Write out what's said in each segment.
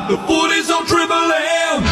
The footy's on Triple M.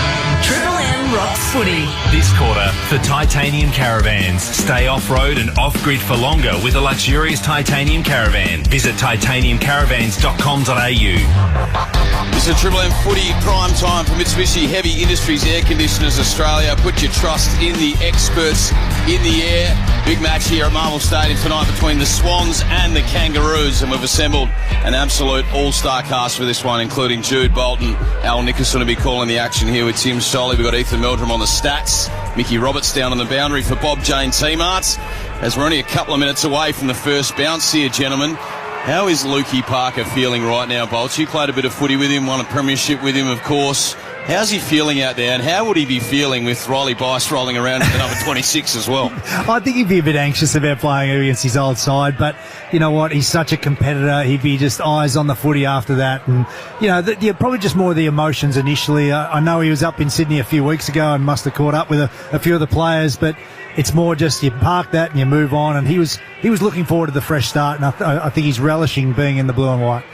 Triple M rocks footy. This quarter, for titanium caravans. Stay off-road and off-grid for longer with a luxurious titanium caravan. Visit titaniumcaravans.com.au. This is Triple M footy prime time for Mitsubishi Heavy Industries Air Conditioners Australia. Put your trust in the experts in the air. Big match here at Marvel Stadium tonight between the Swans and the Kangaroos, and we've assembled an absolute all-star cast for this one, including Jude Bolton, Al Nicholson will be calling the action here with Tim Solly. We've got Ethan Meldrum on the stats, Mickey Roberts down on the boundary for Bob Jane T-Marts. As we're only a couple of minutes away from the first bounce here, gentlemen, how is Lukey Parker feeling right now, Bolts? You played a bit of footy with him, won a premiership with him, of course. How's he feeling out there, and how would he be feeling with Riley Bice rolling around at the number 26 as well? I think he'd be a bit anxious about playing against his old side, but you know what? He's such a competitor. He'd be just eyes on the footy after that. And, you know, probably just more of the emotions initially. I know he was up in Sydney a few weeks ago and must have caught up with a few of the players, but it's more just you park that and you move on. And he was looking forward to the fresh start, and I think he's relishing being in the blue and white.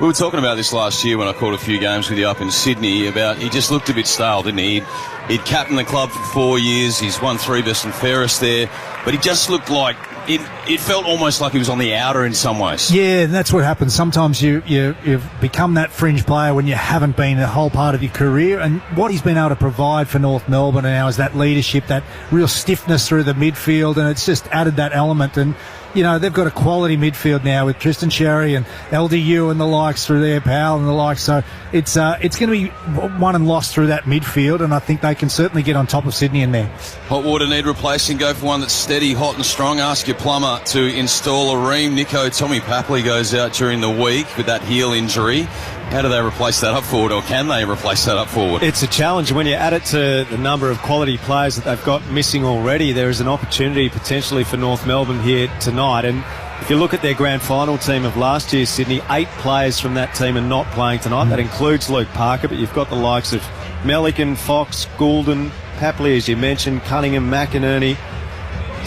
We were talking about this last year when I caught a few games with you up in Sydney about he just looked a bit stale, didn't he? He'd captained the club for 4 years. He's won 3 best and fairest there. But he just looked like it felt almost like he was on the outer in some ways. Yeah, and that's what happens. Sometimes you've become that fringe player when you haven't been a whole part of your career. And what he's been able to provide for North Melbourne now is that leadership, that real stiffness through the midfield, and it's just added that element. And you know, they've got a quality midfield now with Tristan Sherry and LDU and the likes through there, Powell and the likes. So it's going to be won and lost through that midfield, and I think they can certainly get on top of Sydney in there. Hot water need replacing. Go for one that's steady, hot and strong. Ask your plumber to install a ream. Nico, Tommy Papley goes out during the week with that heel injury. How do they replace that up forward, or can they replace that up forward? It's a challenge. When you add it to the number of quality players that they've got missing already, there is an opportunity potentially for North Melbourne here tonight. And if you look at their grand final team of last year, Sydney, 8 players from that team are not playing tonight. That includes Luke Parker, but you've got the likes of Melican, Fox, Goulden, Papley, as you mentioned, Cunningham, McInerney.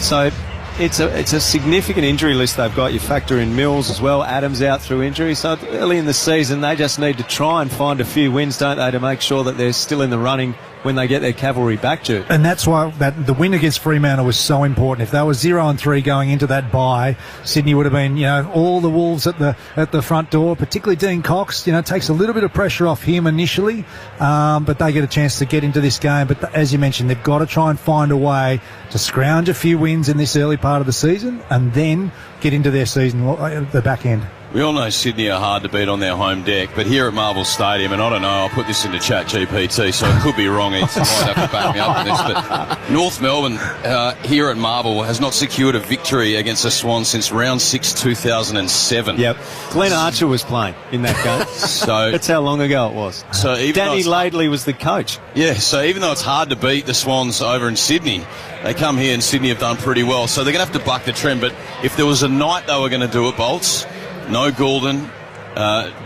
So it's a significant injury list they've got. You factor in Mills as well. Adams out through injury. So early in the season, they just need to try and find a few wins, don't they, to make sure that they're still in the running when they get their cavalry back to. And that's why the win against Fremantle was so important. If they were 0-3 going into that bye, Sydney would have been, you know, all the wolves at the front door, particularly Dean Cox. You know, it takes a little bit of pressure off him initially, but they get a chance to get into this game. But as you mentioned, they've got to try and find a way to scrounge a few wins in this early part of the season and then get into their season at the back end. We all know Sydney are hard to beat on their home deck, but here at Marvel Stadium, and I don't know, I'll put this into Chat GPT, so it could be wrong. Ethan might have to back me up on this, but North Melbourne here at Marvel has not secured a victory against the Swans since round 6, 2007. Yep. Glenn Archer was playing in that game. So that's how long ago it was. So even Danny Laidley was the coach. Yeah, so even though it's hard to beat the Swans over in Sydney, they come here and Sydney have done pretty well. So they're going to have to buck the trend, but if there was a night they were going to do it, Bolts, no Goulden,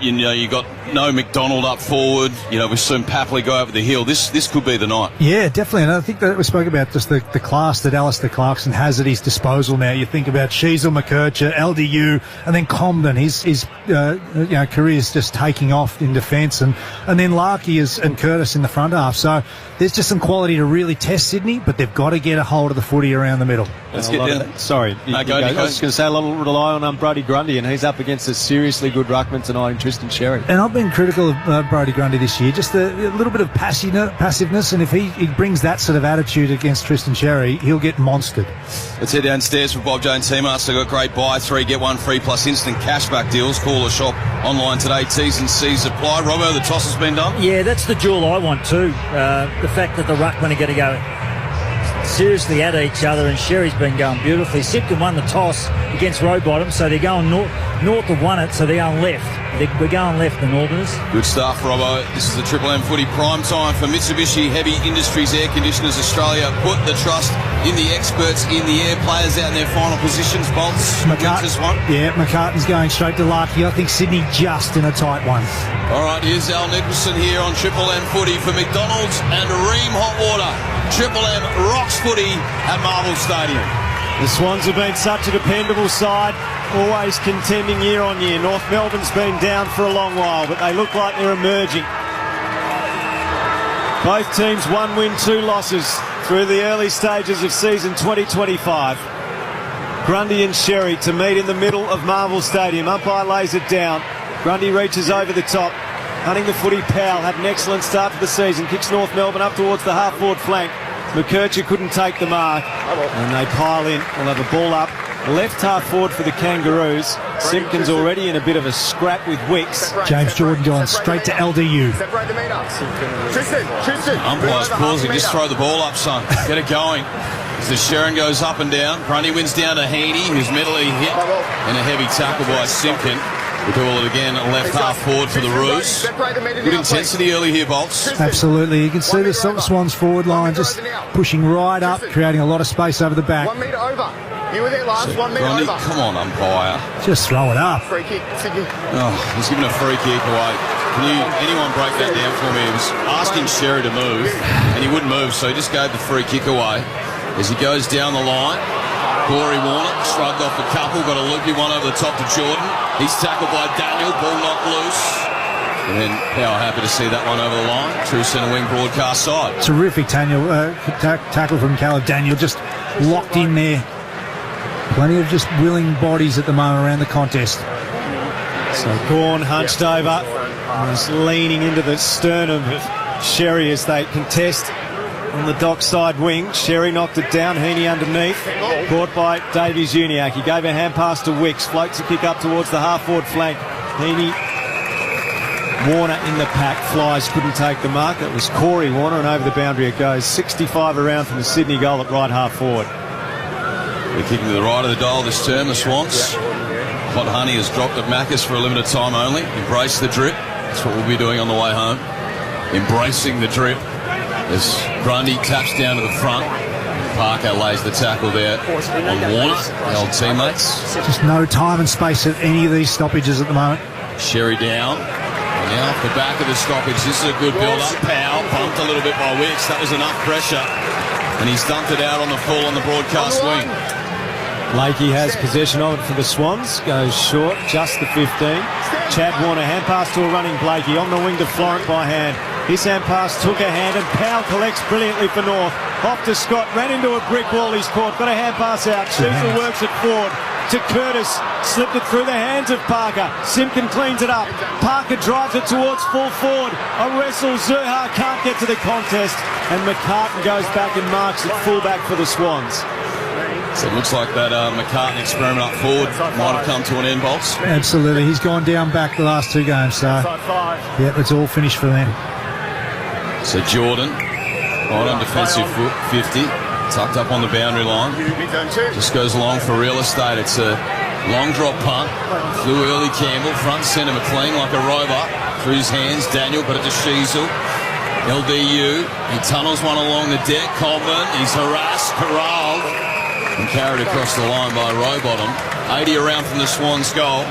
you got no McDonald up forward. You know, we've seen Papley go over the hill. This could be the night. Yeah, definitely. And I think that we spoke about just the class that Alistair Clarkson has at his disposal now. You think about Sheasel, McKercher, LDU, and then Comden. His career is just taking off in defence, and then Larkey and Curtis in the front half. So there's just some quality to really test Sydney, but they've got to get a hold of the footy around the middle. Let's get down. Sorry, I was going to say a lot of rely on Brody Grundy, and he's up against a seriously good ruckman tonight in Tristan Sherry. And I've been critical of Brody Grundy this year, just a little bit of passiveness, and if he brings that sort of attitude against Tristan Sherry, he'll get monstered. Let's head downstairs for Bob Jane T-Marts. They've got great buy 3, get 1 free plus instant cashback deals. Call or shop online today. T's and C's apply. Robbo, the toss has been done? Yeah, that's the jewel I want too. The fact that the ruckmen are going to go seriously at each other, and Sherry's been going beautifully. Sipton won the toss against Rowbottom, so they're going north have won it, so they're going left. We're going left, the Northerners. Good stuff, Robbo. This is the Triple M footy prime time for Mitsubishi Heavy Industries Air Conditioners Australia. Put the trust in the experts in the air. Players out in their final positions. Bolts, Winters one. Yeah, McCartan's going straight to Larkey. I think Sydney just in a tight one. All right, here's Al Nicholson here on Triple M footy for McDonald's and Ream Hot Water. Triple M rocks footy at Marvel Stadium. The Swans have been such a dependable side, always contending year on year. North Melbourne's been down for a long while, but they look like they're emerging. Both teams 1 win, 2 losses through the early stages of season 2025. Grundy and Sherry to meet in the middle of Marvel Stadium. Umpire lays it down. Grundy reaches over the top. Hunting the footy, Powell had an excellent start to the season. Kicks North Melbourne up towards the half-forward flank. McKercher couldn't take the mark. And they pile in. We'll have a ball up. Left half-forward for the Kangaroos. Simpkins already in a bit of a scrap with Wicks. James Jordan going straight to LDU. Umpire's pausing. Just throw the ball up, son. Get it going. As the Sharon goes up and down. Grundy wins down to Heaney, who's mentally hit. And a heavy tackle by Simpkin. We'll do it again, left half forward for the Roos. Good intensity early here, Bolts. Absolutely. You can see the Swans forward line just pushing right up, creating a lot of space over the back. 1 metre over. You were there last, 1 metre Grundy, over. come on, umpire. Just throw it up. Free kick, Siggy. Oh, he's given a free kick away. Anyone break that down for me? He was asking Sherry to move, and he wouldn't move, so he just gave the free kick away. As he goes down the line, Corey Warner shrugged off a couple, got a loopy one over the top to Jordan. He's tackled by Daniel, ball knocked loose. And then Power happy to see that one over the line. True centre wing broadcast side. Terrific tackle from Caleb Daniel, just locked in there. Plenty of just willing bodies at the moment around the contest. So Gawn hunched over, and is leaning into the sternum of Sherry as they contest on the dockside wing. Sherry knocked it down, Heaney underneath, caught by Davies Uniacke. He gave a hand pass to Wicks, floats a kick up towards the half-forward flank. Heaney, Warner in the pack, flies, couldn't take the mark. That was Corey Warner, and over the boundary it goes. 65 around from the Sydney goal at right half-forward. They're kicking to the right of the dial this term, the Swans. Hot Honey has dropped at Macca's for a limited time only. Embrace the drip. That's what we'll be doing on the way home. Embracing the drip. As Grundy taps down to the front. Parker lays the tackle there on Warner, the old teammates. Just no time and space at any of these stoppages at the moment. Sherry down. And now off the back of the stoppage. This is a good build-up. Powell bumped a little bit by Wicks. That was enough pressure. And he's dumped it out on the full on the broadcast wing. Blakey has possession of it for the Swans. Goes short, just the 15. Chad Warner, hand pass to a running Blakey. On the wing to Florent by hand. His hand pass took a hand and Powell collects brilliantly for North. Off to Scott, ran into a brick wall he's caught. Got a hand pass out. Sheaffer works it forward to Curtis. Slipped it through the hands of Parker. Simpkin cleans it up. Parker drives it towards full forward. A wrestle. Zurhaar can't get to the contest. And McCartan goes back and marks at fullback for the Swans. So it looks like that McCartan experiment up forward might have come to an end, Bolts. Absolutely. He's gone down back the last 2 games. So, yeah, it's all finished for them. So Jordan, right on defensive foot, 50, tucked up on the boundary line. Just goes long for real estate. It's a long drop punt. Flew early Campbell, front centre McLean like a rover. Through his hands, Daniel got it to Sheasel. LDU, he tunnels one along the deck. Colburn, he's harassed, corralled, and carried across the line by Rowbottom. 80 around from the Swans goal.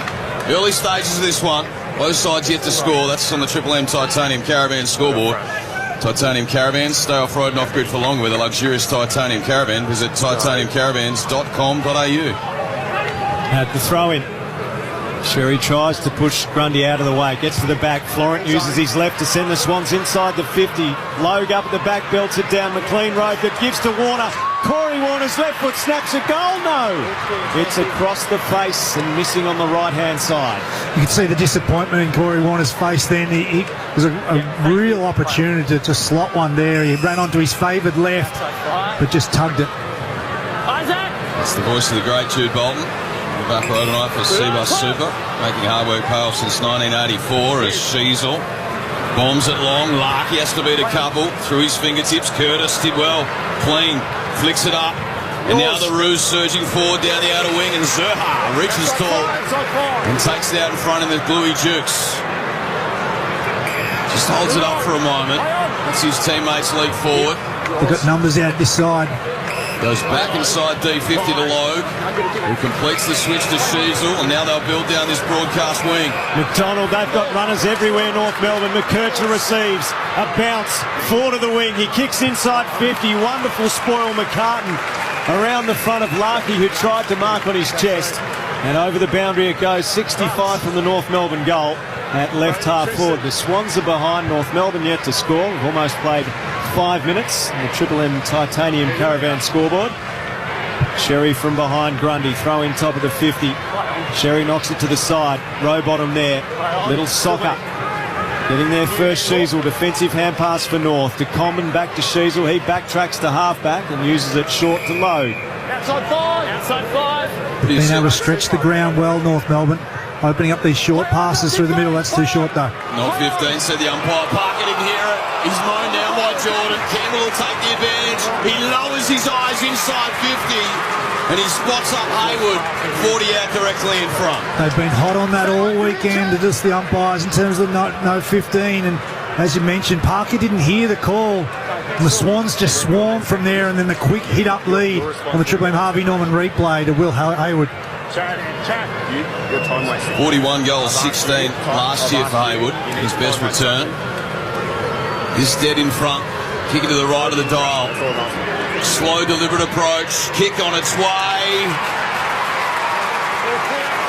Early stages of this one. Both sides yet to score. That's on the Triple M Titanium Caravan scoreboard. Titanium Caravans, stay off-road and off-grid for longer with a luxurious Titanium Caravan. Visit titaniumcaravans.com.au. At the throw-in, Sherry tries to push Grundy out of the way. Gets to the back. Florent uses his left to send the Swans inside the 50. Logue up at the back, belts it down. McLean Road that gives to Warner. Corey Warner's left foot snaps a goal. No! It's across the face and missing on the right-hand side. You can see the disappointment in Corey Warner's face then. He was a real opportunity to slot one there. He ran onto his favoured left, but just tugged it. That's the voice of the great Jude Bolton. The back row tonight for Seabus Super, making hard work pay off since 1984 as Sheasel bombs it long. Larky has to beat a couple. Through his fingertips, Curtis did well. Clean, flicks it up. And now the Roos surging forward down the outer wing, and Zurhaar reaches tall and takes it out in front of the Bluey Jukes. Just holds it up for a moment. That's his teammates leap forward. They've got numbers out this side. Goes back inside D50 to Logue, who completes the switch to Sheasel, and now they'll build down this broadcast wing. McDonald, they've got runners everywhere, North Melbourne. McKercher receives a bounce forward of the wing. He kicks inside 50. Wonderful spoil, McCartan around the front of Larky, who tried to mark on his chest. And over the boundary it goes. 65 from the North Melbourne goal. at left half forward. The Swans are behind, North Melbourne yet to score. We've almost played 5 minutes on the Triple M Titanium Caravan scoreboard. Sherry from behind Grundy, throw in top of the 50. Sherry knocks it to the side, row bottom there. Little Soccer getting their first Sheasel. Defensive hand pass for North. To Common, back to Sheasel. He backtracks to halfback and uses it short to low. Outside 5. Outside 5. Being able to stretch the ground well, North Melbourne. Opening up these short passes through the middle. That's too short, though. Not 15, said the umpire. Parker didn't hear it. He's mown down by Jordan. Campbell will take the advantage. He lowers his eyes inside 50. And he spots up Hayward, 40 out directly in front. They've been hot on that all weekend, just the umpires, in terms of no 15. And as you mentioned, Parker didn't hear the call. And the Swans just swarmed from there, and then the quick hit-up lead on the Triple M Harvey Norman replay to Will Hayward. 41 goals, 16 last year for Hayward. His best return. Is dead in front. Kicking to the right of the dial. Slow, deliberate approach. Kick on its way.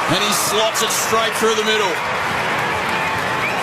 And he slots it straight through the middle.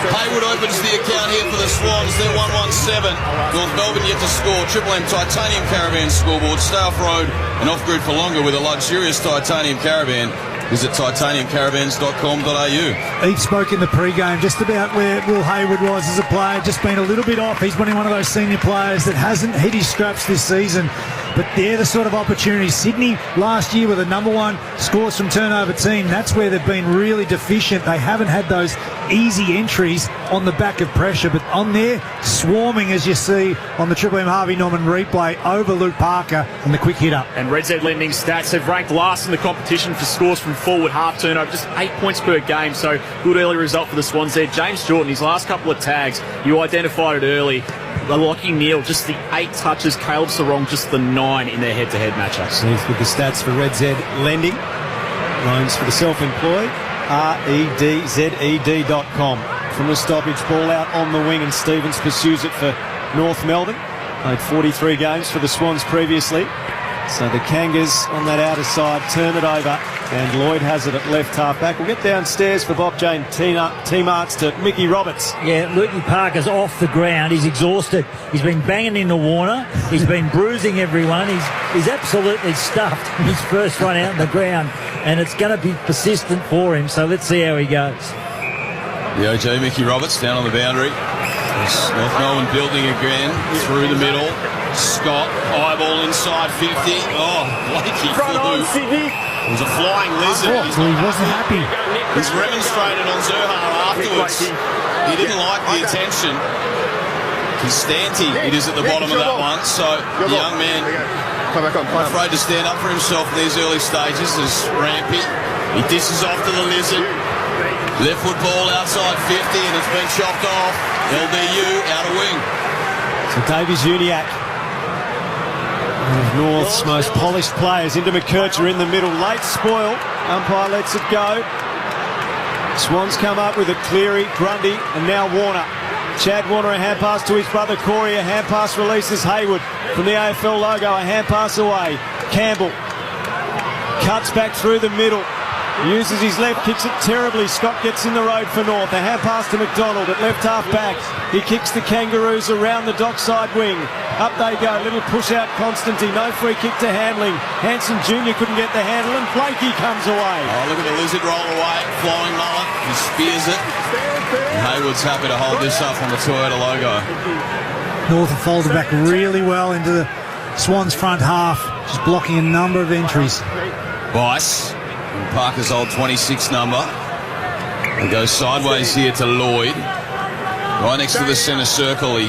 Hayward opens the account here for the Swans. They're 1-1-7. North Melbourne yet to score. Triple M Titanium Caravan scoreboard. Stay off road and off grid for longer with a luxurious Titanium Caravan. Visit titaniumcaravans.com.au. He spoke in the pre-game just about where Will Hayward was as a player, just been a little bit off. He's been one of those senior players that hasn't hit his straps this season. But they're the sort of opportunities. Sydney last year were the number one scores from turnover team. That's where they've been really deficient. They haven't had those easy entries on the back of pressure, but on there, swarming as you see on the Triple M Harvey Norman replay over Luke Parker and the quick hit up. And Red Z Lending stats have ranked last in the competition for scores from forward half turnover, just 8 points per game, so good early result for the Swans there. James Jordan, his last couple of tags, you identified it early. Lockie Neal, just the 8 touches. Caleb Sarong, just the 9 in their head-to-head matchups. Smith with the stats for Red Z Lending. Loans for the self-employed. REDZED.com. From the stoppage, ball out on the wing, and Stevens pursues it for North Melbourne. Played 43 games for the Swans previously. So the Kangas on that outer side turn it over, and Lloyd has it at left half back. We'll get downstairs for Bob Jane team-arts to Mickey Roberts. Yeah, Lukey Parker's off the ground. He's exhausted. He's been banging in the water. He's been bruising everyone. He's absolutely stuffed in his first run out on the ground, and it's going to be persistent for him. So let's see how he goes. The OG, Mickey Roberts, down on the boundary. North Melbourne building again through the middle. Scott, eyeball inside 50. Oh, Blakey flew. It was a flying lizard. He wasn't happy. He's remonstrated on Zerhar afterwards. He didn't like the attention. Constanti, it is at the bottom of that one. So the young man, afraid to stand up for himself in these early stages, is Rampy. He dishes off to the lizard. Left foot ball outside 50, and it's been chopped off. LDU out of wing. So Davies Uniac, one of North's most polished players, into McKercher in the middle. Late spoil. Umpire lets it go. Swans come up with it. Cleary, Grundy, and now Warner. Chad Warner, a hand pass to his brother Corey. A hand pass releases Hayward from the AFL logo. A hand pass away. Campbell cuts back through the middle. Uses his left, kicks it terribly. Scott gets in the road for North. A hand pass to McDonald at left half back. He kicks the Kangaroos around the dockside wing. Up they go. Little push out Constantine. No free kick to Handling. Hanson Jr. couldn't get the handle, and Blakey comes away. Oh, look at the lizard roll away. Flying mullet. He spears it. And Hayward's happy to hold this up on the Toyota logo. North have folded back really well into the Swans front half, just blocking a number of entries. Bice. Parker's old 26 number. He goes sideways here to Lloyd. Right next to the centre circle. He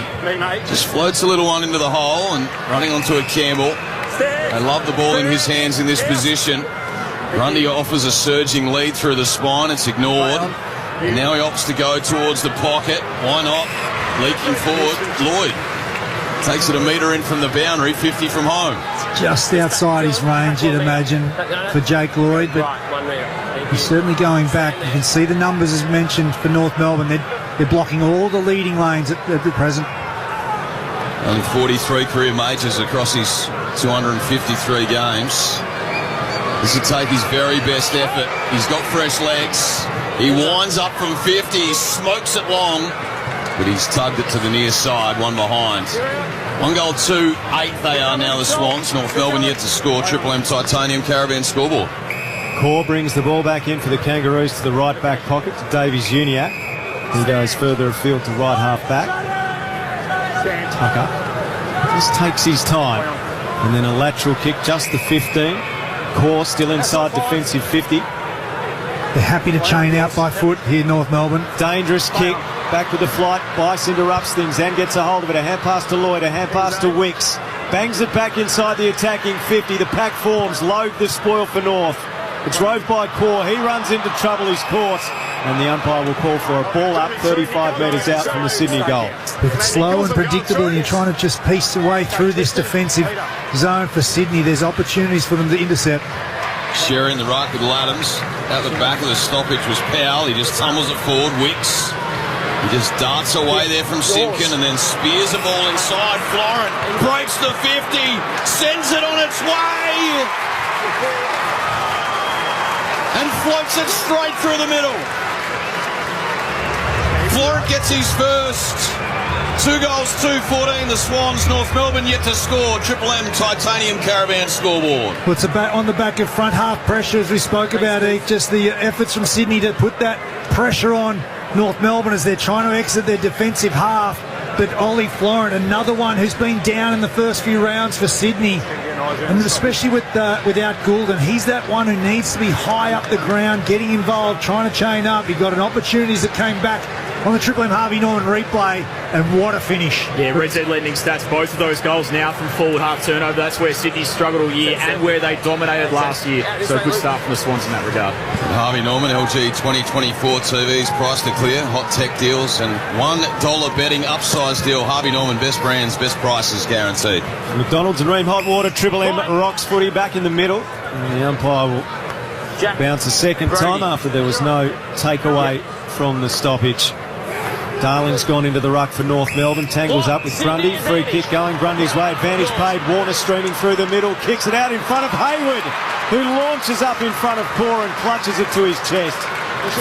just floats a little one into the hole and running onto a Campbell. They love the ball in his hands in this position. Grundy offers a surging lead through the spine. It's ignored. And now he opts to go towards the pocket. Why not? Leaking forward. Lloyd takes it a metre in from the boundary, 50 from home. Just outside his range, you'd imagine, for Jake Lloyd, but he's certainly going back. You can see the numbers as mentioned for North Melbourne. They're blocking all the leading lanes at the present. Only 43 career majors across his 253 games. This will take his very best effort. He's got fresh legs. He winds up from 50, he smokes it long, but he's tugged it to the near side, one behind. 1 goal, 2-8 they are now, the Swans. North Melbourne yet to score. Triple M Titanium Caravan scoreboard. Core brings the ball back in for the Kangaroos to the right back pocket to Davies Uniac. He goes further afield to right half back. Tucker just takes his time. And then a lateral kick just to 15. Core still inside defensive 50. They're happy to chain out by foot here, North Melbourne. Dangerous kick. Back with the flight. Bice interrupts things and gets a hold of it. A hand pass to Lloyd. A hand pass to Wicks. Bangs it back inside the attacking 50. The pack forms. Load the spoil for North. It's rove by Core. He runs into trouble. He's caught. And the umpire will call for a ball up 35 metres out from the Sydney goal. If it's slow and predictable and you're trying to just piece your way through this defensive zone for Sydney, there's opportunities for them to intercept. Sharing the ruck with Laddams. Out the back of the stoppage was Powell. He just tumbles it forward. Wicks. He just darts away there from Simpkin and then spears the ball inside. Florent breaks the 50. Sends it on its way. And floats it straight through the middle. Florent gets his first. 2 goals, 2-14. The Swans, North Melbourne yet to score. Triple M Titanium Caravan scoreboard. Well, it's on the back of front half pressure, as we spoke about, just the efforts from Sydney to put that pressure on North Melbourne as they're trying to exit their defensive half. But Ollie Florent, another one who's been down in the first few rounds for Sydney. And especially without Goulden, he's that one who needs to be high up the ground, getting involved, trying to chain up. He got an opportunities that came back on the Triple M Harvey Norman replay, and what a finish. Yeah, Red Z lending stats, both of those goals now from forward half turnover. That's where Sydney struggled all year and where they dominated last year. So good start from the Swans in that regard. Harvey Norman, LG 2024 TVs, price to clear, hot tech deals and $1 betting upsize deal. Harvey Norman, best brands, best prices guaranteed. McDonald's and Ream Hot Water, Triple M rocks footy back in the middle. And the umpire will bounce a second time after there was no takeaway from the stoppage. Darling's gone into the ruck for North Melbourne. Tangles up with Grundy. Free kick going Grundy's way. Advantage paid. Warner streaming through the middle. Kicks it out in front of Hayward, who launches up in front of Core and clutches it to his chest.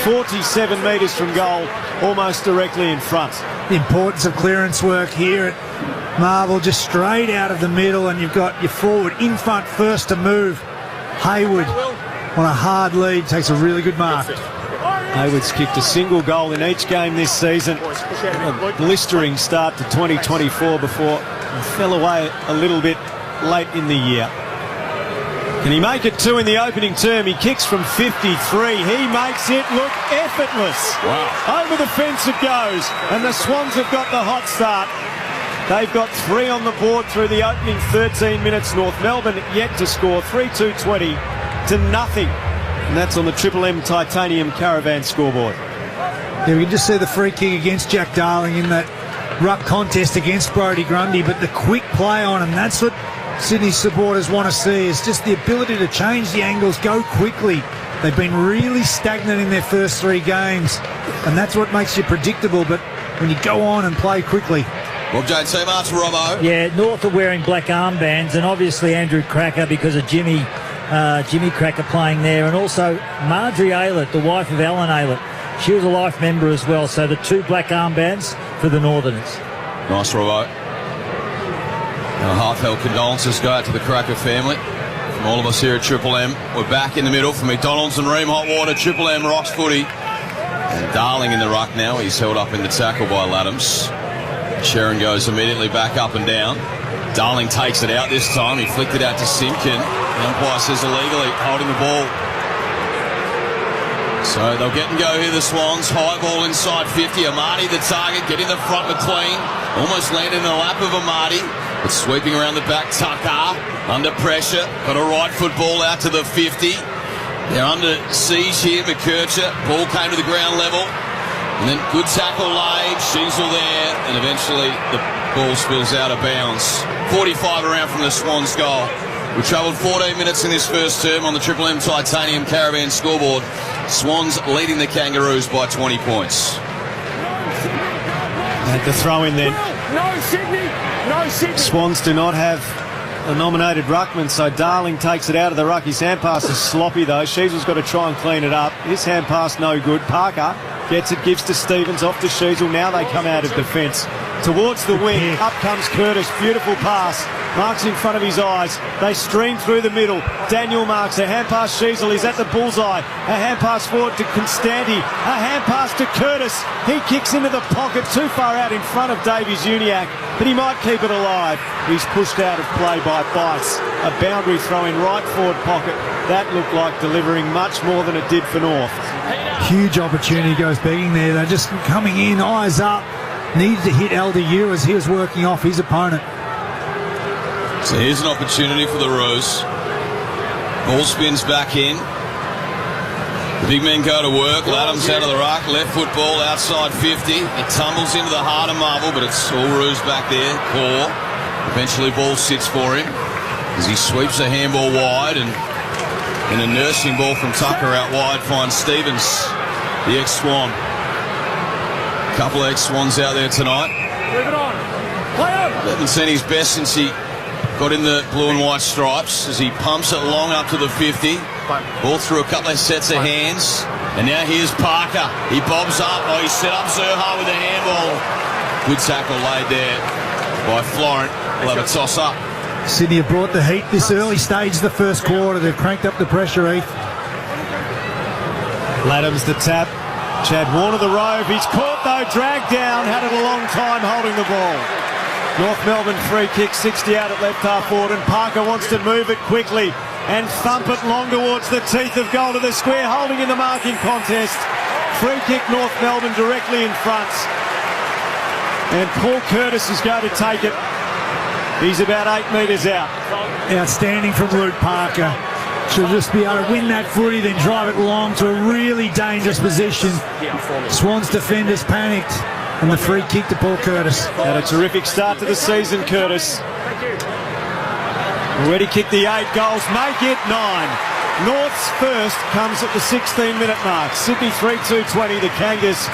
47 metres from goal, almost directly in front. The importance of clearance work here at Marvel, just straight out of the middle, and you've got your forward in front first to move. Hayward on a hard lead, takes a really good mark. Hayward's kicked a single goal in each game this season. A blistering start to 2024 before he fell away a little bit late in the year. Can he make it 2 in the opening term? He kicks from 53. He makes it look effortless. Wow. Over the fence it goes. And the Swans have got the hot start. They've got 3 on the board through the opening 13 minutes. North Melbourne yet to score 3-2-20 to nothing. And that's on the Triple M Titanium Caravan scoreboard. Yeah, we can just see the free kick against Jack Darling in that ruck contest against Brodie Grundy, but the quick play on him, that's what Sydney supporters want to see, is just the ability to change the angles, go quickly. They've been really stagnant in their first 3 games, and that's what makes you predictable, but when you go on and play quickly. Well, JT Marks, Robbo. Yeah, North are wearing black armbands, and obviously Andrew Cracker because of Jimmy Cracker playing there, and also Marjorie Aylett, the wife of Alan Aylett. She was a life member as well, so the 2 black armbands for the Northerners. Nice, Robbo. Our heartfelt condolences go out to the Cracker family. From all of us here at Triple M, we're back in the middle for McDonald's and Ream Hot Water. Triple M rocks footy. And Darling in the ruck now. He's held up in the tackle by Laddams. Sharon goes immediately back up and down. Darling takes it out this time. He flicked it out to Simpkin. The umpire says illegally, holding the ball. So they'll get and go here, the Swans. High ball inside 50. Amati the target. Get in the front, McLean. Almost landed in the lap of Amati. But sweeping around the back, Tucker. Under pressure. Got a right foot ball out to the 50. They're under siege here, McKercher. Ball came to the ground level. And then good tackle laid. Sheasel there. And eventually the ball spills out of bounds. 45 around from the Swans goal. We travelled 14 minutes in this first term on the Triple M Titanium Caravan scoreboard. Swans leading the Kangaroos by 20 points. And the throw in then. No, Sydney! No, Sydney! Swans do not have a nominated ruckman, so Darling takes it out of the ruck. His hand pass is sloppy though. Sheasel's got to try and clean it up. His hand pass no good. Parker gets it, gives to Stevens, off to Sheasel. Now they come out of defence. Towards the wing, up comes Curtis. Beautiful pass. Marks in front of his eyes. They stream through the middle. Daniel marks a hand pass. Sheasel is at the bullseye. A hand pass forward to Constanti. A hand pass to Curtis. He kicks into the pocket too far out in front of Davies Uniacke, but he might keep it alive. He's pushed out of play by Bice. A boundary throw in right forward pocket. That looked like delivering much more than it did for North. Huge opportunity goes begging there. They're just coming in, eyes up. Needed to hit LDU as he was working off his opponent. So here's an opportunity for the Roos. Ball spins back in. The big men go to work. Laddam's out of the ruck. Left foot ball outside 50. It tumbles into the heart of Marvel, but it's all Roos back there. Core. Eventually ball sits for him as he sweeps a handball wide, and a nursing ball from Tucker out wide finds Stevens, the ex-Swan. A couple of ex-Swans out there tonight. Move it on. Play on. Hasn't seen his best since he got in the blue and white stripes, as he pumps it long up to the 50. Ball through a couple of sets of hands. And now here's Parker. He bobs up. Oh, he set up Zerha with a handball. Good tackle laid there by Florent. We'll have a toss up. Sydney have brought the heat this early stage of the first quarter. They've cranked up the pressure, Heath. Laddam's the tap. Chad Warner the rove. He's caught though, dragged down. Had it a long time holding the ball. North Melbourne free kick, 60 out at left half forward, and Parker wants to move it quickly and thump it long towards the teeth of goal to the square, holding in the marking contest. Free kick North Melbourne directly in front. And Paul Curtis is going to take it. He's about 8 metres out. Outstanding from Luke Parker. She'll just be able to win that footy, then drive it long to a really dangerous position. Swans defenders panicked, and the free kick to Paul Curtis. Had a terrific start to the season, Curtis. Already kicked the 8 goals, make it 9. North's first comes at the 16-minute mark. Sydney 3-2-20, the Kangas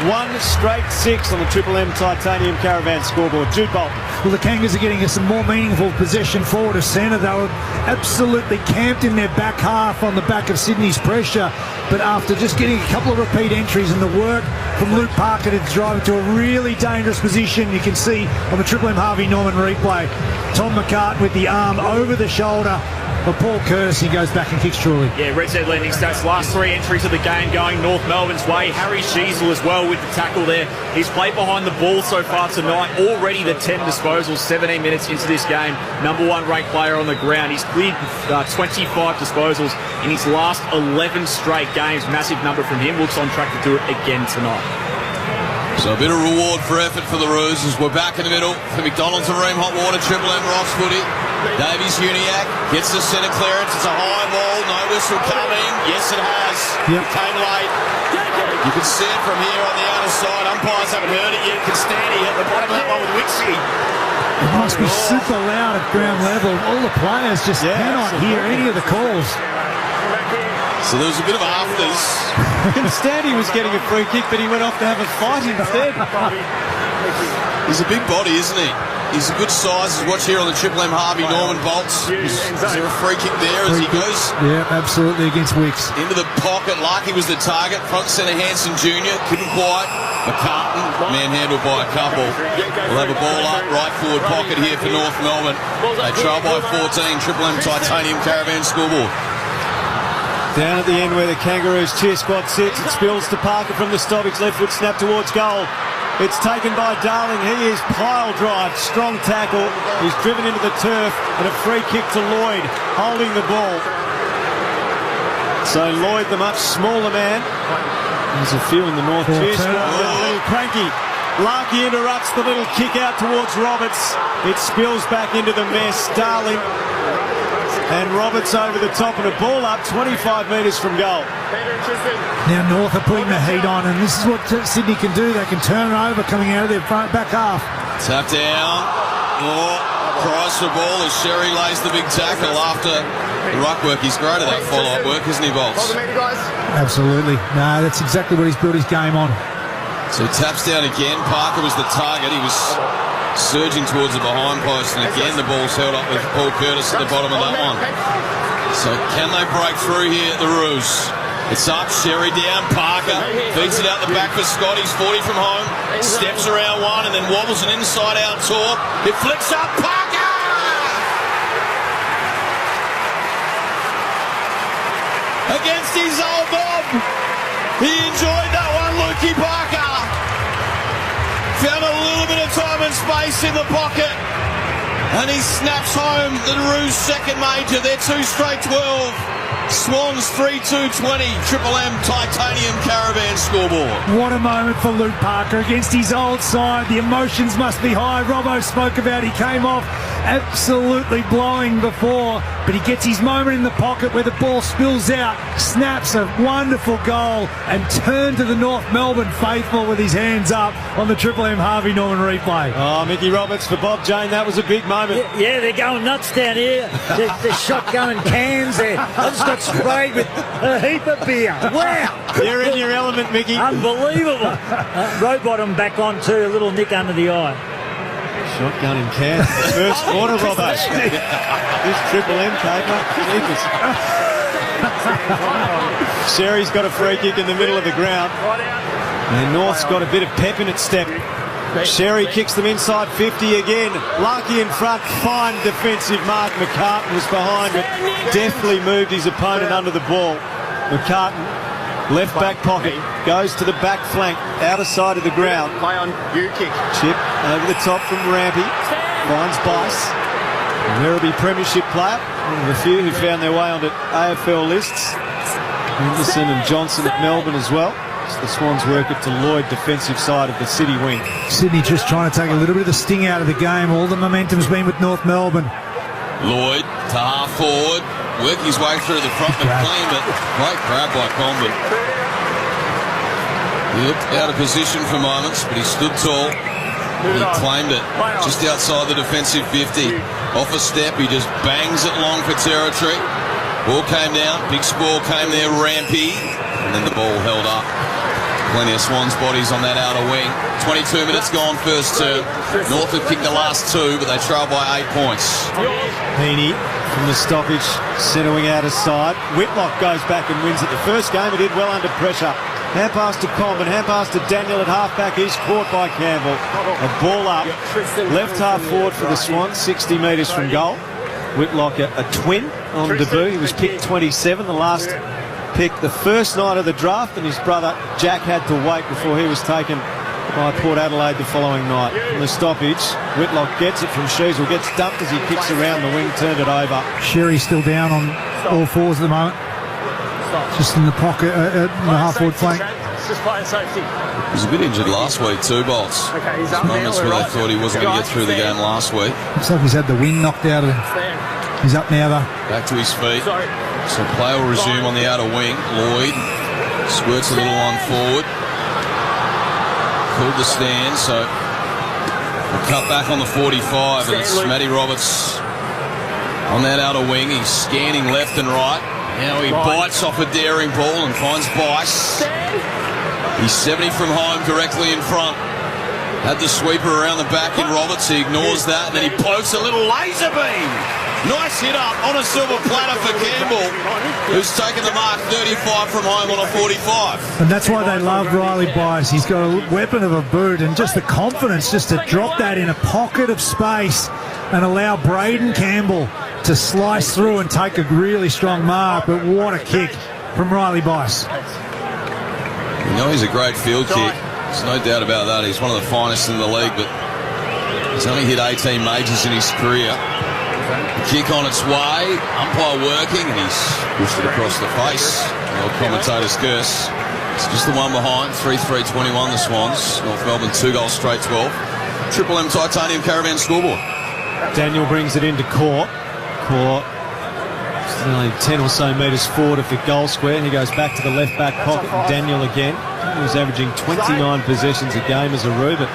1 straight 6 on the Triple M Titanium Caravan scoreboard. Jude Bolton. Well, the Kangas are getting some more meaningful possession forward of centre. They were absolutely camped in their back half on the back of Sydney's pressure, but after just getting a couple of repeat entries and the work from Luke Parker to drive it to a really dangerous position, you can see on the Triple M Harvey Norman replay, Tom McCartan with the arm over the shoulder of Paul Curtis. He goes back and kicks truly. Yeah, Red Zed Lending Stats, last 3 entries of the game going North Melbourne's way. Harry Sheasel as well with the tackle there. He's played behind the ball so far tonight. Already the 10 disposals, 17 minutes into this game. Number 1 ranked player on the ground. He's cleared 25 disposals in his last 11 straight games. Massive number from him. Looks on track to do it again tonight. So a bit of reward for effort for the Roos as we're back in the middle for McDonald's and Ream Hot Water, Triple M Rocks footy. Davies Uniacke gets the centre clearance. It's a high ball, no whistle coming. Yes, it has. Yep. It came late. You can see it from here on the outer side. Umpires haven't heard it yet. Constanti at the bottom of that one with Wixie. It must be super loud at ground level. All the players just cannot hear any of the calls. So there was a bit of afters. Constanti was getting a free kick, but he went off to have a fight instead. He's a big body, isn't he? He's a good size. As watch here on the Triple M Harvey Norman bolts. Is there a free kick there as he goes? Yeah, absolutely, against Wicks. Into the pocket. Larkey was the target. Front centre Hanson Jr. Couldn't quite. McCartan, manhandled by a couple. We'll have a ball up right forward pocket here for North Melbourne. They trail by 14. Triple M Titanium Caravan scoreboard. Down at the end where the Kangaroos cheer squad sits, it spills to Parker from the stoppage, left foot snap towards goal. It's taken by Darling. He is pile drive, strong tackle. He's driven into the turf, and a free kick to Lloyd, holding the ball. So Lloyd, the much smaller man. There's a few in the North cheer squad. A little cranky. Larkey interrupts the little kick out towards Roberts. It spills back into the mess. Darling and Roberts over the top, and a ball up 25 metres from goal. Now North are putting the heat on, and this is what Sydney can do. They can turn it over coming out of their front back half. Tap down. Oh, prize for ball as Sherry lays the big tackle after the ruck work. He's great at that follow-up work, isn't he, Bolts? Absolutely. No, that's exactly what he's built his game on. So he taps down again. Parker was the target. He was surging towards the behind post, and again the ball's held up with Paul Curtis at the bottom of that one. So can they break through here at the Roos? It's up, Sherry down, Parker feeds it out the back for Scott. He's 40 from home, steps around one and then wobbles an inside out tour. It flicks up, Parker! Against his old Bob. He enjoyed that one, Lukey Parker. Found a little bit of time and space in the pocket. And he snaps home the Roos' second major. They're 2 straight 12. Swans 3-2-20. Triple M Titanium Caravan scoreboard. What a moment for Luke Parker against his old side. The emotions must be high. Robbo spoke about he came off absolutely blowing before, but he gets his moment in the pocket where the ball spills out, snaps a wonderful goal and turned to the North Melbourne faithful with his hands up on the Triple M Harvey Norman replay. Oh, Mickey Roberts for Bob Jane. That was a big moment. Yeah, they're going nuts down here. They're shotgunning cans there. I just got sprayed with a heap of beer. Wow. You're in your element, Mickey. Unbelievable. Rowbottom back on too, a little nick under the eye. Shotgun in can. First quarter, Robbo. This Triple M caper. Sherry's got a free kick in the middle of the ground. And North's got a bit of pep in its step. Sherry kicks them inside 50 again. Larky in front, fine defensive mark. McCartan was behind, but deftly moved his opponent under the ball. McCartan, left back pocket, goes to the back flank, outer side of the ground. Play on you kick. Chip over the top from Rampy, finds Bice. Werribee Premiership player, one of the few who found their way onto AFL lists. Henderson and Johnson at Melbourne as well. As the Swans work it to Lloyd, defensive side of the City wing. Sydney just trying to take a little bit of the sting out of the game. All the momentum's been with North Melbourne. Lloyd to half forward, working his way through the front and clean, but great grab by Condon. He looked out of position for moments, but he stood tall. He claimed it just outside the defensive 50. Off a step, he just bangs it long for territory. Ball came down, big score came there, Rampy, and then the ball held up. Plenty of Swans bodies on that outer wing. 22 minutes gone first term. North have kicked the last 2, but they trail by 8 points. Heaney from the stoppage, centering out his side. Whitlock goes back and wins it. The first game he did well under pressure. Hand pass to Combin, hand pass to Daniel at half-back. He's caught by Campbell. A ball up, left half forward for the Swans, 60 metres from goal. Whitlock a twin on debut. He was picked 27, the last pick the first night of the draft, and his brother Jack had to wait before he was taken by Port Adelaide the following night. In the stoppage, Whitlock gets it from Sheasel, gets dumped as he kicks around the wing, turned it over. Sherry's still down on all fours at the moment. Just in the pocket, in the half-forward flank. He was a bit injured last week too, Bolts. There's moments where they thought he wasn't going to get through the game last week. Looks like he's had the wind knocked out of him. He's up now though. Back to his feet. So play will resume on the outer wing. Lloyd squirts a little one forward. Pulled the stand, so we'll cut back on the 45, and it's Matty Roberts on that outer wing. He's scanning left and right. Now he bites off a daring ball and finds Bice. He's 70 from home, directly in front. Had the sweeper around the back in Roberts. He ignores that, and then he pokes a little laser beam. Nice hit up on a silver platter for Campbell, who's taken the mark 35 from home on a 45. And that's why they love Riley Bice. He's got a weapon of a boot, and just the confidence just to drop that in a pocket of space and allow Braden Campbell to slice through and take a really strong mark. But what a kick from Riley Bice. You know, he's a great field kick. There's no doubt about that. He's one of the finest in the league, but he's only hit 18 majors in his career. The kick on its way, umpire working, and he's pushed it across the face. The old commentator's curse. It's just the one behind, 3-3-21 the Swans. North Melbourne 2 goals straight 12. Triple M Titanium Caravan scoreboard. Daniel brings it into Court. Court only 10 or so metres forward of the goal square, and he goes back to the left back pocket. And Daniel again. He was averaging 29 possessions a game as a Roo, but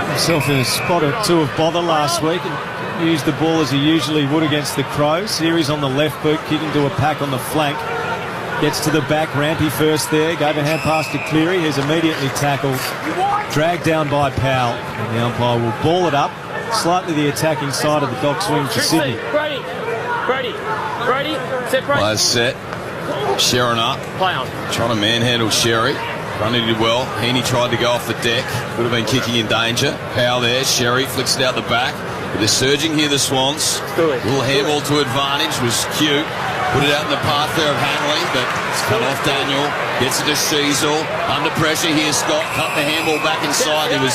himself in a spot or two of bother last week and used the ball as he usually would against the Crows. Here he's on the left boot, kicking to a pack on the flank. Gets to the back. Rampy first there. Gave a hand pass to Cleary, who's immediately tackled. Dragged down by Powell. And the umpire will ball it up slightly the attacking side of the dock swing to Sydney. Brady. Set Brady. Players set. Sharon up. Play on. Trying to manhandle Sherry. Running did well. Heaney tried to go off the deck. Would have been kicking in danger. Powell there. Sherry flicks it out the back. But they're surging here, the Swans. Little handball to advantage was cute. Put it out in the path there of Hanley, but it's cut off Daniel. Gets it to Sheasel. Under pressure here, Scott. Cut the handball back inside. He was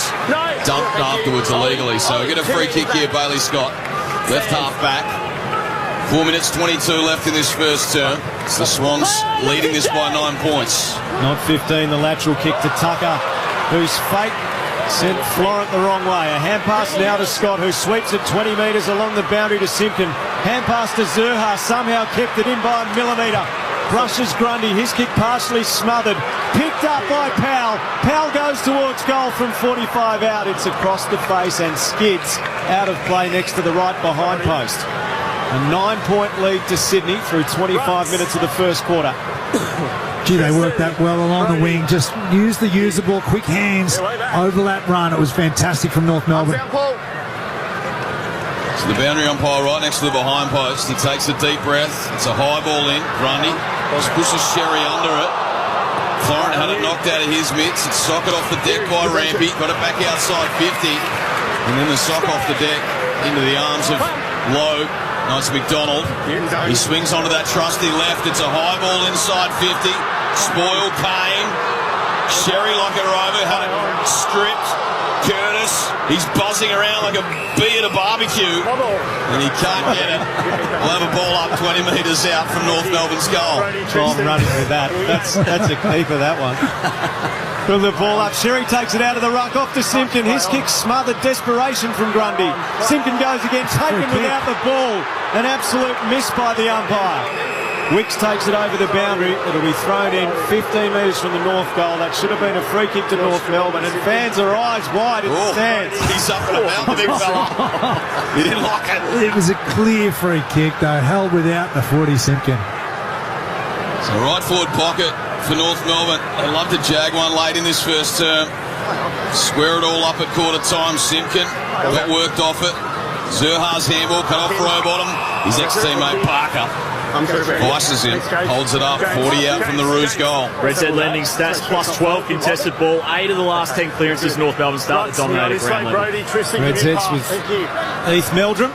dumped afterwards illegally. So we get a free kick here, Bailey Scott. Left half back. 4 minutes 22 left in this first term. It's the Swans leading this by 9 points. Not 15, the lateral kick to Tucker, whose fate sent Florent the wrong way. A hand pass now to Scott, who sweeps it 20 metres along the boundary to Simpkin. Hand pass to Zurha, somehow kept it in by a millimetre. Brushes Grundy, his kick partially smothered. Picked up by Powell. Powell goes towards goal from 45 out. It's across the face and skids out of play next to the right behind post. A 9-point lead to Sydney through 25 minutes of the first quarter. Gee, they worked that well along the wing. Just use the usable quick hands over that run. It was fantastic from North Melbourne. So the boundary umpire right next to the behind post. He takes a deep breath. It's a high ball in. Grundy just pushes Sherry under it. Florent had it knocked out of his mitts. It's socket off the deck by Rampy. Got it back outside 50. And then the sock off the deck into the arms of Lowe. No, it's McDonald. He swings onto that trusty left. It's a high ball inside 50. Spoil Payne. Sherry like a rover. Had it stripped. Curtis. He's buzzing around like a bee at a barbecue. And he can't get it. We'll have a ball up 20 metres out from North Melbourne's goal. I'm running with that. That's a keeper, that one. From the ball up, Sherry takes it out of the ruck, off to Simpkin. His kick smothered, desperation from Grundy. Simpkin goes again, taken without the ball. An absolute miss by the umpire. Wicks takes it over the boundary. It'll be thrown in 15 metres from the north goal. That should have been a free kick to North Melbourne. And fans are eyes wide in the stands. He's up and about, the big fella. He didn't like it. It was a clear free kick, though, held without the footy, Simpkin. So right forward pocket for North Melbourne. They love to jag one late in this first term. Square it all up at quarter time. Simpkin got worked off it. Zurha's handball cut off Rowbottom. His ex-teammate Parker vices him, holds it up. 40 out from the Roos goal. Red Set lending stats plus 12 contested ball. 8 of the last 10 clearances North Melbourne start to dominate at ground level. Red Sets with Heath Meldrum.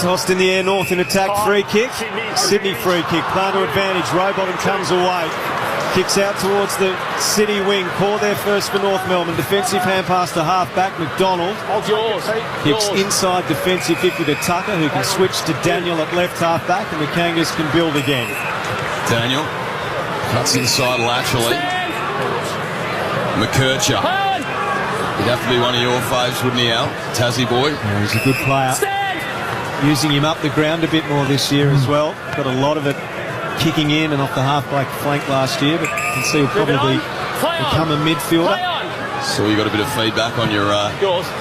Tossed in the air, North in attack, free kick. Sydney free kick, plan to advantage. Rowbottom comes away. Kicks out towards the City wing. Call there first for North Melbourne. Defensive hand pass to half-back McDonald. Kicks inside defensive 50 to Tucker, who can switch to Daniel at left half-back, and the Kangas can build again. Daniel cuts inside laterally. McKercher. He'd have to be one of your faves, wouldn't he, Al? Tassie boy. Yeah, he's a good player. Using him up the ground a bit more this year as well. Got a lot of it kicking in and off the half-back flank last year, but you can see he'll probably become a midfielder. So you got a bit of feedback on your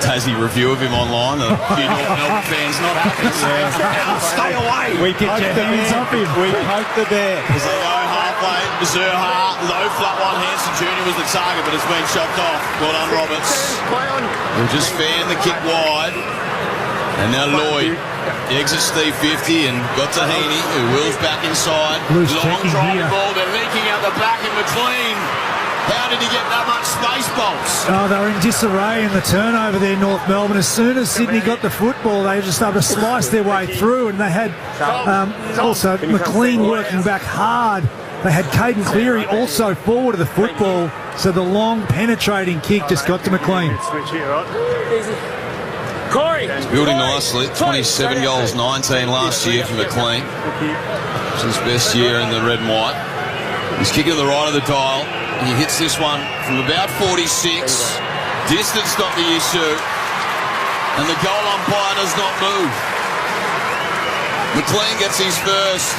Tassie review of him online. A few North Melbourne fans not happy. Stay away. We can get the hands off him. We poke the bear. As they go halfway, Zurha, low flat one. Hanson Jr. was the target, but it's been chopped off. Well done, Roberts. He'll just fan the kick wide. And now Lloyd exits Steve 50 and got to Heaney, who wheels back inside. Blues long driving here. ball. They're leaking out the back in McLean. How did he get that much space, Bolts? Oh, they were in disarray in the turnover there, North Melbourne. As soon as Sydney got the football, they just started to slice their way through, and they had also McLean working back hard. They had Caden Cleary also forward of the football, so the long penetrating kick just got to McLean. He's building nicely. 27 goals, 19 last year for McLean. It's his best year in the red and white. He's kicking to the right of the dial. And he hits this one from about 46. Distance not the issue. And the goal umpire does not move. McLean gets his first.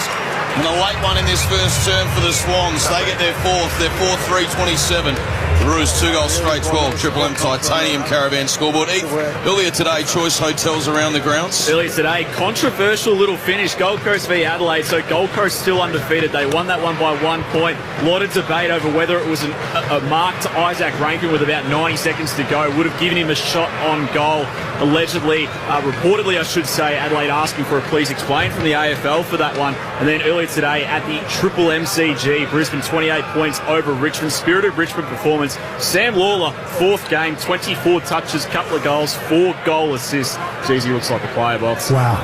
And a late one in this first term for the Swans. They get their fourth. They're 4-3-27. The Roos 2 goals straight 12. Triple M Titanium Caravan scoreboard. Heath, earlier today, choice hotels around the grounds. Earlier today, controversial little finish. Gold Coast v Adelaide. So Gold Coast still undefeated. They won that one by 1 point. A lot of debate over whether it was a mark to Isaac Rankin with about 90 seconds to go. Would have given him a shot on goal. Allegedly, reportedly I should say, Adelaide asking for a please explain from the AFL for that one. And then earlier today at the Triple MCG, Brisbane 28 points over Richmond. Spirited Richmond performance. Sam Lawler, 4th game, 24 touches, couple of goals, 4 goal assists. Jeez, he looks like a player, Box. Wow,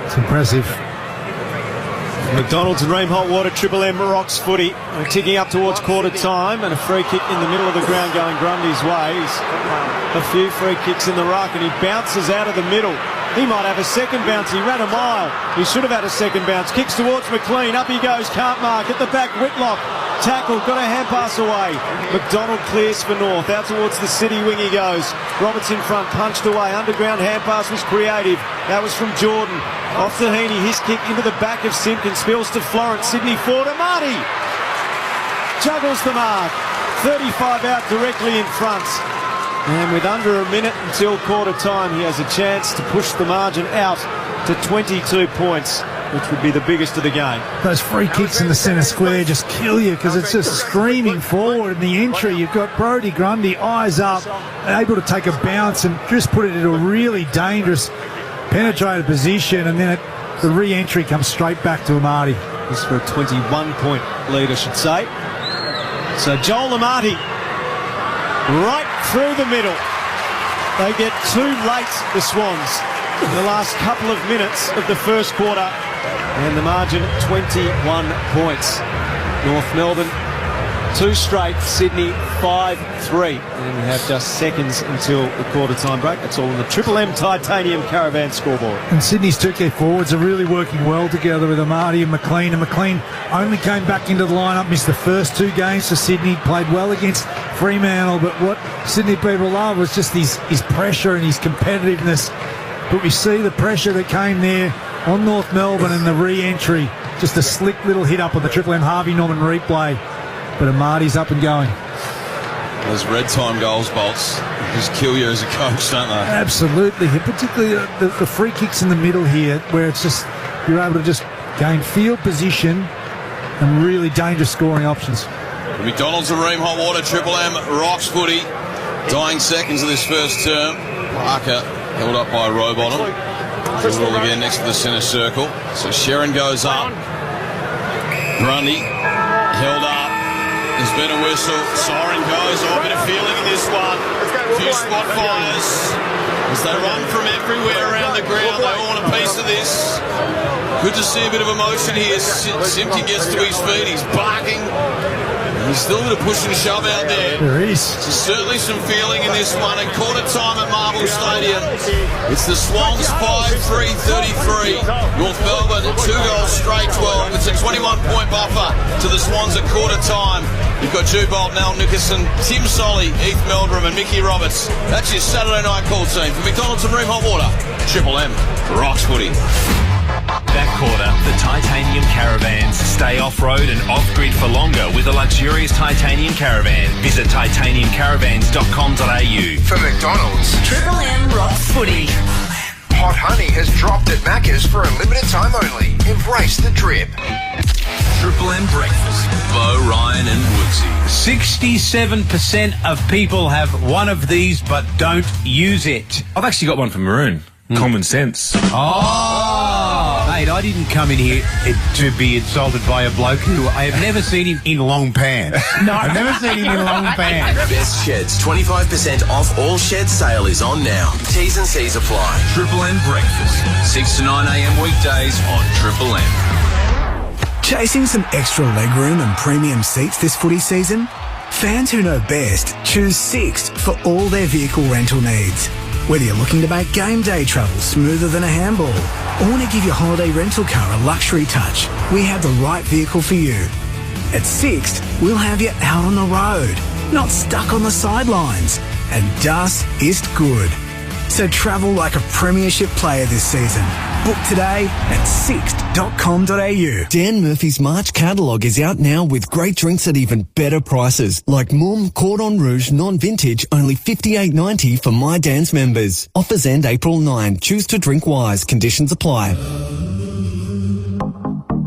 it's impressive. McDonald's and Ream Hot Water, Triple M Rocks footy. Ticking up towards quarter time, and a free kick in the middle of the ground going Grundy's way. A few free kicks in the ruck, and he bounces out of the middle. He might have a second bounce. He ran a mile. He should have had a second bounce. Kicks towards McLean. Up he goes. Can't mark. At the back, Whitlock. Tackle. Got a hand pass away. McDonald clears for North. Out towards the city wing he goes. Roberts in front. Punched away. Underground hand pass was creative. That was from Jordan. Off the Heaney. His kick into the back of Simpkins. Spills to Florence. Sydney forward to Marty. Juggles the mark. 35 out directly in front. And with under a minute until quarter time, he has a chance to push the margin out to 22 points, which would be the biggest of the game. Those free kicks in the centre square just kill you because it's just streaming forward in the entry. You've got Brodie Grundy, eyes up, able to take a bounce and just put it into a really dangerous penetrated position, and then the re-entry comes straight back to Amati. This is for a 21-point lead, I should say. So Joel Amati, right through the middle. They get too late, the Swans, in the last couple of minutes of the first quarter. And the margin, 21 points. North Melbourne, 2 straight. Sydney, 5-3. And we have just seconds until the quarter-time break. That's all on the Triple M Titanium Caravan scoreboard. And Sydney's 2 key forwards are really working well together with Amati and McLean. And McLean only came back into the lineup, missed the first 2 games for Sydney, played well against Fremantle. But what Sydney people love was just his pressure and his competitiveness. But we see the pressure that came there on North Melbourne and the re-entry. Just a slick little hit up on the Triple M Harvey Norman replay. But Amati's up and going. Those red time goals, Bolts, just kill you as a coach, don't they? Absolutely. Particularly the free kicks in the middle here, where it's just you're able to just gain field position and really dangerous scoring options. The McDonald's and Ream Hot Water, Triple M Rocks footy. Dying seconds of this first term. Parker held up by Rowbottom. Dribble again next to the centre circle. So Sheron goes up. Grundy held up. There's been a whistle. Siren goes. Oh, a bit of feeling in this one. A few spot fires. As they run from everywhere around the ground. They all want a piece of this. Good to see a bit of emotion here. Simpkin gets to his feet. He's barking. He's still a bit of push and shove out there. There is. So certainly some feeling in this one. And quarter time at Marvel Stadium. It's the Swans 5-3-33. North Melbourne 2 goals straight 12. It's a 21-point buffer to the Swans at quarter time. You've got Drew Bolt, Nell Nickerson, Tim Solly, Heath Meldrum and Mickey Roberts. That's your Saturday night call team. For McDonald's and Ream Hot Water, Triple M, Rocks footy. That quarter, the Titanium Caravans stay off-road and off-grid for longer with a luxurious Titanium Caravan. Visit titaniumcaravans.com.au. For McDonald's, Triple M Rocks footy. hot honey has dropped at Macca's for a limited time only. Embrace the drip. Triple M Breakfast, Bo, Ryan and Woodsy. 67% of people have one of these but don't use it. I've actually got one from Maroon. Common sense. Oh! Mate, I didn't come in here to be insulted by a bloke who I have never seen him in long pants. No, I've never seen him in long pants. Best Sheds 25% off all shed sale is on now. T's and C's apply. Triple M Breakfast, 6 to 9 a.m. weekdays on Triple M. Chasing some extra legroom and premium seats this footy season? Fans who know best choose Sixt for all their vehicle rental needs. Whether you're looking to make game day travel smoother than a handball or want to give your holiday rental car a luxury touch, we have the right vehicle for you. At Sixt, we'll have you out on the road, not stuck on the sidelines. And das ist good. So travel like a premiership player this season. Book today at sixt.com.au. Dan Murphy's March catalogue is out now with great drinks at even better prices, like Mumm Cordon Rouge non-vintage, only $58.90 for My Dan's members. Offers end April 9. Choose to drink wise. Conditions apply.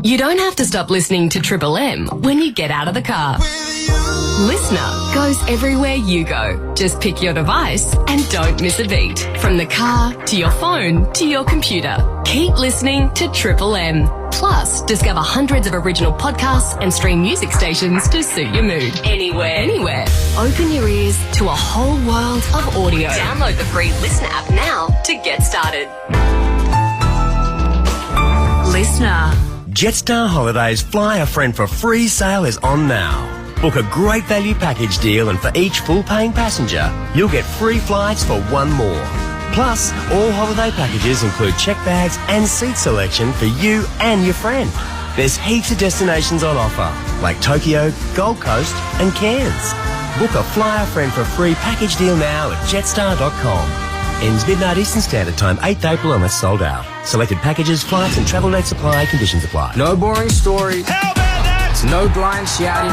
You don't have to stop listening to Triple M when you get out of the car. Listener goes everywhere you go. Just pick your device and don't miss a beat. From the car to your phone to your computer. Keep listening to Triple M. Plus, discover hundreds of original podcasts and stream music stations to suit your mood. Anywhere. Open your ears to a whole world of audio. Download the free Listener app now to get started. Listener. Jetstar Holidays Fly a Friend for Free sale is on now. Book a great value package deal, and for each full-paying passenger, you'll get free flights for one more. Plus, all holiday packages include check bags and seat selection for you and your friend. There's heaps of destinations on offer, like Tokyo, Gold Coast and Cairns. Book a Fly a Friend for Free package deal now at jetstar.com. Ends midnight Eastern Standard Time, 8th April, unless sold out. Selected packages, flights and travel dates apply. Conditions apply. No boring stories. How about that? No blind shouting.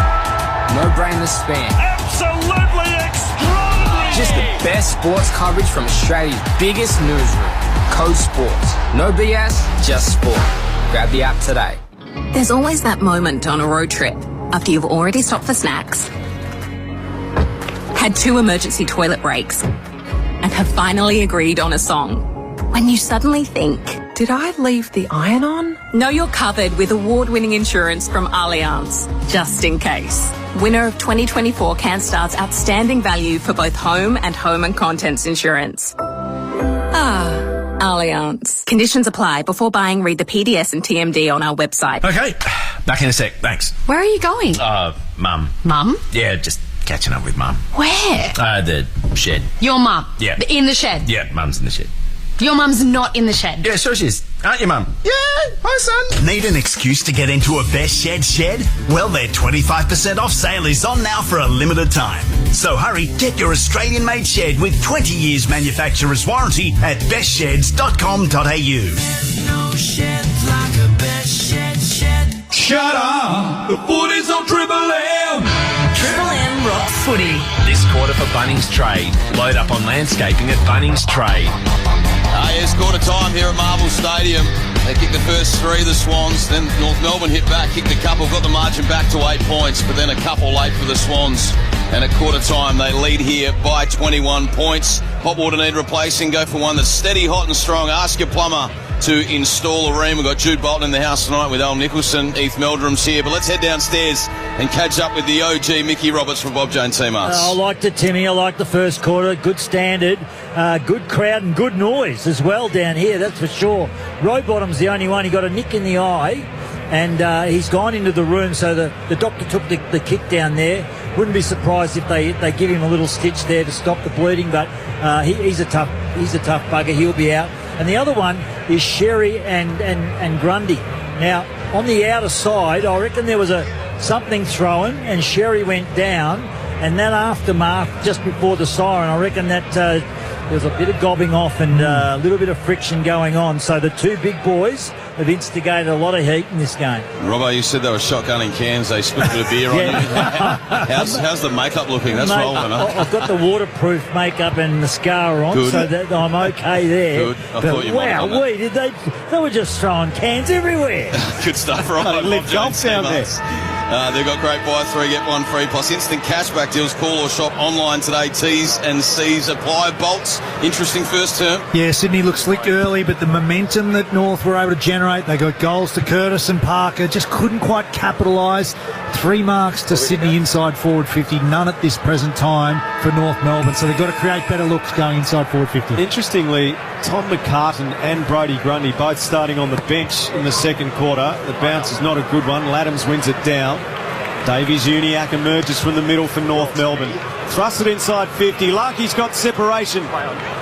No brainless spam. Absolutely extraordinary. Just the best sports coverage from Australia's biggest newsroom. Code Sports. No BS, just sport. Grab the app today. There's always that moment on a road trip after you've already stopped for snacks, had 2 emergency toilet breaks, and have finally agreed on a song. When you suddenly think, did I leave the iron on? No, you're covered with award-winning insurance from Allianz, just in case. Winner of 2024 CanStar's outstanding value for both home and contents insurance. Allianz. Conditions apply. Before buying, read the PDS and TMD on our website. Okay, back in a sec. Thanks. Where are you going? Mum. Mum? Yeah, just catching up with Mum. Where? The shed. Your mum? Yeah. In the shed? Yeah, Mum's in the shed. Your mum's not in the shed? Yeah, sure she is. Aren't you, Mum? Yeah, hi son. Need an excuse to get into a Best shed? Well, their 25% off sale is on now for a limited time. So hurry, get your Australian-made shed with 20 years manufacturer's warranty at bestsheds.com.au. No shed like a Best shed. Shut up! The footy's on Triple M! Triple M Rock Footy. This quarter for Bunnings Trade. Load up on landscaping at Bunnings Trade. It's quarter time here at Marvel Stadium. They kicked the first 3, the Swans. Then North Melbourne hit back, kicked a couple, got the margin back to 8 points, but then a couple late for the Swans. And at quarter time, they lead here by 21 points. Hot water need replacing. Go for one that's steady, hot and strong. Ask your plumber to install a room. We've got Jude Bolton in the house tonight with Al Nicholson. Heath Meldrum's here. But let's head downstairs and catch up with the OG Mickey Roberts from Bob Jones Team Arts. I liked it, Timmy. I liked the first quarter. Good standard, good crowd and good noise as well down here, that's for sure. Rowbottom's the only one. He got a nick in the eye and he's gone into the room, so the doctor took the kick down there. Wouldn't be surprised if they give him a little stitch there to stop the bleeding, but he's a tough bugger. He'll be out. And the other one is Sherry and Grundy. Now, on the outer side, I reckon there was something thrown and Sherry went down, and that aftermath just before the siren, I reckon that there was a bit of gobbing off and a little bit of friction going on. So the 2 big boys have instigated a lot of heat in this game. Robbo, you said they were shotgunning cans. They spilled a bit of beer on you. How's the makeup looking? That's Mate, rolling, huh? I've got the waterproof makeup and mascara on, so that I'm okay there. Good. I thought you might have done that. They were just throwing cans everywhere. Good stuff, Robbo. Live golf down there. They've got great buy 3, get 1 free, plus instant cashback deals. Call or shop online today. T's and C's apply. Bolts, interesting first term. Yeah, Sydney looked slick early, but the momentum that North were able to generate, they got goals to Curtis and Parker, just couldn't quite capitalise. 3 marks to Sydney inside forward 50, none at this present time for North Melbourne, so they've got to create better looks going inside forward 50. Interestingly, Tom McCartan and Brodie Grundy both starting on the bench in the second quarter. The bounce is not a good one. Laddams wins it down. Davies Uniacke emerges from the middle for North Melbourne. Thrusts it inside 50. Larkey's got separation.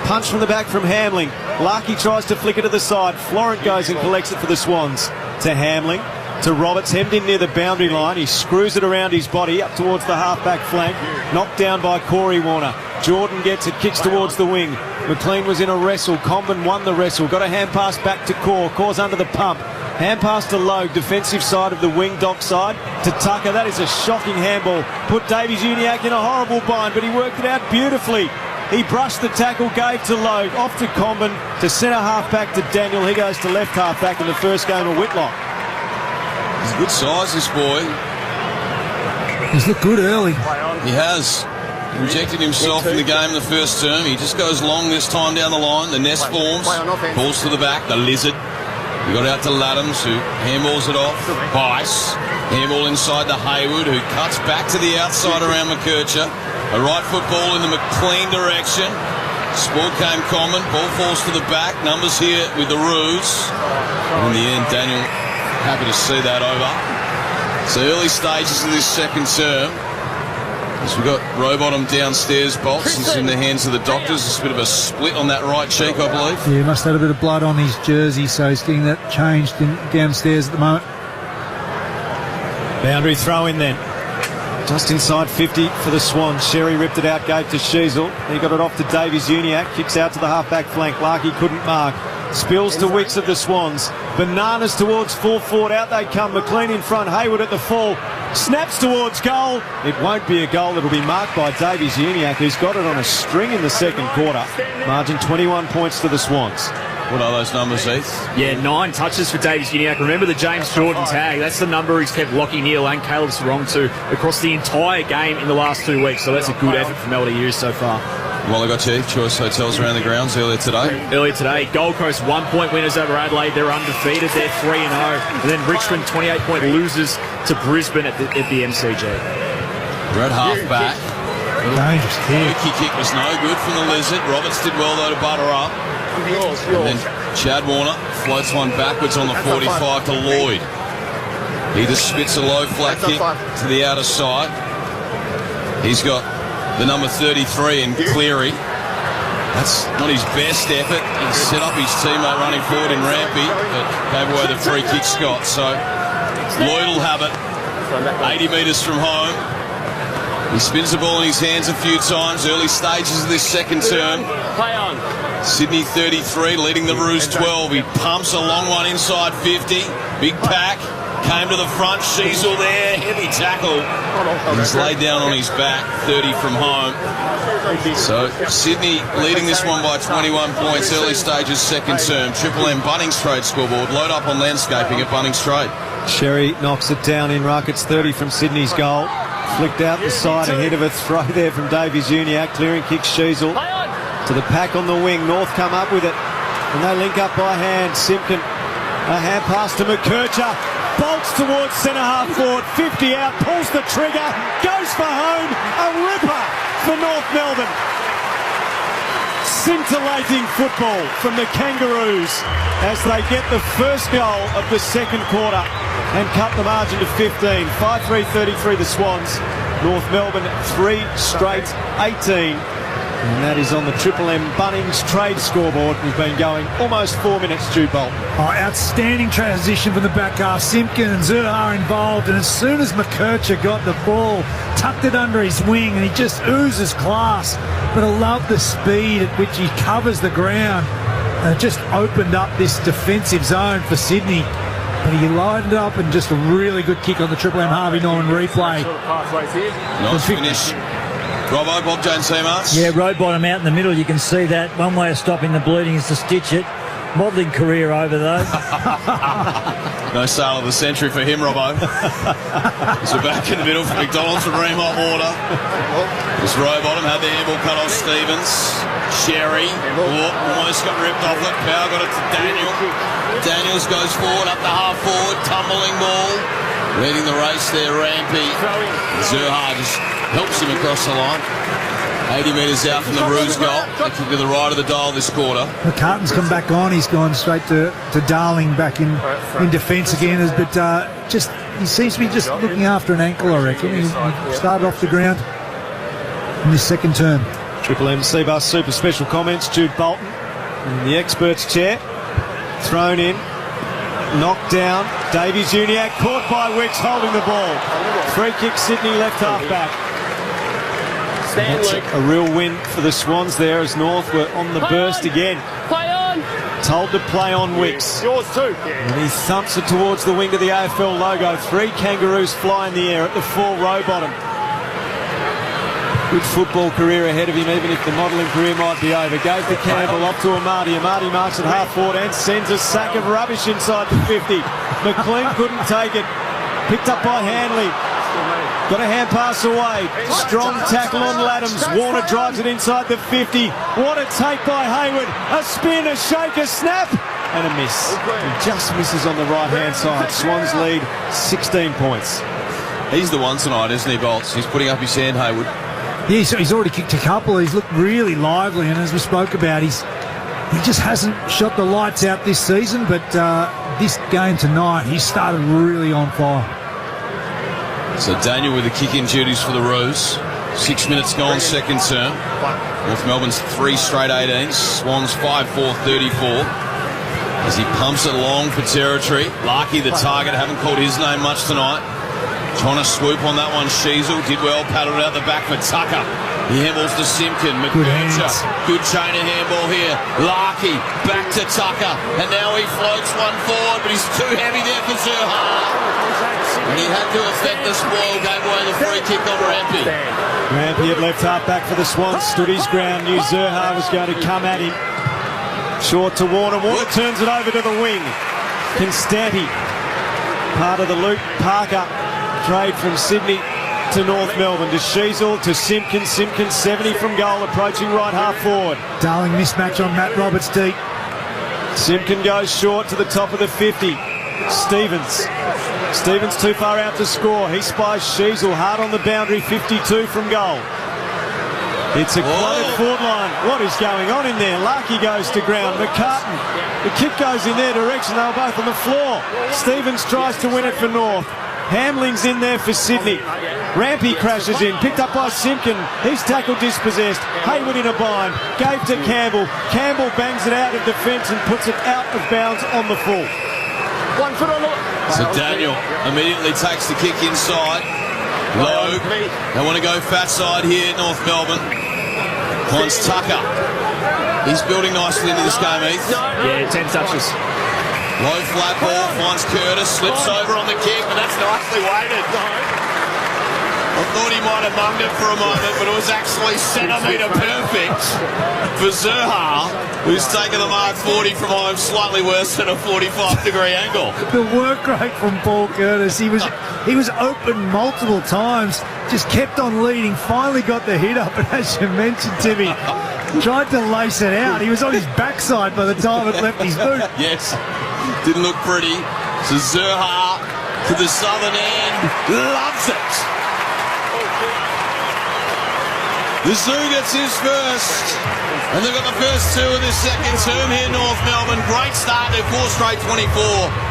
Punch from the back from Hamling. Larkey tries to flick it to the side. Florent goes and collects it for the Swans. To Hamling. To Roberts, hemmed in near the boundary line. He screws it around his body up towards the half-back flank. Knocked down by Corey Warner. Jordan gets it, kicks towards the wing. McLean was in a wrestle. Comben won the wrestle. Got a hand pass back to Core. Core's under the pump. Hand pass to Logue, defensive side of the wing, dock side to Tucker. That is a shocking handball. Put Davies-Uniacke in a horrible bind, but he worked it out beautifully. He brushed the tackle, gave to Logue, off to Comben, to centre half back to Daniel. He goes to left half back in the first game of Whitlock. He's a good size, this boy. He's looked good early. He has. He injected himself in the game in the first term. He just goes long this time down the line. The nest forms. Balls to the back. The lizard. He got out to Laddams, who handballs it off. Bice. Handball inside to Hayward, who cuts back to the outside around McKercher. A right foot ball in the McLean direction. Sport came common. Ball falls to the back. Numbers here with the Roos. In the end, Daniel happy to see that over. So early stages of this second term. As we've got Rowbottom downstairs, Bolton's in the hands of the doctors. It's a bit of a split on that right cheek, I believe. Yeah, he must have had a bit of blood on his jersey, so he's getting that changed downstairs at the moment. Boundary throw in then. Just inside 50 for the Swans. Sherry ripped it out, gave to Sheasel. He got it off to Davies-Uniacke. Kicks out to the half-back flank. Larkey couldn't mark. Spills to Wicks of the Swans. Bananas towards full forward. Out they come. McLean in front. Hayward at the full. Snaps towards goal. It won't be a goal. It'll be marked by Davies-Uniacke, who's got it on a string in the second quarter. Margin 21 points to the Swans. What are those numbers, Heath? Yeah, 9 touches for Davies-Uniacke. Remember the James Jordan tag. That's the number he's kept Lockie Neal and Caleb Sarong to across the entire game in the last 2 weeks. So that's a good effort from LDU so far. Well, I got you. Choice Hotels around the grounds earlier today. Gold Coast 1-point winners over Adelaide. They're undefeated. They're 3-0. And then Richmond 28-point losers to Brisbane at the MCG. We're at half back. Dangerous kick. Kick was no good from the Lizard. Roberts did well though to butter up. And then Chad Warner floats one backwards on the 45 to Lloyd. He just spits a low flat kick to the outer side. He's got the number 33 in Cleary. That's not his best effort. He set up his teammate running forward in Rampy, but gave away the free kick, Scott. So Lloyd will have it. 80 metres from home. He spins the ball in his hands a few times. Early stages of this second term. Play on. Sydney 33 leading the Roos 12. He pumps a long one inside 50. Big pack. Came to the front. Sheasel there. Heavy tackle. He's laid down on his back. 30 from home. So Sydney leading this one by 21 points. Early stages second term. Triple M Bunnings Trade scoreboard. Load up on landscaping at Bunnings Trade. Sherry knocks it down in ruck. It's 30 from Sydney's goal. Flicked out the side ahead of a throw there from Davies-Uniacke. Clearing kick Sheasel to the pack on the wing. North come up with it. And they link up by hand. Simpkin, a hand pass to McKercher. Bolts towards centre half forward. 50 out. Pulls the trigger. Goes for home. A ripper for North Melbourne. Scintillating football from the Kangaroos as they get the first goal of the second quarter and cut the margin to 15. 5-3-33 the Swans. North Melbourne 3 straight 18. And that is on the Triple M Bunnings Trade scoreboard. We've been going almost 4 minutes, Jude Bolton. Oh, outstanding transition from the back half. Simpkin and Zerha are involved, and as soon as McKercher got the ball, tucked it under his wing, and he just oozes class. But I love the speed at which he covers the ground. And it just opened up this defensive zone for Sydney. But he lined it up and just a really good kick on the Triple M Harvey Norman replay. Nice finish. Robbo, Bob Jones, Seamarts. Yeah, road bottom out in the middle. You can see that. One way of stopping the bleeding is to stitch it. Modelling career over, though. No sale of the century for him, Robbo. So back in the middle for McDonald's from Ream Hot Water. This Rowbottom had the handball cut off Stevens. Sherry almost got ripped off it. Power got it to Daniel. Daniels goes forward, up the half forward, tumbling ball. Leading the race there, Rampy. Zerha just helps him across the line. 80 metres out from the Roos goal. Looking to the right of the dial this quarter. McCartan's come back on. He's gone straight to Darling back in defence again. But just he seems to be just looking after an ankle, I reckon. He started off the ground in this second term. Triple M C-Bus Super Special comments. Jude Bolton in the expert's chair. Thrown in. Knocked down. Davies-Uniacke caught by Wicks holding the ball. Free kick Sydney left half back. That's a real win for the Swans there as North were on the burst again. Play on! Told to play on Wicks. Yours too. And he thumps it towards the wing to the AFL logo. 3 Kangaroos fly in the air at the 4 row bottom. Good football career ahead of him, even if the modelling career might be over. Goes to Campbell, off to Amati. Amati marks at half forward and sends a sack of rubbish inside the 50. McLean couldn't take it. Picked up by Hanley. Got a hand pass away. Strong tackle on Laddams. Warner drives it inside the 50. What a take by Hayward. A spin, a shake, a snap, and a miss. He just misses on the right-hand side. Swans lead 16 points. He's the one tonight, isn't he, Bolts? He's putting up his hand, Hayward. Yeah, so he's already kicked a couple. He's looked really lively, and as we spoke about, he just hasn't shot the lights out this season, but this game tonight, he started really on fire. So Daniel with the kick-in duties for the Roos. 6 minutes gone, second term. North Melbourne's 3 straight 18s. Swans 5-4-34. As he pumps it long for territory. Larkey, the target, haven't called his name much tonight. Trying to swoop on that one. Sheasel did well, paddled out the back for Tucker. He handballs to Simpkin. McBurger. Good chain of handball here. Larkey back to Tucker. And now he floats one forward, but he's too heavy there for Zurha. And he had to affect the spoil, gave away the free kick on Rampy. Rampy had left half back for the Swans, stood his ground, knew Zurha was going to come at him. Short to Warner. Warner turns it over to the wing. Constanti, part of the Luke Parker trade from Sydney to North Melbourne. To Sheasel, to Simpkins. Simpkins 70 from goal, approaching right half forward. Darling mismatch on Matt Roberts deep. Simpkin goes short to the top of the 50. Stevens too far out to score. He spies Sheasel hard on the boundary, 52 from goal. It's a close forward line. What is going on in there? Larkey goes to ground. McCartan, the kick goes in their direction. They were both on the floor. Stevens tries to win it for North. Hamling's in there for Sydney. Rampy crashes in, picked up by Simpkin. He's tackled dispossessed. Hayward in a bind. Gave to Campbell. Campbell bangs it out of defence and puts it out of bounds on the full. 1 foot on the... So Daniel immediately takes the kick inside. Low. They want to go fat side here, North Melbourne. Finds Tucker. He's building nicely into this game, Heath. Yeah, 10 touches. Low flat ball, finds Curtis, slips over on the kick, but that's nicely weighted. I thought he might have munged it for a moment, but it was actually centimetre perfect for Zurha, who's taken the mark 40 from home, slightly worse than a 45-degree angle. The work rate from Paul Curtis. He was open multiple times, just kept on leading, finally got the hit up, and as you mentioned, Timmy, tried to lace it out. He was on his backside by the time it left his boot. Yes, didn't look pretty. So Zurha to the southern end, loves it. The Zoo gets his first, and they've got the first 2 of this second term here, North Melbourne. Great start, they're 4 straight 24.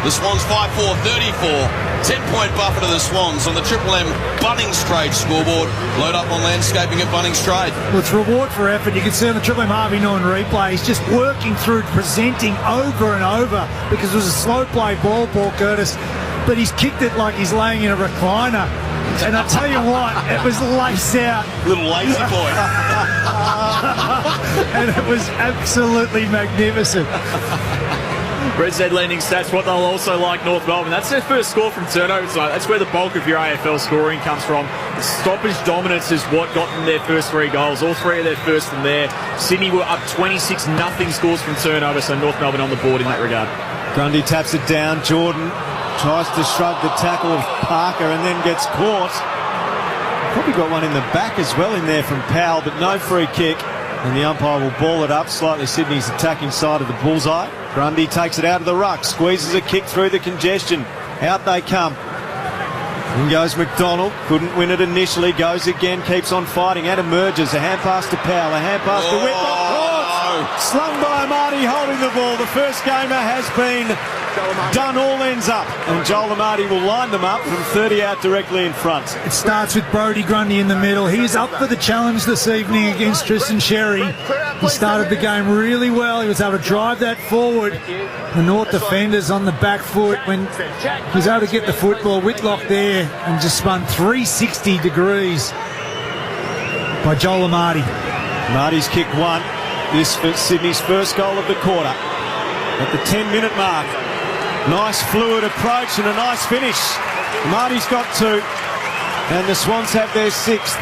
The Swans 5-4-34. 10-point buffer to the Swans on the Triple M Bunnings Trade scoreboard. Load up on landscaping at Bunnings Trade. Well, it's reward for effort. You can see on the Triple M Harvey Norton replay, he's just working through, presenting over and over, because it was a slow play ball, Paul Curtis, but he's kicked it like he's laying in a recliner. And I tell you what, it was lace out. Little lazy boy. And it was absolutely magnificent. Red Z Lending Stats, what they'll also like North Melbourne. That's their first score from turnover tonight. That's where the bulk of your AFL scoring comes from. The stoppage dominance is what got them their first 3 goals. All 3 of their first from there. Sydney were up 26-0 scores from turnover, so North Melbourne on the board in that regard. Grundy taps it down. Jordan tries to shrug the tackle of Parker and then gets caught. Probably got one in the back as well in there from Powell, but no free kick. And the umpire will ball it up slightly. Sydney's attacking side of the bullseye. Grundy takes it out of the ruck, squeezes a kick through the congestion. Out they come. In goes McDonald. Couldn't win it initially. Goes again. Keeps on fighting. And emerges. A hand pass to Powell. A hand pass to Whitlock. Slung by Amati holding the ball. The first gamer has been done all ends up. And Joel Amati will line them up from 30 out directly in front. It starts with Brodie Grundy in the middle. He's up for the challenge this evening against Tristan Sherry. He started the game really well. He was able to drive that forward. The North defenders on the back foot when he was able to get the football. Whitlock there and just spun 360 degrees. by Joel Amati. Marty's kick one. This for Sydney's first goal of the quarter. At the 10-minute mark. Nice fluid approach and a nice finish. Marty's got two. And the Swans have their sixth.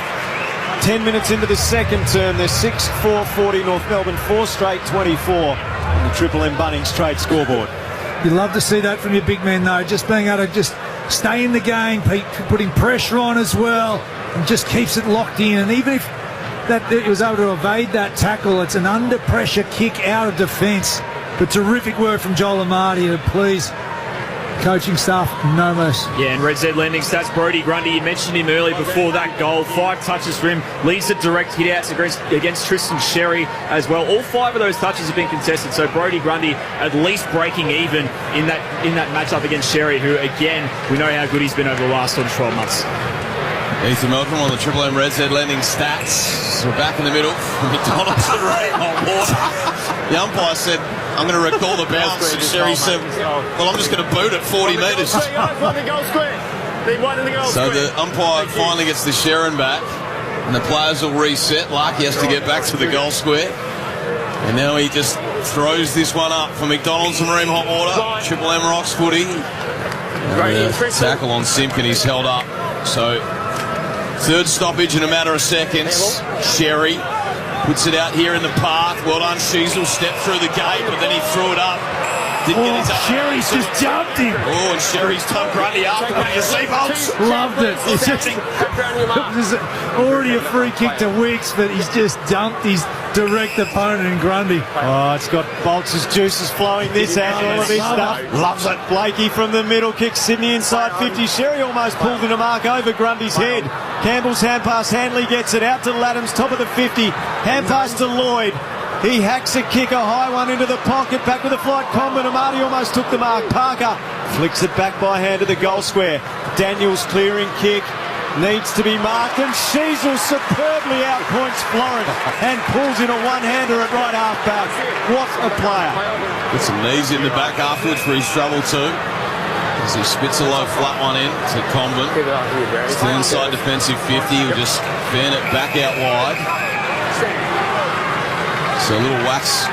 10 minutes into the second term, they're 6-4-40 North Melbourne, 4 straight 24 on the Triple M Bunnings trade scoreboard. You love to see that from your big men, though, just being able to just stay in the game, putting pressure on as well, and just keeps it locked in. And even if that it was able to evade that tackle, it's an under-pressure kick out of defence. But terrific work from Joel Amati to please coaching staff, no mercy. Yeah, and Red Z lending stats, Brodie Grundy, you mentioned him earlier before that goal. 5 touches for him, leads the direct hit-outs against Tristan Sherry as well. All 5 of those touches have been contested, so Brodie Grundy at least breaking even in that matchup against Sherry, who, again, we know how good he's been over the last 12 months. Ethan Malcolm on the Triple M Red Z lending stats. So we're back in the middle. McDonald's and Ray on water. The umpire said, I'm going to recall the bounce, and Sherry said, well, I'm just going to boot it 40 metres. So the umpire finally gets the Sharon back, and the players will reset. Larky has to get back to the goal square. And now he just throws this one up for McDonald's and Marine Hot Water. Triple M Rocks footy. And the tackle on Simpkin, he's held up. So third stoppage in a matter of seconds. Sherry puts it out here in the park. Well done, Sheasel stepped through the gate, but then he threw it up. Didn't get his Sherry's just jumped him. Oh, and Sherry's tugged Grundy up. Your seatbelts. Loved it. It's just, it was already a free kick to Wicks, but he's just dumped his direct opponent in Grundy. Oh, it's got Bolts' juices flowing this and all of this stuff. Loves it. Blakey from the middle kicks Sydney inside 50. Sherry almost pulled in a mark over Grundy's head. Campbell's hand pass. Hanley gets it out to Laddams, top of the 50. Hand pass to Lloyd. He hacks a kick, a high one into the pocket. Back with a flight combat. Amati almost took the mark. Parker flicks it back by hand to the goal square. Daniels clearing kick. Needs to be marked, and Sheasel superbly outpoints Florent and pulls in a one-hander at right half-back. What a player. With some knees in the back afterwards for his trouble too. As he spits a low flat one in to Comben. Still inside defensive 50. He'll just fan it back out wide. So a little wax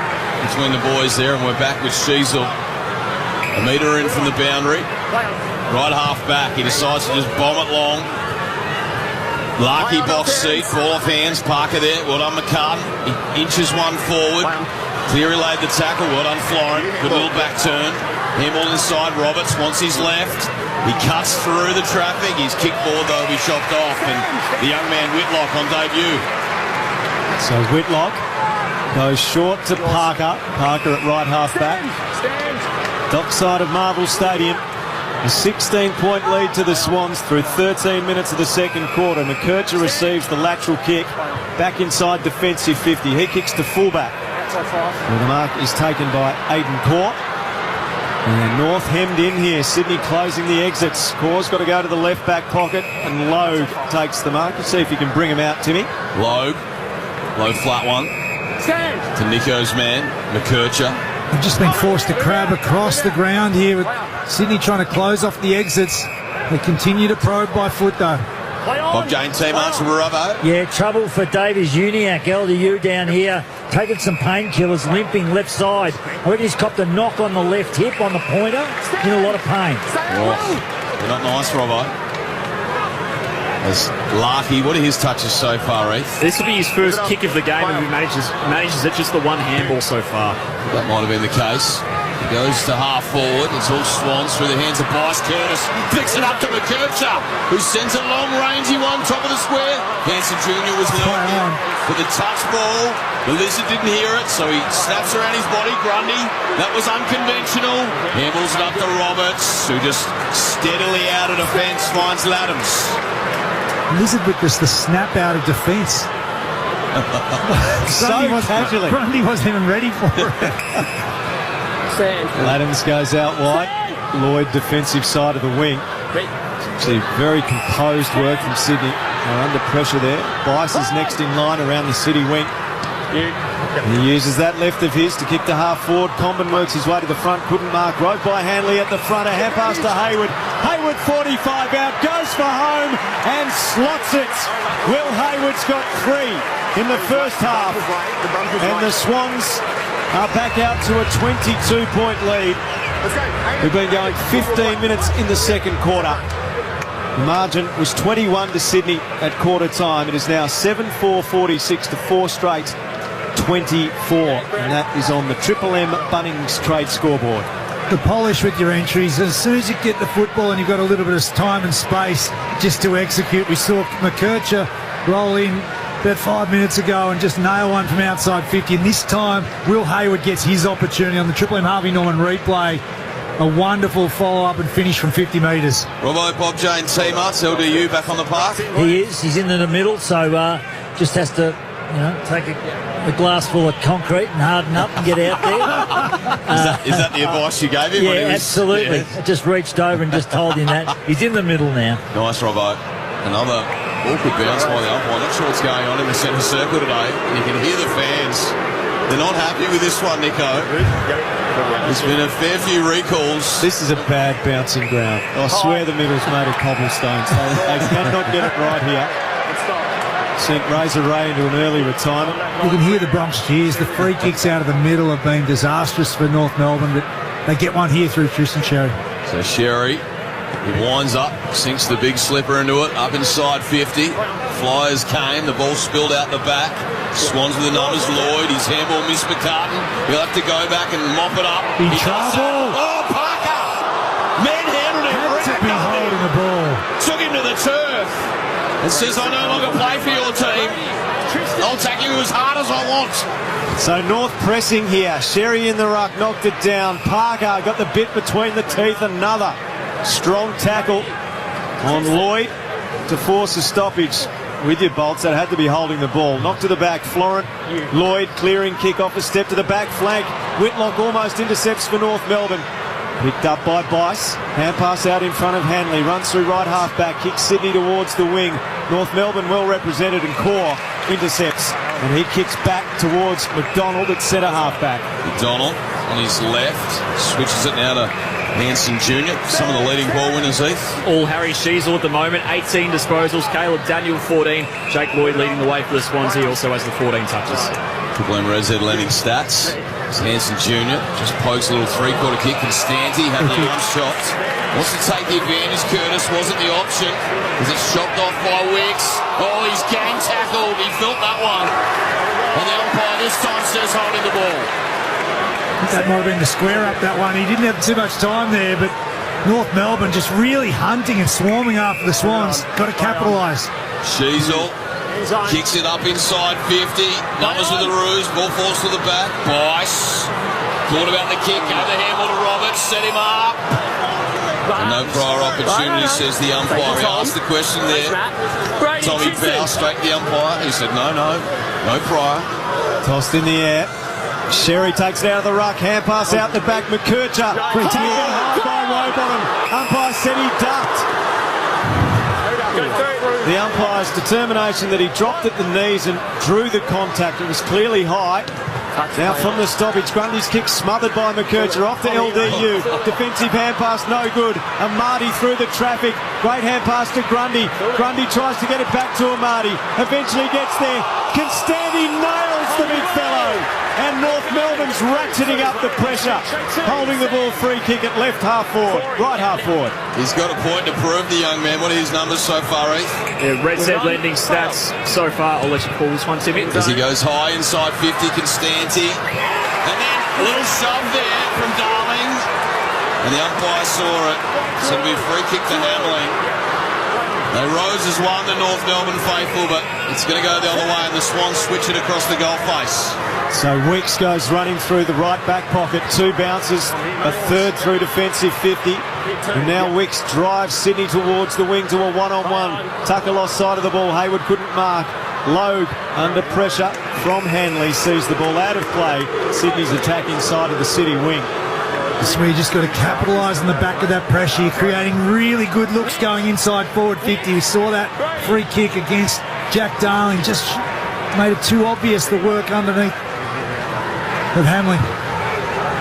between the boys there, and we're back with Sheasel. A metre in from the boundary. Right half-back. He decides to just bomb it long. Larky box seat, ball off hands, Parker there, well done McCartan, he inches one forward, Cleary laid the tackle, well done Florent, good little back turn, handball inside, Roberts wants his left, he cuts through the traffic, his kickball though will be chopped off, and the young man Whitlock on debut. So Whitlock goes short to Parker, Parker at right half back, top side of Marvel Stadium. A 16-point lead to the Swans through 13 minutes of the second quarter. McKercher receives the lateral kick back inside defensive 50. He kicks to fullback. Well, the mark is taken by Aidan Corr. And North hemmed in here. Sydney closing the exits. Corr's got to go to the left back pocket, and Logue takes the mark. Let's see if you can bring him out, Timmy. Low flat one. To Nico's man, McKercher. They've just been forced to crab across the ground here with Sydney trying to close off the exits. They continue to probe by foot though. Bob Jane team answer Rubbo. Yeah, trouble for Davies Uniac, LDU down here, taking some painkillers, limping left side. I reckon he's copped a knock on the left hip on the pointer, in a lot of pain. Oh, not nice, Robbo. As Larky, what are his touches so far, Heath? This will be his first kick of the game, and he manages it, just the one handball so far. That might have been the case. He goes to half forward. It's all Swans through the hands of Bryce Curtis. Picks it up to McKercher, who sends a long rangey one, top of the square. Hanson Jr. was looking for the touch ball. The Lizard didn't hear it, so he snaps around his body. Grundy, that was unconventional. Handballs it up to Roberts, who just steadily out of defence finds Laddams. Lizard with just the snap out of defence. So casually. Grundy wasn't even ready for it. Laddams goes out wide. Lloyd defensive side of the wing. Actually very composed work from Sydney. They're under pressure there. Bice is next in line around the City wing. He uses that left of his to kick to half forward. Comben works his way to the front, couldn't mark. Broke by Hanley at the front. A hand pass to Hayward. Hayward 45 out, goes for home and slots it. Will Hayward's got 3 in the first half. And the Swans are back out to a 22-point lead. We've been going 15 minutes in the second quarter. The margin was 21 to Sydney at quarter time. It is now 7-4-46 to 4 straight 24. And that is on the Triple M Bunnings trade scoreboard. The polish with your entries. As soon as you get the football and you've got a little bit of time and space just to execute. We saw McKercher roll in about 5 minutes ago and just nail one from outside 50. And this time, Will Hayward gets his opportunity on the Triple M Harvey Norman replay. A wonderful follow-up and finish from 50 metres. Robbo, Bob Jane, T-Marts, LDU back on the park. He is. He's in the middle, so just has to, take a glass full of concrete and harden up and get out there. Is that the advice you gave him? Yeah, absolutely. I just reached over and just told him that. He's in the middle now. Nice, Robbo. Another awkward bounce by the umpire. Not sure what's going on in the centre circle today. You can hear the fans. They're not happy with this one, Nico. There's been a fair few recalls. This is a bad bouncing ground. I swear the middle's made of cobblestone, so they cannot get it right here. Sent Razor Ray into an early retirement. You can hear the Bronx cheers. The free kicks out of the middle have been disastrous for North Melbourne, but they get one here through Tristan Sherry. So Sherry, he winds up, sinks the big slipper into it, up inside 50. Flyers came, the ball spilled out the back. Swans with the numbers, Lloyd, his handball missed McCartan. He'll have to go back and mop it up. In trouble. Oh, Parker! Manhandled him. Had to be holding the ball. Took him to the turf and says, I no longer play for your team. I'll tackle you as hard as I want. So North pressing here. Sherry in the ruck, knocked it down. Parker got the bit between the teeth. Another strong tackle on Lloyd to force a stoppage. With your Bolts, that had to be holding the ball. Knocked to the back, Florent. Lloyd clearing kick off a step to the back flank. Whitlock almost intercepts for North Melbourne. Picked up by Bice. Hand pass out in front of Hanley. Runs through right half back. Kicks Sydney towards the wing. North Melbourne well represented and Core intercepts. And he kicks back towards McDonald at centre half back. McDonald on his left. Switches it now to Hanson Jr., some of the leading ball winners, Heath. All Harry Sheasel at the moment, 18 disposals. Caleb Daniel, 14. Jake Lloyd leading the way for the Swans. He also has the 14 touches. Triple M Red Z landing stats. Hanson Jr. just pokes a little three-quarter kick. Constanti had the arm shot. Wants to take the advantage. Curtis wasn't the option. Is it shocked off by Wicks? Oh, he's gang tackled. He felt that one. And the umpire this time says holding the ball. That might have been the square up, that one. He didn't have too much time there, but North Melbourne just really hunting and swarming after the Swans. Got to capitalise. Sheasel kicks it up inside 50. Numbers with the Roos. Ball falls to the back. Bice thought about the kick. Gave the handball to Roberts. Set him up. And no prior opportunity, says the umpire. He asked the question there. Tommy Powell straight to the umpire. He said, no prior. Tossed in the air. Sherry takes it out of the ruck. Hand pass out the back. McKercher taken hard by Rowbottom. Umpire said he ducked. The umpire's determination that he dropped at the knees and drew the contact. It was clearly high. Now from the stoppage, Grundy's kick smothered by McKercher. Off to LDU. Defensive hand pass, no good. Amati through the traffic. Great hand pass to Grundy. Grundy tries to get it back to Amati. Eventually gets there. Constanti nails the big fellow. And North Melbourne's ratcheting up the pressure. Holding the ball, free kick at left half forward. Right half forward. He's got a point to prove, the young man. What are his numbers so far, Heath? Yeah, Red Z lending stats so far. I'll let you call this one, Timmy. As he goes high inside 50, Constanti. And then a little shove there from Darling. And the umpire saw it. It's going to be a free kick to Hamling. Now Rose has won the North Melbourne faithful, but it's going to go the other way, and the Swans switch it across the goal face. So Wicks goes running through the right back pocket. 2 bounces, a third through defensive 50. And now Wicks drives Sydney towards the wing to a one-on-one. Tucker lost sight of the ball. Hayward couldn't mark. Logue under pressure from Hanley sees the ball out of play. Sydney's attack inside of the City wing. This is where you just got to capitalise on the back of that pressure. You're creating really good looks going inside forward 50. We saw that free kick against Jack Darling. Just made it too obvious, the work underneath of Hamling.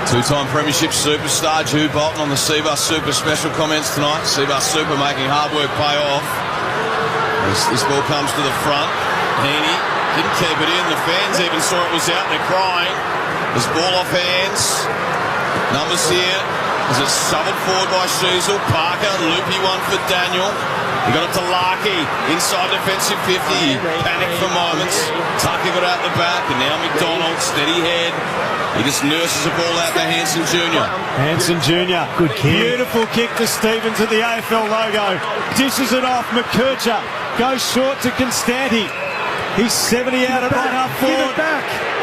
Two-time premiership superstar Jude Bolton on the Seabus Super special comments tonight. Seabus Super making hard work pay off. This ball comes to the front. Heaney didn't keep it in. The fans even saw it was out. They're crying. This ball off hands. Numbers here. As it's shoveled forward by Sheasel. Parker, loopy one for Daniel. He got it to Larkey. Inside defensive 50. He panicked for moments. Tucker got out the back. And now McDonald, steady head. He just nurses the ball out to Hanson Jr. Hanson Jr. Good kick. Beautiful kick to Stevens at the AFL logo. Dishes it off. McKercher goes short to Constanti. He's 70 out at right half forward.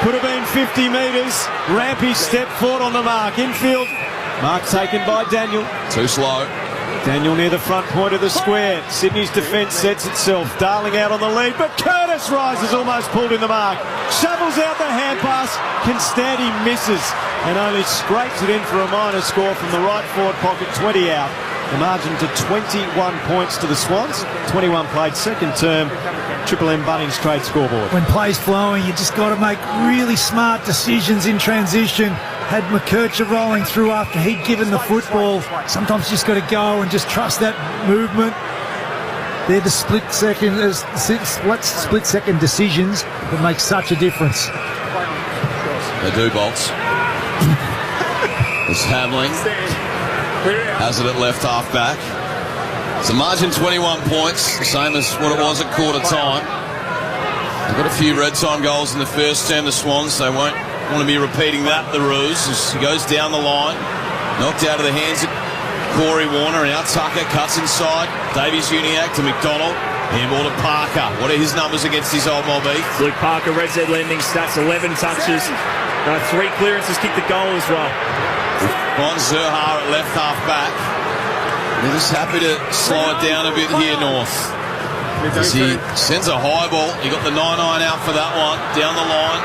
Could have been 50 metres. Rampy stepped forward on the mark. Infield. Mark taken by Daniel. Too slow. Daniel near the front point of the square. Sydney's defence sets itself. Darling out on the lead, but Curtis rises, almost pulled in the mark. Shovels out the hand pass. Constanti misses and only scrapes it in for a minor score from the right forward pocket, 20 out. The margin to 21 points to the Swans. 21 played, second term. Triple M Bunnings trade scoreboard. When play's flowing, you just got to make really smart decisions in transition. Had McKercher rolling through after he'd given the football. Sometimes you just got to go and just trust that movement. They're the split second decisions that make such a difference. They do, Bolts. It's Hamling. Has it at left half back. It's a margin 21 points, the same as what it was at quarter time. They've got a few red time goals in the first term, the Swans. They won't want to be repeating that, the Roos, as he goes down the line. Knocked out of the hands of Corey Warner. Now Tucker cuts inside. Davies-Uniacke to McDonald. Handball to Parker. What are his numbers against his old Mobby? Luke Parker, Red Z lending stats, 11 touches. 3 clearances, kicked the goal as well. On Zerha at left half back. They're just happy to slow it down a bit here, North. As he sends a high ball. He got the 9-9 out for that one. Down the line.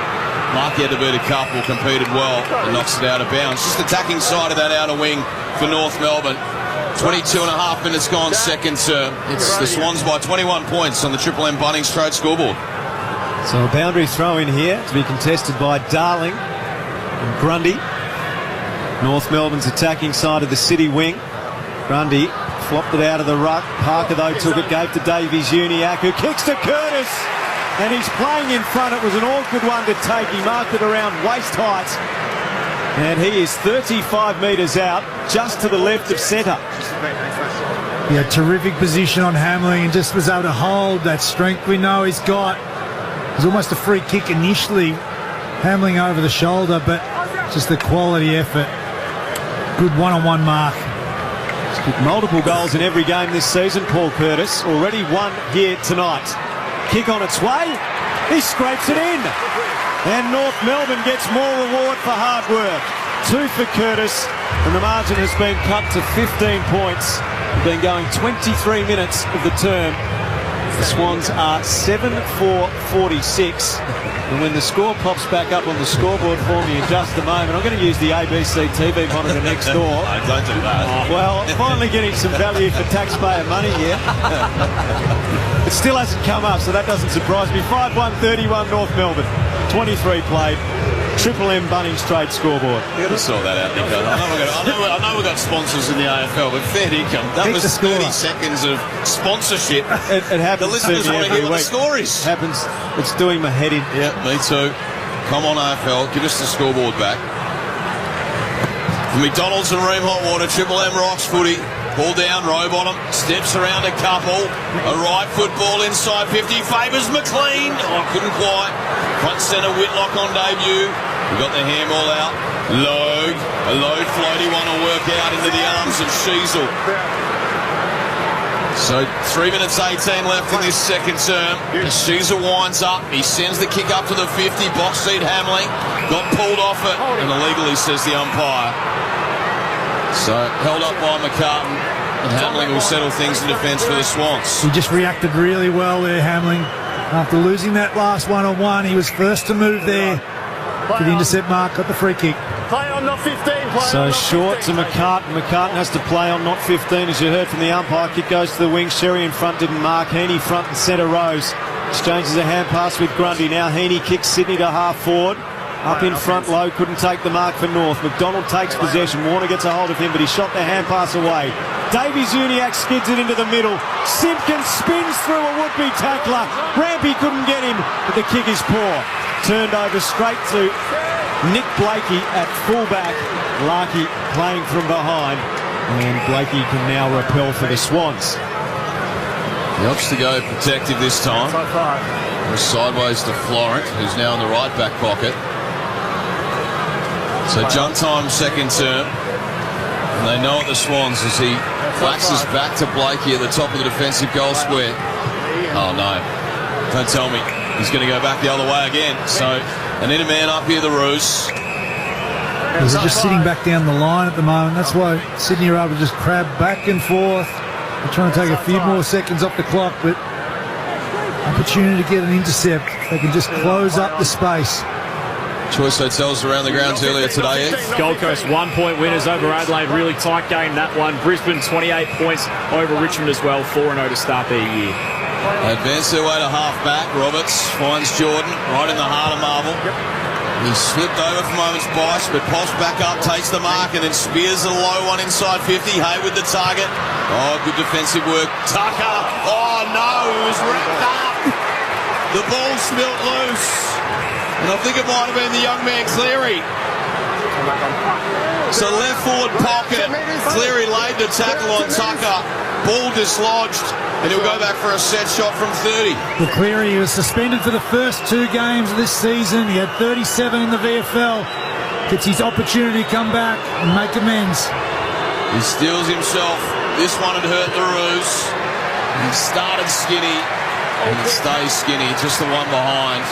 Marky had to beat a couple, competed well, and knocks it out of bounds. Just attacking side of that outer wing for North Melbourne. 22 and a half minutes gone, second term. It's the Swans by 21 points on the Triple M Bunnings trade scoreboard. So a boundary throw in here to be contested by Darling and Grundy. North Melbourne's attacking side of the City wing. Grundy flopped it out of the ruck. Parker, though, took it, gave to Davies-Uniacke, who kicks to Curtis. And he's playing in front. It was an awkward one to take. He marked it around waist height. And he is 35 metres out, just to the left of centre. Yeah, terrific position on Hamling and just was able to hold that strength we know he's got. It was almost a free kick initially, Hamling over the shoulder, but just the quality effort. Good one-on-one mark. He's kicked multiple goals in every game this season, Paul Curtis. Already one here tonight. Kick on its way. He scrapes it in. And North Melbourne gets more reward for hard work. 2 for Curtis. And the margin has been cut to 15 points. We've been going 23 minutes of the term. The Swans are 7 for 46. And when the score pops back up on the scoreboard for me in just a moment, I'm going to use the ABC TV monitor next door. No, don't do that. Well, finally getting some value for taxpayer money here. It still hasn't come up, so that doesn't surprise me. 5-1-31 North Melbourne. 23 played. Triple M Bunnings trade scoreboard. You got to sort that out, Nico. I know we've got sponsors in the AFL, but fair income. That was 30 seconds of sponsorship. It happens. The listeners want to hear what the score is. Happens. It's doing my head in. Yeah, me too. Come on, AFL. Give us the scoreboard back. For McDonald's and Ream Hot Water, Triple M Rocks footy. Ball down, row bottom, steps around a couple. A right football inside 50, favours McLean. Oh, couldn't quite. Front centre, Whitlock on debut. We got the handball out. Logue. A low floaty one will work out into the arms of Sheasel. So 3 minutes 18 left in this second term. Sheasel winds up. He sends the kick up to the 50. Box seat Hamling. Got pulled off it. And illegally, says the umpire. So held up by McCartan. And Hamling will settle things in defence for the Swans. He just reacted really well there, Hamling. After losing that last one-on-one, he was first to move there to the intercept mark, got the free kick. Play on, not 15. So short to McCartan. McCartan has to play on, not 15, as you heard from the umpire. Kick goes to the wing. Sherry in front didn't mark. Heaney front and centre rows. Exchanges a hand pass with Grundy. Now Heaney kicks Sydney to half forward. Up in front low, couldn't take the mark for North. McDonald takes possession. Warner gets a hold of him, but he shot the hand pass away. Davies-Uniacke skids it into the middle. Simpkins spins through a would-be tackler. Rampy couldn't get him, but the kick is poor. Turned over straight to Nick Blakey at fullback. Larkey playing from behind, and Blakey can now repel for the Swans. He opts to go protective this time. Sideways to Florent, who's now in the right back pocket. So jump time, second term. And they know it, the Swans, as he flaxes back to Blakey at the top of the defensive goal square. Oh no, don't tell me he's going to go back the other way again. So an inner man up here, the Roos. They're just sitting back down the line at the moment. That's why Sydney are able to just crab back and forth. They're trying to take a few more seconds off the clock, but opportunity to get an intercept. They can just close up the space. Choice Hotels around the grounds earlier today, Ed. Gold Coast 1-point winners over Adelaide. Really tight game, that one. Brisbane 28 points over Richmond as well. 4-0 to start their year. They advance their way to half-back. Roberts finds Jordan right in the heart of Marvel. He slipped over for moments bites, but pops back up, takes the mark, and then spears a low one inside 50. Hayward the target. Oh, good defensive work. Tucker. Oh, no, he was wrapped up. The ball spilt loose. And I think it might have been the young man Cleary. So left forward pocket. Cleary laid the tackle on Tucker. Ball dislodged. And he'll go back for a set shot from 30. Well, Cleary was suspended for the first 2 games of this season. He had 37 in the VFL. Gets his opportunity to come back and make amends. He steals himself. This one had hurt the Roos. He started skinny and he stays skinny. Just the one behind.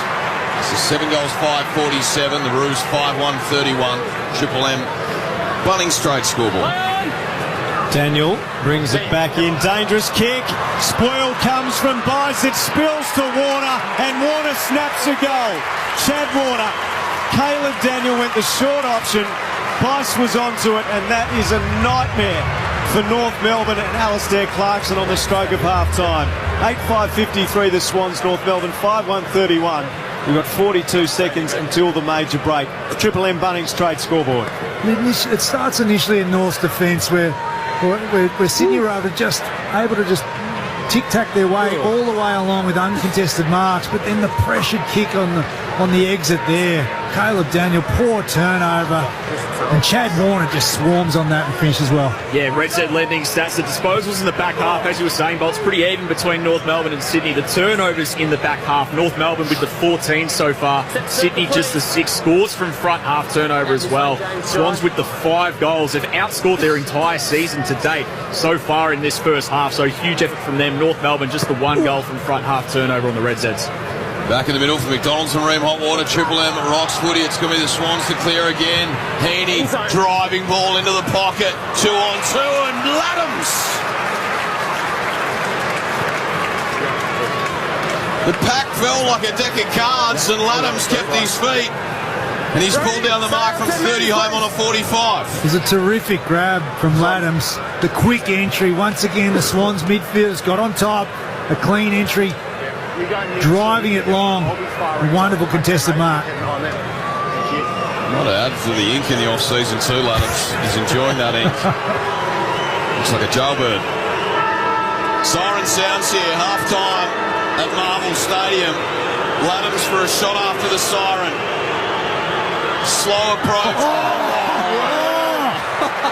So 7 goals, 5-47. The Roos 5-1-31. Triple M. Bunnings straight scoreboard. Daniel brings it back in. Dangerous kick. Spoil comes from Bice. It spills to Warner, and Warner snaps a goal. Chad Warner. Caleb Daniel went the short option. Bice was onto it, and that is a nightmare for North Melbourne and Alistair Clarkson on the stroke of half-time. 8-5-53 the Swans, North Melbourne 5-1-31. We've got 42 seconds until the major break. Triple M Bunnings trade scoreboard. It starts initially in North's defence where Sydney were able to just tic-tac their way all the way along with uncontested marks, but then the pressured kick on the exit there. Caleb Daniel, poor turnover, and Chad Warner just swarms on that and finishes well. Yeah, Red Set lending stats. The disposals in the back half, as you were saying, Bolt's pretty even between North Melbourne and Sydney. The turnovers in the back half, North Melbourne with the 14 so far, Sydney just the 6. Scores from front half turnover as well. Swans with the 5 goals. They've outscored their entire season to date so far in this first half, so huge effort from them. North Melbourne just the 1 goal from front half turnover on the Red Zeds. Back in the middle for McDonald's and Ream Hotwater. Triple M at Rocks footy. It's going to be the Swans to clear again. Heaney driving ball into the pocket. 2-on-2 and Laddams. The pack fell like a deck of cards and Laddams kept his feet. And he's pulled down the mark from 30 home on a 45. It was a terrific grab from Laddams. The quick entry. Once again, the Swans midfielders got on top. A clean entry. Driving it long. A wonderful contested mark. Might have added to the ink in the off-season too, Laddams. He's enjoying that ink. Looks like a jailbird. Siren sounds here. Half-time at Marvel Stadium. Laddams for a shot after the siren. Slow approach.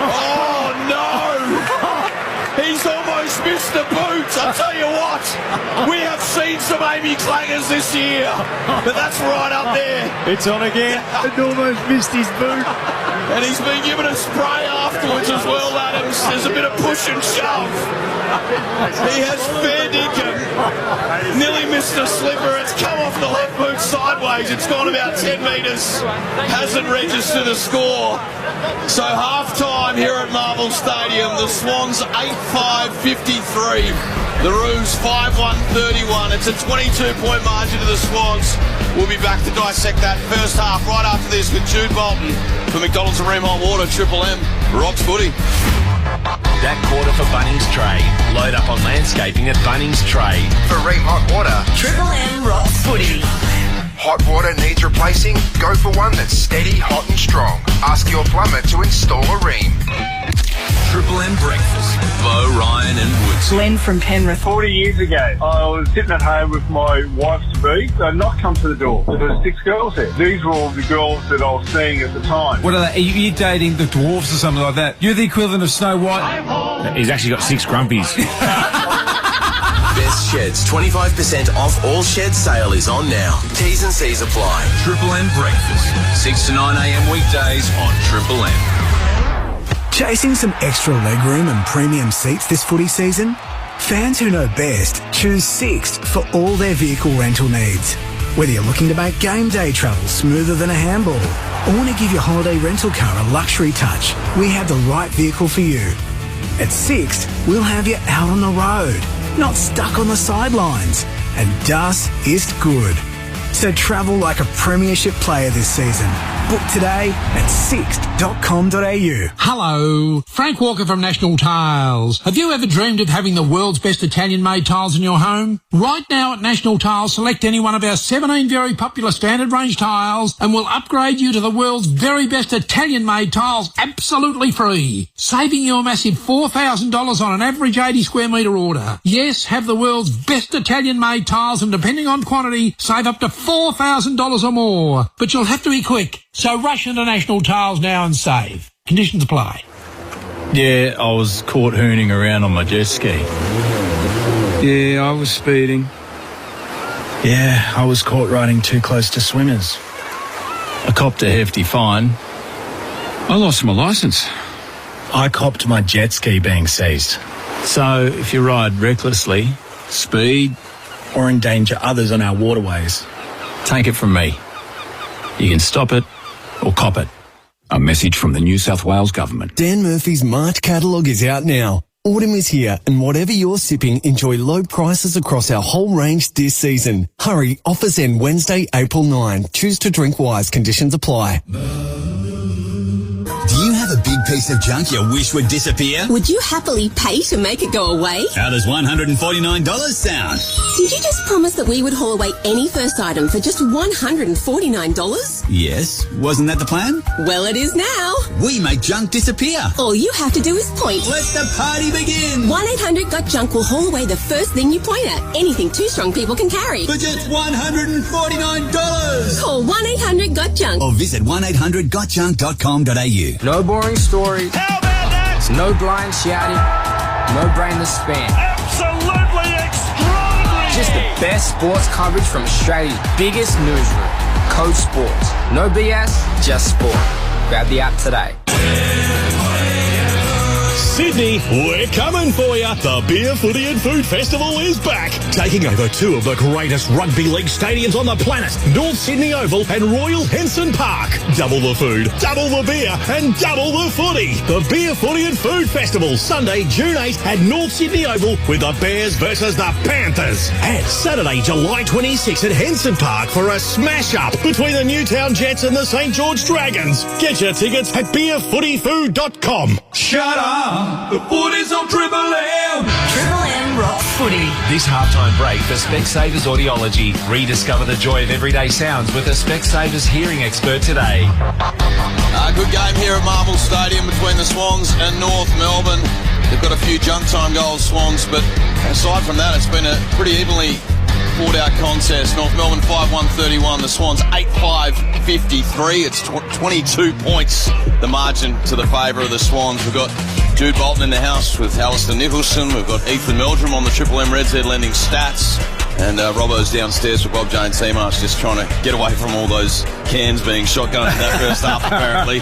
Oh no! He's almost missed the boot. I tell you what, we have seen some Amy Clangers this year, but that's right up there. It's on again. It almost missed his boot. And he's been given a spray afterwards as well, Adams. There's a bit of push and shove. He has fair dinkum. Nearly missed a slipper. It's come off the left boot sideways. It's gone about 10 metres. Hasn't registered a score. So half-time here at Marvel Stadium. The Swans 8-5-53. The Roos 5-1-31. It's a 22-point margin to the Swans. We'll be back to dissect that first half right after this with Jude Bolton for McDonald's and Ream Hotwater. Triple M rocks footy. That quarter for Bunnings Trade. Load up on landscaping at Bunnings Trade. For Ream Hot Water. Triple M Rocks Footy. Hot water needs replacing? Go for one that's steady, hot and strong. Ask your plumber to install a Ream. Triple M Breakfast. Bo, Ryan and Woods. Glenn from Penrith. 40 years ago, I was sitting at home with my wife-to-be. A knock come to the door. There were 6 girls there. These were all the girls that I was seeing at the time. What are they? Are you dating the dwarfs or something like that? You're the equivalent of Snow White. He's actually got 6 grumpies. Best Sheds 25% off all shed sale is on now. T's and C's apply. Triple M Breakfast. 6 to 9 a.m. weekdays on Triple M. Chasing some extra legroom and premium seats this footy season? Fans who know best choose Sixt for all their vehicle rental needs. Whether you're looking to make game day travel smoother than a handball or want to give your holiday rental car a luxury touch, we have the right vehicle for you. At Sixt, we'll have you out on the road, not stuck on the sidelines. And das ist good. So travel like a premiership player this season. Book today at sixt.com.au. Hello, Frank Walker from National Tiles. Have you ever dreamed of having the world's best Italian-made tiles in your home? Right now at National Tiles, select any one of our 17 very popular standard range tiles and we'll upgrade you to the world's very best Italian-made tiles absolutely free, saving you a massive $4,000 on an average 80 square metre order. Yes, have the world's best Italian-made tiles and depending on quantity, save up to $4,000 or more. But you'll have to be quick. So rush into National Tiles now and save. Conditions apply. Yeah, I was caught hooning around on my jet ski. Yeah, I was speeding. Yeah, I was caught riding too close to swimmers. I copped a hefty fine. I lost my licence. I copped my jet ski being seized. So if you ride recklessly, speed, or endanger others on our waterways, take it from me. You can stop it or cop it. A message from the New South Wales Government. Dan Murphy's March catalogue is out now. Autumn is here and whatever you're sipping, enjoy low prices across our whole range this season. Hurry, offers end Wednesday, April 9. Choose to drink wise. Conditions apply. Do you have a big piece of junk you wish would disappear? Would you happily pay to make it go away? How does $149 sound? Did you just promise that we would haul away any first item for just $149? Yes. Wasn't that the plan? Well, it is now. We make junk disappear. All you have to do is point. Let the party begin. 1-800-GOT-JUNK will haul away the first thing you point at. Anything 2 strong people can carry. For just $149. Call 1-800-GOT-JUNK. Or visit 1800gotjunk.com.au. No boring stories. How about that? No blind shouting. No brainless spam. Absolutely extraordinary. Just the best sports coverage from Australia's biggest newsroom. Coast Sports. No BS, just sport. Grab the app today. Sydney, we're coming for you. The Beer, Footy and Food Festival is back, taking over 2 of the greatest rugby league stadiums on the planet, North Sydney Oval and Royal Henson Park. Double the food, double the beer and double the footy. The Beer, Footy and Food Festival, Sunday, June 8th at North Sydney Oval with the Bears versus the Panthers. And Saturday, July 26th at Henson Park for a smash-up between the Newtown Jets and the St George Dragons. Get your tickets at beerfootyfood.com. Shut up! The footy's on Triple M! Triple M Rocks Footy. This halftime break for Specsavers Audiology. Rediscover the joy of everyday sounds with a Specsavers hearing expert today. Good game here at Marvel Stadium between the Swans and North Melbourne. They've got a few junk time goals, Swans, but aside from that, it's been a pretty evenly fought-out contest. North Melbourne 5-1-31, the Swans 8-5-53. It's 22 points, the margin to the favour of the Swans. We've got Jude Bolton in the house with Alistair Nicholson. We've got Ethan Meldrum on the Triple M Red Z lending stats. And Robbo's downstairs with Bob Jane Seamarsh, just trying to get away from all those cans being shotgunned in that first half, apparently.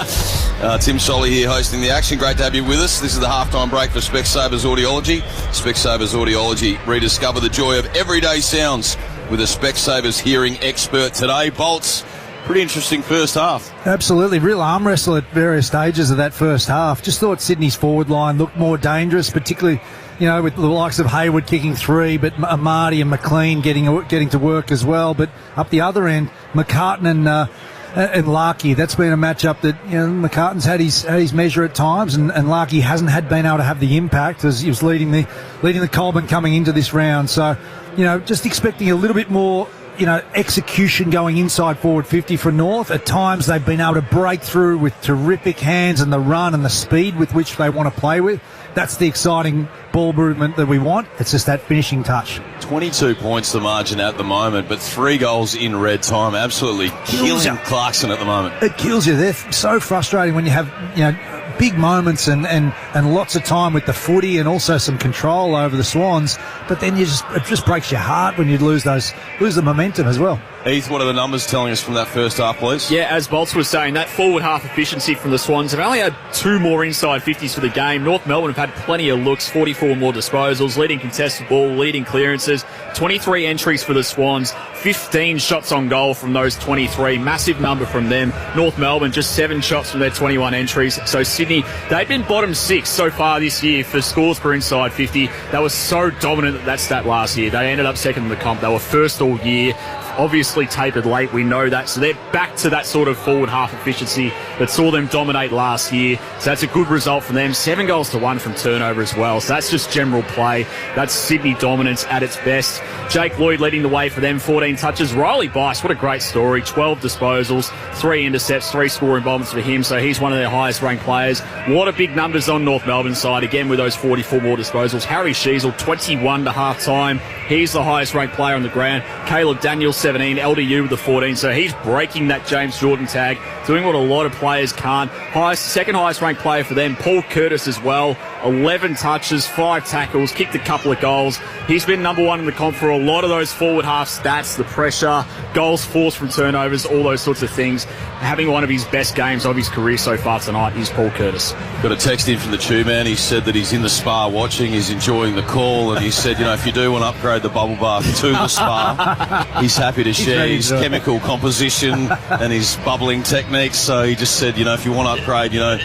Tim Solly here hosting the action. Great to have you with us. This is the halftime break for Specsavers Audiology. Specsavers Audiology, rediscover the joy of everyday sounds with a Specsavers hearing expert today. Bolts, pretty interesting first half. Absolutely. Real arm wrestle at various stages of that first half. Just thought Sydney's forward line looked more dangerous, particularly, you know, with the likes of Hayward kicking 3, but Marty and McLean getting to work as well. But up the other end, McCartan and Larkey. That's been a matchup that, you know, McCartan's had his measure at times, and Larkey hasn't been able to have the impact as he was leading the Colburn coming into this round. So, you know, just expecting a little bit more, you know, execution going inside forward 50 for North. At times they've been able to break through with terrific hands and the run and the speed with which they want to play with. That's the exciting ball movement that we want. It's just that finishing touch. 22 points the margin at the moment, but 3 goals in red time. Absolutely killing Clarkson at the moment. It kills you. They're so frustrating when you have, you know, big moments and lots of time with the footy and also some control over the Swans, but then it just breaks your heart when you lose the momentum as well. Heath, what are the numbers telling us from that first half, please? Yeah, as Bolts was saying, that forward half efficiency from the Swans have only had 2 more inside 50s for the game. North Melbourne have had plenty of looks, 44 more disposals, leading contested ball, leading clearances, 23 entries for the Swans, 15 shots on goal from those 23. Massive number from them. North Melbourne, just 7 shots from their 21 entries. So Sydney, they've been bottom 6 so far this year for scores per inside 50. They were so dominant at that stat last year. They ended up second in the comp. They were first all year. Obviously tapered late, we know that. So they're back to that sort of forward half efficiency that saw them dominate last year. So that's a good result for them. 7 goals to 1 from turnover as well. So that's just general play. That's Sydney dominance at its best. Jake Lloyd leading the way for them, 14 touches. Riley Bice, what a great story. 12 disposals, 3 intercepts, 3 score involvements for him. So he's one of their highest ranked players. A lot of big numbers on North Melbourne side, again with those 44 more disposals. Harry Sheasel, 21 to half time. He's the highest ranked player on the ground. Caleb Daniels, 17, LDU with the 14. So he's breaking that James Jordan tag, doing what a lot of players can't. Second highest ranked player for them, Paul Curtis as well. 11 touches, 5 tackles, kicked a couple of goals. He's been number 1 in the comp for a lot of those forward half stats, the pressure, goals forced from turnovers, all those sorts of things. Having one of his best games of his career so far tonight is Paul Curtis. Got a text in from the Tube Man. He said that he's in the spa watching, he's enjoying the call, and he said, you know, if you do want to upgrade the bubble bath to the spa, he's happy to share his chemical composition and his bubbling techniques. So he just said, you know, if you want to upgrade, you know,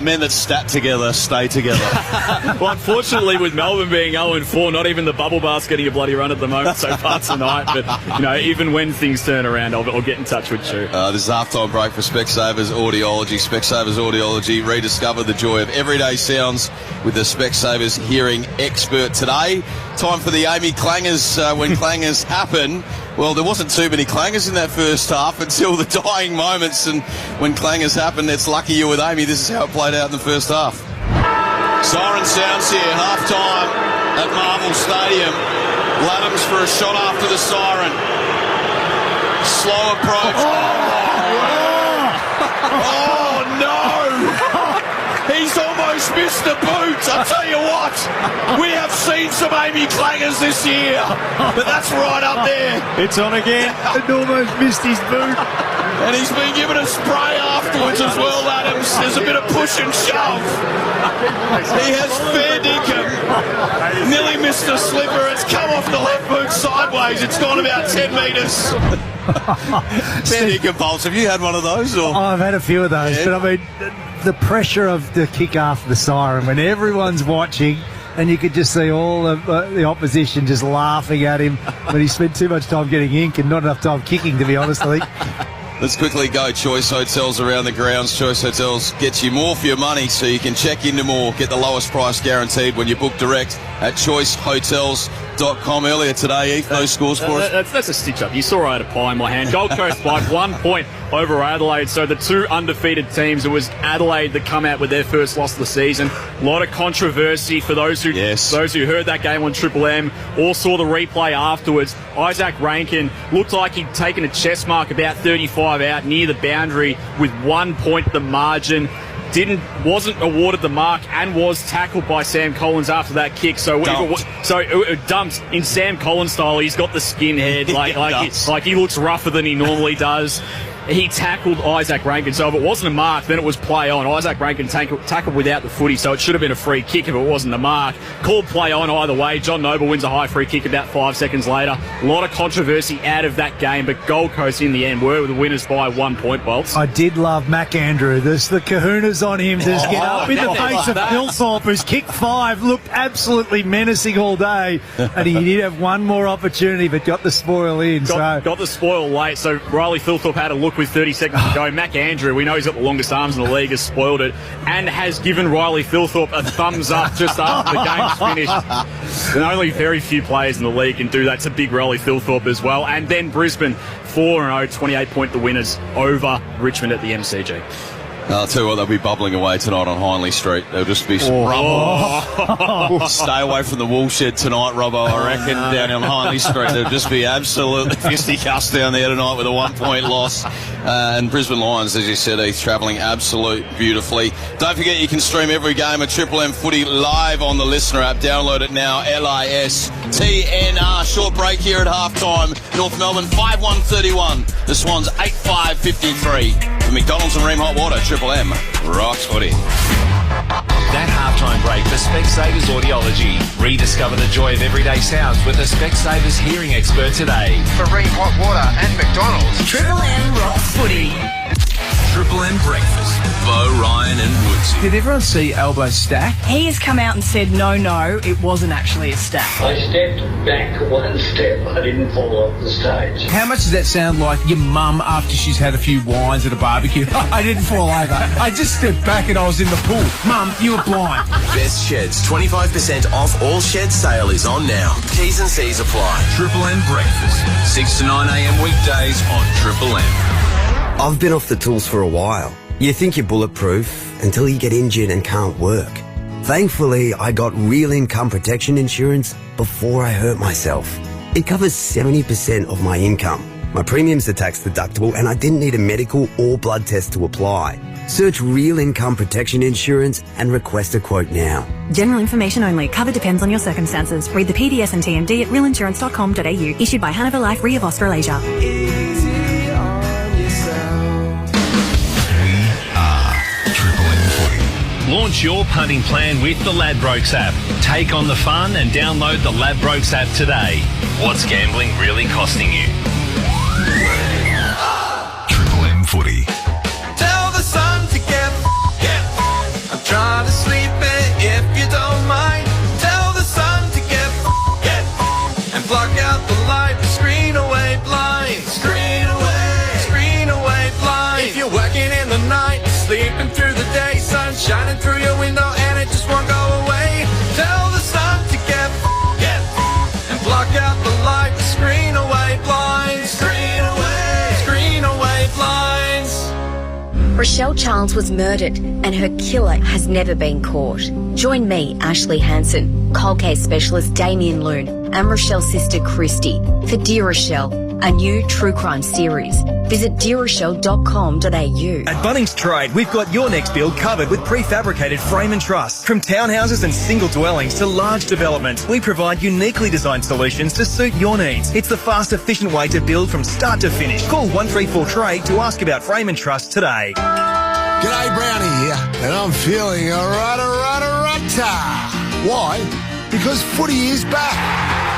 men that stat together stay together. Well, unfortunately, with Melbourne being 0-4, not even the bubble bath's getting a bloody run at the moment so far tonight. But, you know, even when things turn around, I'll get in touch with you. This is halftime break for Specsavers Audiology. Specsavers Audiology, rediscover the joy of everyday sounds with the Specsavers hearing expert today. Time for the Amy clangers when clangers happen. Well, there wasn't too many clangers in that first half until the dying moments, and when clangers happen, it's lucky you're with Amy. This is how it played out in the first half. Siren sounds here, half-time at Marvel Stadium. Laddams for a shot after the siren. Slow approach. Oh no! He's almost missed the boot. I tell you what, we have seen some Amy clangers this year, but that's right up there. It's on again. It almost missed his boot. And he's been given a spray afterwards as well, Adams. There's a bit of push and shove. He has fair dinkum. Nearly missed a slipper. It's come off the left boot sideways. It's gone about 10 metres. Fair dinkum, Pulse. Have you had one of those? Or? Oh, I've had a few of those, but I mean, the pressure of the kick after the siren when everyone's watching, and you could just see all of the opposition just laughing at him, but he spent too much time getting ink and not enough time kicking, to be honest, I think. Let's quickly go. Choice Hotels around the grounds. Choice Hotels gets you more for your money, so you can check into more. Get the lowest price guaranteed when you book direct at choicehotels.com. Earlier today, Heath, those scores for us? That's a stitch-up. You saw I had a pie in my hand. Gold Coast by 1 point over Adelaide. So the 2 undefeated teams, it was Adelaide that come out with their first loss of the season. A lot of controversy for those who heard that game on Triple M or saw the replay afterwards. Isaac Rankin looked like he'd taken a chest mark about 35 out near the boundary with 1 point the margin. Wasn't awarded the mark and was tackled by Sam Collins after that kick. So it dumped in Sam Collins style. He's got the skinhead, like he looks rougher than he normally does. He tackled Isaac Rankin, so if it wasn't a mark, then it was play on. Isaac Rankin tackled without the footy, so it should have been a free kick if it wasn't a mark. Called play on either way. John Noble wins a high free kick about 5 seconds later. A lot of controversy out of that game, but Gold Coast in the end were the winners by 1 point, Bolts. I did love Mac Andrew. There's the kahunas on him. Just get up in the face of Hillthorpe, whose kick 5 looked absolutely menacing all day, and he did have one more opportunity, but got the spoil in. Got the spoil late, so Riley Hillthorpe had a look back with 30 seconds to go. Mac Andrew, we know he's got the longest arms in the league, has spoiled it and has given Riley Thilthorpe a thumbs up just after the game's finished. And only very few players in the league can do that. It's a big Riley Thilthorpe as well. And then Brisbane, 4-0, 28-point the winners over Richmond at the MCG. I'll tell you what, they'll be bubbling away tonight on Hindley Street. There'll just be some rubble. Stay away from the woolshed tonight, Robbo, I reckon, down on Hindley Street. There'll just be absolutely fisticuffs down there tonight with a 1-point loss. And Brisbane Lions, as you said, he's travelling absolute beautifully. Don't forget you can stream every game of Triple M Footy live on the Listener app. Download it now, LISTNR. Short break here at halftime. North Melbourne 5-1-31. The Swans 8-5-53. For McDonald's and Ream Hot Water, Triple M rocks footy. That halftime break for Specsavers Audiology. Rediscover the joy of everyday sounds with a Specsavers hearing expert today. For Ream Hot Water and McDonald's. Triple M rocks footy. Triple M breakfast. Bo, Ryan and Woodsy. Did everyone see Albo's stack? He has come out and said, no, it wasn't actually a stack. I stepped back one step. I didn't fall off the stage. How much does that sound like your mum after she's had a few wines at a barbecue? I didn't fall over. I just stepped back and I was in the pool. Mum, you were blind. Best Sheds, 25% off all shed sale is on now. T's and C's apply. Triple M breakfast. 6 to 9 a.m. weekdays on Triple M. I've been off the tools for a while. You think you're bulletproof until you get injured and can't work. Thankfully, I got real income protection insurance before I hurt myself. It covers 70% of my income. My premiums are tax deductible and I didn't need a medical or blood test to apply. Search Real Income Protection Insurance and request a quote now. General information only. Cover depends on your circumstances. Read the PDS and TMD at realinsurance.com.au. Issued by Hanover Life Re of Australasia. Launch your punting plan with the Ladbrokes app. Take on the fun and download the Ladbrokes app today. What's gambling really costing you? Triple M Footy. Tell the sun to get. I'm trying to sleep if you don't mind. Tell the sun to get. And block out the light. Screen away blinds. Screen away blinds. If you're working in the night, sleeping through the day, sun shining through your window and it just won't go away. Tell the sun to get and block out the light. Screen away blinds. Screen away blinds. Rochelle Charles was murdered and her killer has never been caught. Join me, Ashley Hansen, cold case specialist Damien Loon and Rochelle's sister Christy for Dear Rochelle, a new true crime series. Visit dearrochelle.com.au. At Bunnings Trade, we've got your next build covered with prefabricated frame and truss. From townhouses and single dwellings to large developments, we provide uniquely designed solutions to suit your needs. It's the fast, efficient way to build from start to finish. Call 134 Trade to ask about frame and truss today. G'day, Brownie here, and I'm feeling a rudder. Why? Because footy is back.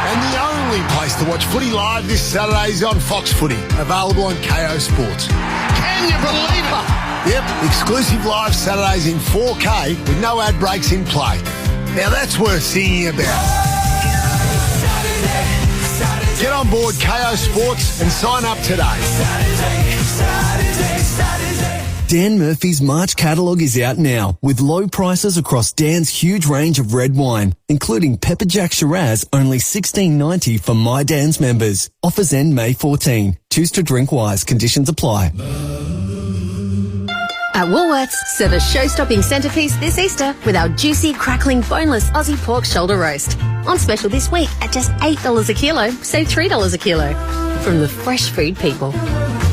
And the only place to watch footy live this Saturday is on Fox Footy, available on KO Sports. Can you believe it? Yep, exclusive live Saturdays in 4K with no ad breaks in play. Now that's worth singing about. Get on board KO Sports and sign up today. Dan Murphy's March catalogue is out now with low prices across Dan's huge range of red wine, including Pepper Jack Shiraz, only $16.90 for My Dan's members. Offers end May 14. Choose to drink wise. Conditions apply. At Woolworths, serve a show-stopping centrepiece this Easter with our juicy, crackling, boneless Aussie pork shoulder roast. On special this week at just $8 a kilo, save $3 a kilo. From the fresh food people.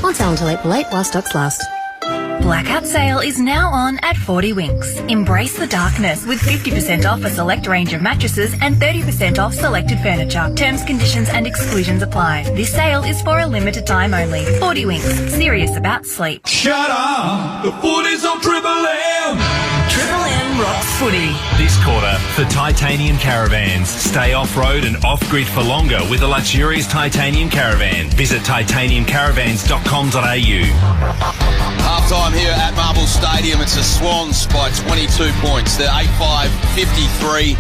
On sale until April 8 while stocks last. Blackout sale is now on at 40 Winks. Embrace the darkness with 50% off a select range of mattresses and 30% off selected furniture. Terms, conditions and exclusions apply. This sale is for a limited time only. 40 Winks. Serious about sleep. Shut up! The footy's on Triple M! Triple M rocks footy. This quarter, for Titanium Caravans. Stay off-road and off-grid for longer with a luxurious Titanium Caravan. Visit titaniumcaravans.com.au. Half-time here at Marble Stadium. It's the Swans by 22 points. They're 8-5-53.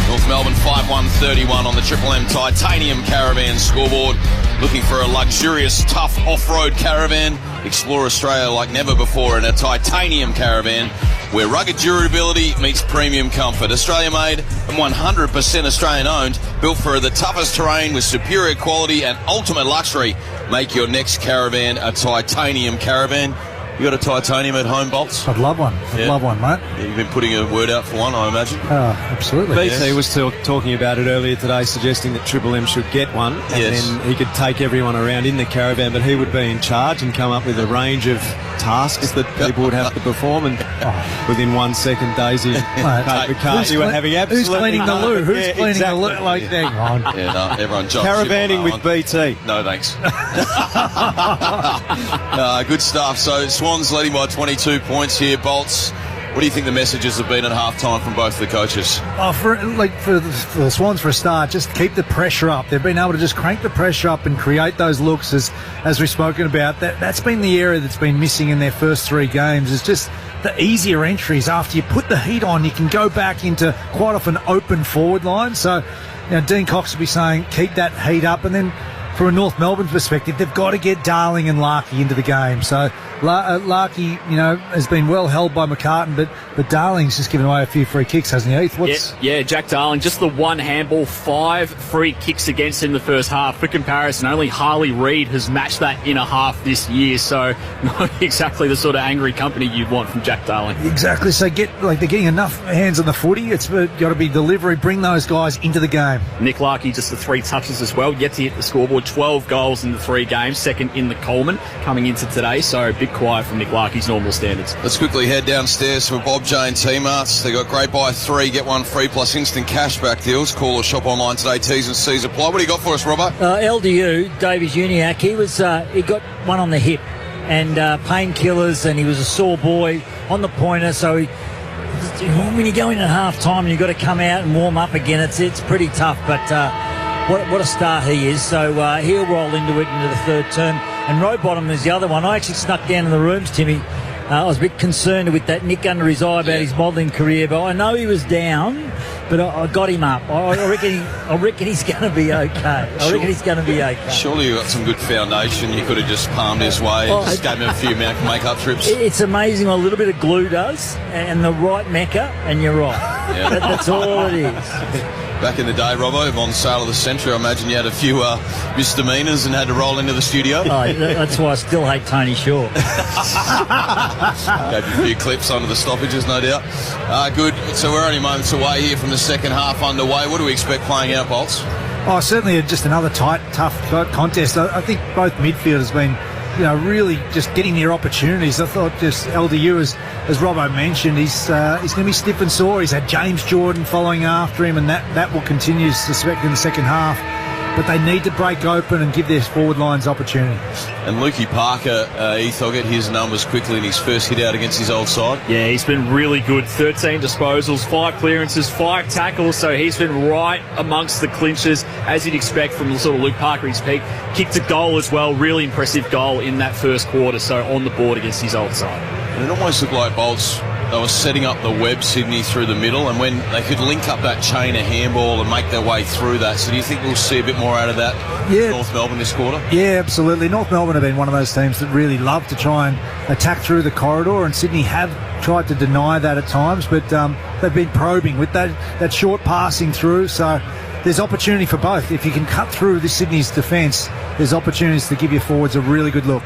North Melbourne 5-1-31 on the Triple M Titanium Caravan scoreboard. Looking for a luxurious, tough off-road caravan? Explore Australia like never before in a titanium caravan where rugged durability meets premium comfort. Australia made and 100% Australian owned, built for the toughest terrain with superior quality and ultimate luxury. Make your next caravan a titanium caravan. You got a titanium at home, Bolts? I'd love one. I'd love one, mate. Yeah, you've been putting a word out for one, I imagine. Absolutely. BT was talking about it earlier today, suggesting that Triple M should get one, and then he could take everyone around in the caravan, but he would be in charge and come up with a range of tasks that people would have to perform, and within 1 second, Daisy you were having absolutely... Who's cleaning the loo? Who's cleaning the loo? Like, hang on. Yeah, no, everyone jumps. Caravanning with BT. No, thanks. Good stuff. So Swans leading by 22 points here. Bolts, what do you think the messages have been at half-time from both the coaches? For the Swans, for a start, just keep the pressure up. They've been able to just crank the pressure up and create those looks, as we've spoken about. That's been the area that's been missing in their first 3 games. It's just the easier entries. After you put the heat on, you can go back into quite often open forward line. So, Dean Cox will be saying, keep that heat up. And then from a North Melbourne perspective, they've got to get Darling and Larkey into the game. So Larkey, has been well held by McCartan, but Darling's just given away a few free kicks, hasn't he, Heath? Yeah, Jack Darling, just the one handball, 5 free kicks against him in the first half. For comparison, only Harley Reid has matched that in a half this year, so not exactly the sort of angry company you'd want from Jack Darling. Exactly, so they're getting enough hands on the footy. It's got to be delivery, bring those guys into the game. Nick Larkey, just the 3 touches as well, yet to hit the scoreboard, 12 goals in the 3 games, second in the Coleman coming into today, so a bit quiet from Nick Larkey's normal standards. Let's quickly head downstairs for Bob Jane T-Marts. They got great buy 3, get 1 free plus instant cashback deals. Call or shop online today. T's and C's apply. What do you got for us, Robbo? LDU, Davies Uniac, he got one on the hip and painkillers, and he was a sore boy on the pointer, so when you go in at half-time, you've got to come out and warm up again. It's pretty tough, but what a start he is. So he'll roll into the third term. And Rowbottom is the other one. I actually snuck down in the rooms, Timmy. I was a bit concerned with that nick under his eye about his modelling career, but I know he was down, but I got him up. I reckon he's going to be okay. Surely you got some good foundation. You could have just palmed his way and just gave him a few make-up trips. It's amazing what a little bit of glue does, and the right mecca, and you're right. Yeah. That's all it is. Back in the day, Robbo, on Sale of the Century, I imagine you had a few misdemeanours and had to roll into the studio. That's why I still hate Tony Shaw. Gave you a few clips under the stoppages, no doubt. Good. So we're only moments away here from the second half underway. What do we expect playing out, Bolts? Certainly just another tight, tough contest. I think both midfielders have been really just getting their opportunities. I thought just LDU, as Robbo mentioned, he's going to be stiff and sore. He's had James Jordan following after him, and that will continue, suspect, in the second half. But they need to break open and give their forward lines opportunity. And Lukey Parker, I'll get his numbers quickly in his first hit out against his old side. Yeah, he's been really good. 13 disposals, 5 clearances, 5 tackles, so he's been right amongst the clinchers, as you'd expect from the sort of Luke Parker his peak. Kicked a goal as well, really impressive goal in that first quarter, so on the board against his old side. And it almost looked like Bolts, they were setting up the web, Sydney, through the middle, and when they could link up that chain of handball and make their way through that. So do you think we'll see a bit more out of that North Melbourne this quarter? Yeah, absolutely. North Melbourne have been one of those teams that really love to try and attack through the corridor, and Sydney have tried to deny that at times, but they've been probing with that short passing through. So there's opportunity for both. If you can cut through this Sydney's defence, there's opportunities to give your forwards a really good look.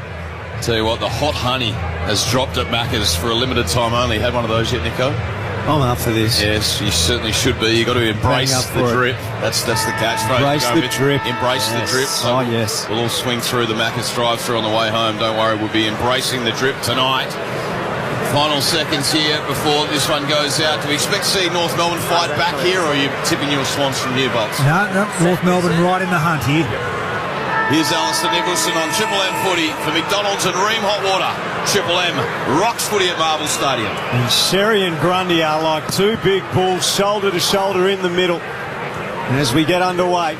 Tell you what, the hot honey has dropped at Macca's for a limited time only. Had one of those yet, Nico? I'm up for this. Yes, you certainly should be. You've got to embrace the drip. That's the catchphrase. Embrace the drip. Embrace the drip. So yes. We'll all swing through the Macca's drive-through on the way home. Don't worry, we'll be embracing the drip tonight. Final seconds here before this one goes out. Do we expect to see North Melbourne fight back here, or are you tipping your Swans from here, Bolts? No, North Melbourne right in the hunt here. Here's Alistair Nicholson on Triple M footy for McDonald's and Ream Hot Water. Triple M rocks footy at Marvel Stadium. And Sherry and Grundy are like two big bulls, shoulder to shoulder in the middle. And as we get underway,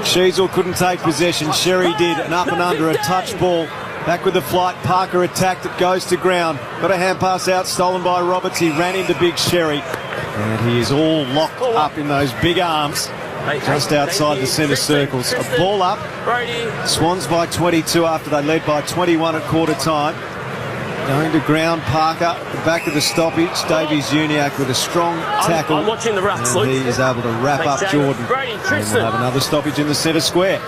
Sheasel couldn't take possession. Sherry did, an up and under, a touch ball. Back with the flight, Parker attacked, it goes to ground. Got a hand pass out, stolen by Roberts. He ran into Big Sherry. And he is all locked up in those big arms just outside the centre circles. A ball up. Swans by 22 after they led by 21 at quarter time. Going to ground, Parker at the back of the stoppage. Davies-Uniacke with a strong tackle. I'm watching the rucks, and he is able to wrap up Jordan. And we'll have another stoppage in the centre square.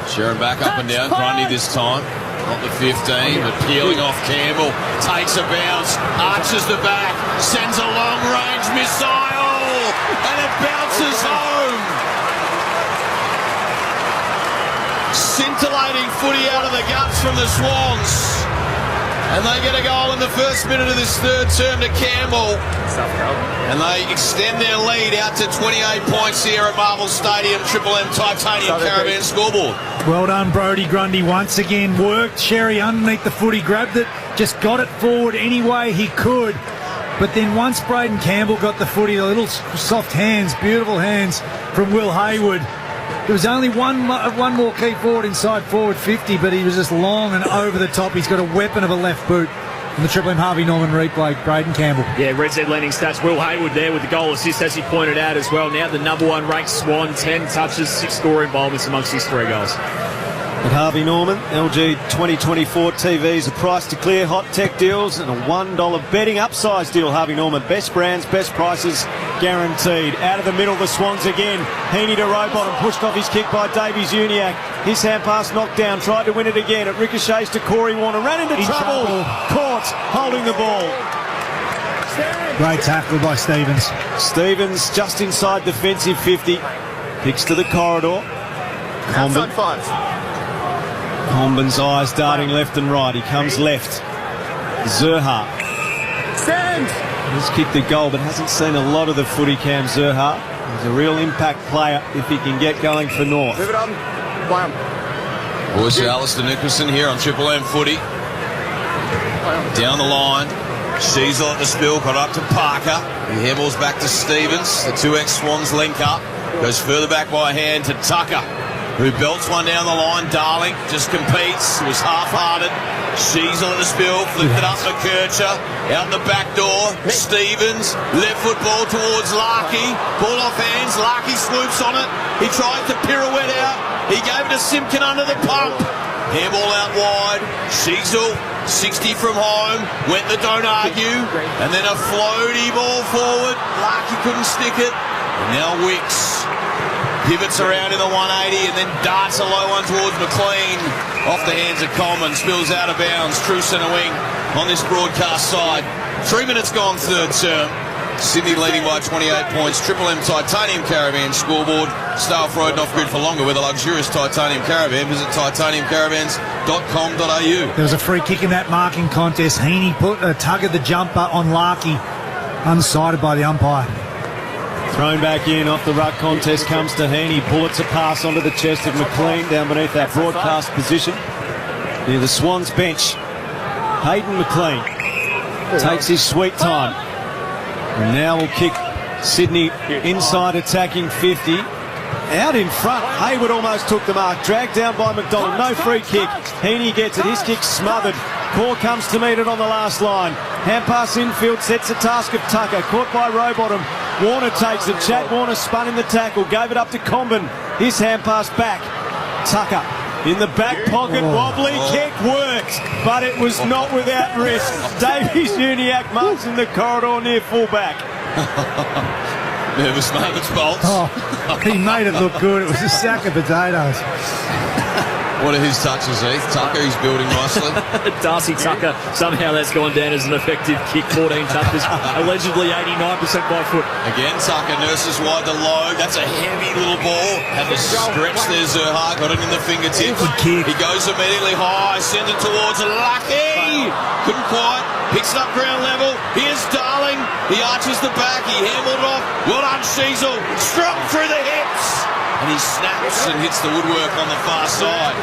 Sharon back up and down. Grundy this time. Not the 15, but peeling off Campbell. Takes a bounce. Arches the back. Sends a long-range missile. And it bounces home. Scintillating footy out of the guts from the Swans. And they get a goal in the first minute of this third term to Campbell. And they extend their lead out to 28 points here at Marvel Stadium. Triple M Titanium Caravan scoreboard. Well done, Brodie Grundy. Once again worked Sherry underneath the footy, grabbed it, just got it forward any way he could. But then once Braden Campbell got the footy, the little soft hands, beautiful hands from Will Hayward. There was only one more key forward inside forward 50, but he was just long and over the top. He's got a weapon of a left boot. And the Triple M Harvey Norman replay, Braden Campbell. Yeah, Red Z Landing stats. Will Hayward there with the goal assist, as he pointed out as well. Now the number one ranked Swan, 10 touches, 6 score involvements amongst his 3 goals. At Harvey Norman, LG 2024 TVs, a price to clear, hot tech deals, and a $1 betting upsize deal. Harvey Norman, best brands, best prices, guaranteed. Out of the middle, the Swans again. Heaney to Rowbottom, pushed off his kick by Davies-Uniacke. His hand pass knocked down, tried to win it again. It ricochets to Corey Warner, ran into trouble. Caught, holding the ball. Great tackle by Stevens. Stevens just inside defensive 50. Kicks to the corridor. Outside 5. Comben's eyes darting left and right. He comes left. Zerha. Stand! He's kicked the goal, but hasn't seen a lot of the footy, Cam Zerha. He's a real impact player if he can get going for North. Move it on. Play on. Boys, Alistair Nicholson here on Triple M footy. Down the line. Sheasel at the spill, got up to Parker. He handballs back to Stevens. The 2 ex-Swans link up. Goes further back by hand to Tucker, who belts one down the line. Darling just competes. It was half-hearted. Sheasel at the spill, flipped it up for Kircher. Out the back door, Stevens. Left foot ball towards Larkey. Ball off hands. Larkey swoops on it. He tries to pirouette out. He gave it to Simpkin under the pump. Handball out wide. Sheasel, 60 from home. Went the don't argue. And then a floaty ball forward. Larkey couldn't stick it. And now Wicks pivots around in the 180 and then darts a low one towards McLean. Off the hands of Coleman, spills out of bounds. True centre wing on this broadcast side. 3 minutes gone third term. Sydney leading by 28 points. Triple M Titanium Caravan scoreboard. Stay off road and off grid for longer with a luxurious Titanium Caravan. Visit titaniumcaravans.com.au. There was a free kick in that marking contest. Heaney put a tug of the jumper on Larkey, unsighted by the umpire. Thrown back in off the ruck contest comes to Heaney. Bullets a pass onto the chest of McLean down beneath that broadcast position. Near the Swans bench, Hayden McLean takes his sweet time. And now will kick Sydney inside attacking 50. Out in front, Hayward almost took the mark. Dragged down by McDonald. No free kick. Heaney gets it. His kick smothered. Core comes to meet it on the last line. Hand pass infield sets the task of Tucker. Caught by Rowbottom. Warner takes it. Chad Warner spun in the tackle. Gave it up to Comben. His hand pass back. Tucker in the back pocket. Wobbly kick worked, but it was not without risk. Davies-Uniacke marks in the corridor near fullback. Nervous moments, Bolts. Oh, he made it look good. It was a sack of potatoes. What are his touches, Heath? Tucker, he's building nicely. Darcy Tucker, somehow that's gone down as an effective kick. 14 touches, allegedly 89% by foot. Again, Tucker nurses wide to low. That's a heavy little ball. Had to stretch there, Zerha. Got it in the fingertips. He goes immediately high, sends it towards Lucky. Couldn't quite. Picks it up ground level. Here's Darling. He arches the back. He handled it off. Well done, Sheasel. Strong through the hips. And he snaps and hits the woodwork on the far side.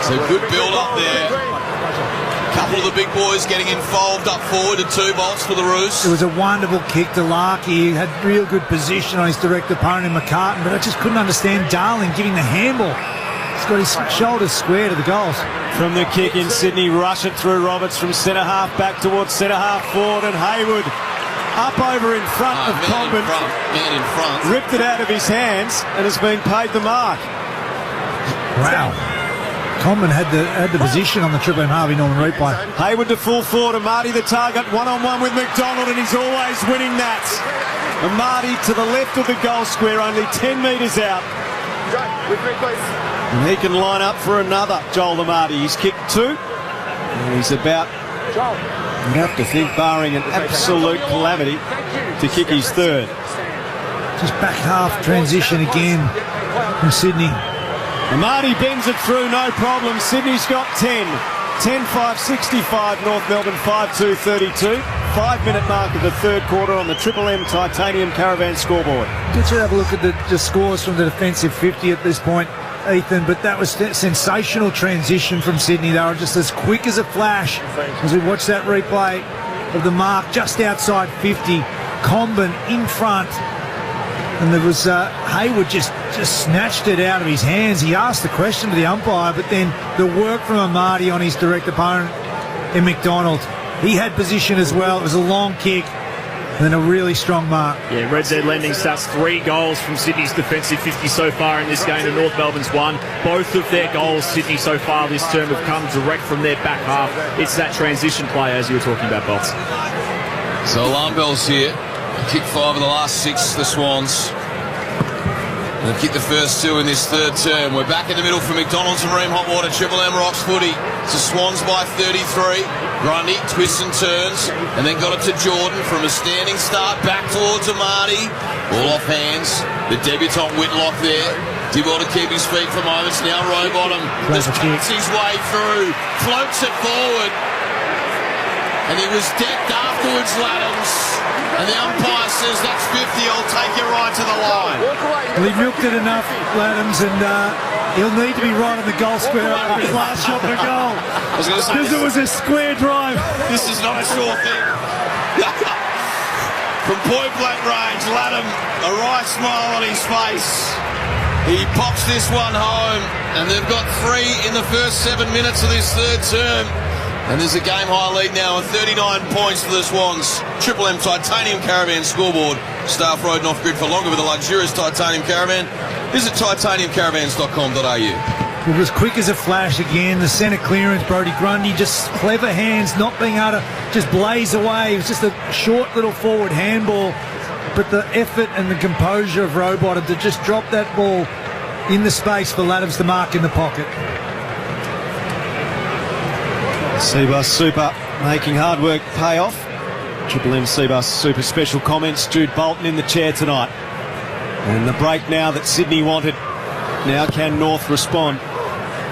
So good build up there. A couple of the big boys getting involved up forward to 2 Bolts for the Roos. It was a wonderful kick to Larkey. He had real good position on his direct opponent in McCartan, but I just couldn't understand Darling giving the handball. He's got his shoulders square to the goals. From the kick in Sydney, rush it through Roberts from centre half back towards centre half forward, and Hayward up over in front of Combin. Man in front. Ripped it out of his hands and has been paid the mark. Wow. Combin had the position on the Triple M Harvey Norman replay. Hayward to full forward. Amati the target, one-on-one with McDonald, and he's always winning that. Amati to the left of the goal square, only 10 metres out. And he can line up for another, Joel Amati. He's kicked 2, and he's about, you'd have to think, barring an absolute calamity, to kick his 3rd. Just back half transition again from Sydney. Amati bends it through, no problem. Sydney's got 10. 10-5-65, North Melbourne 5-2-32. 5-minute mark of the 3rd quarter on the Triple M Titanium Caravan scoreboard. Get you to have a look at the scores from the defensive 50 at this point, Ethan, but that was sensational transition from Sydney. They were just as quick as a flash as we watched that replay of the mark just outside 50. Combin in front. And there was Hayward just snatched it out of his hands. He asked the question to the umpire, but then the work from Amati on his direct opponent in McDonald. He had position as well. It was a long kick and then a really strong mark. Yeah, Red Z Lending stats 3 goals from Sydney's defensive 50 so far in this game, and North Melbourne's 1. Both of their goals, Sydney, so far this term have come direct from their back half. It's that transition play, as you were talking about, Bolts. So alarm bells here. Kick 5 of the last 6, the Swans. They've kicked the first 2 in this 3rd term. We're back in the middle for McDonald's and Ream Hotwater. Triple M Rocks footy. It's the Swans by 33. Grundy twists and turns and then got it to Jordan from a standing start back towards Amati. Ball off hands. The debutant Whitlock there. Did well to keep his feet for moments. Now Rowbottom just cuts his way through. Floats it forward. And he was decked afterwards, Laddams. And the umpire says that's 50, I'll take you right to the line. Well, he milked it enough, Laddams, and he'll need to be right on the goal square after his last shot for goal. Because it was a square drive. This is not a sure thing. From point blank range, Laddam, a wry smile on his face. He pops this one home, and they've got 3 in the first 7 minutes of this 3rd term. And there's a game-high lead now of 39 points for the Swans. Triple M Titanium Caravan scoreboard. Staff Road and off-grid for longer with a luxurious Titanium Caravan. Visit titaniumcaravans.com.au. It was quick as a flash again. The centre clearance, Brodie Grundy, just clever hands, not being able to just blaze away. It was just a short little forward handball. But the effort and the composure of Rowbottom to just drop that ball in the space for Laddams to mark in the pocket. Seabus Super making hard work pay off. Triple M Seabus Super special comments. Jude Bolton in the chair tonight. And the break now that Sydney wanted. Now can North respond?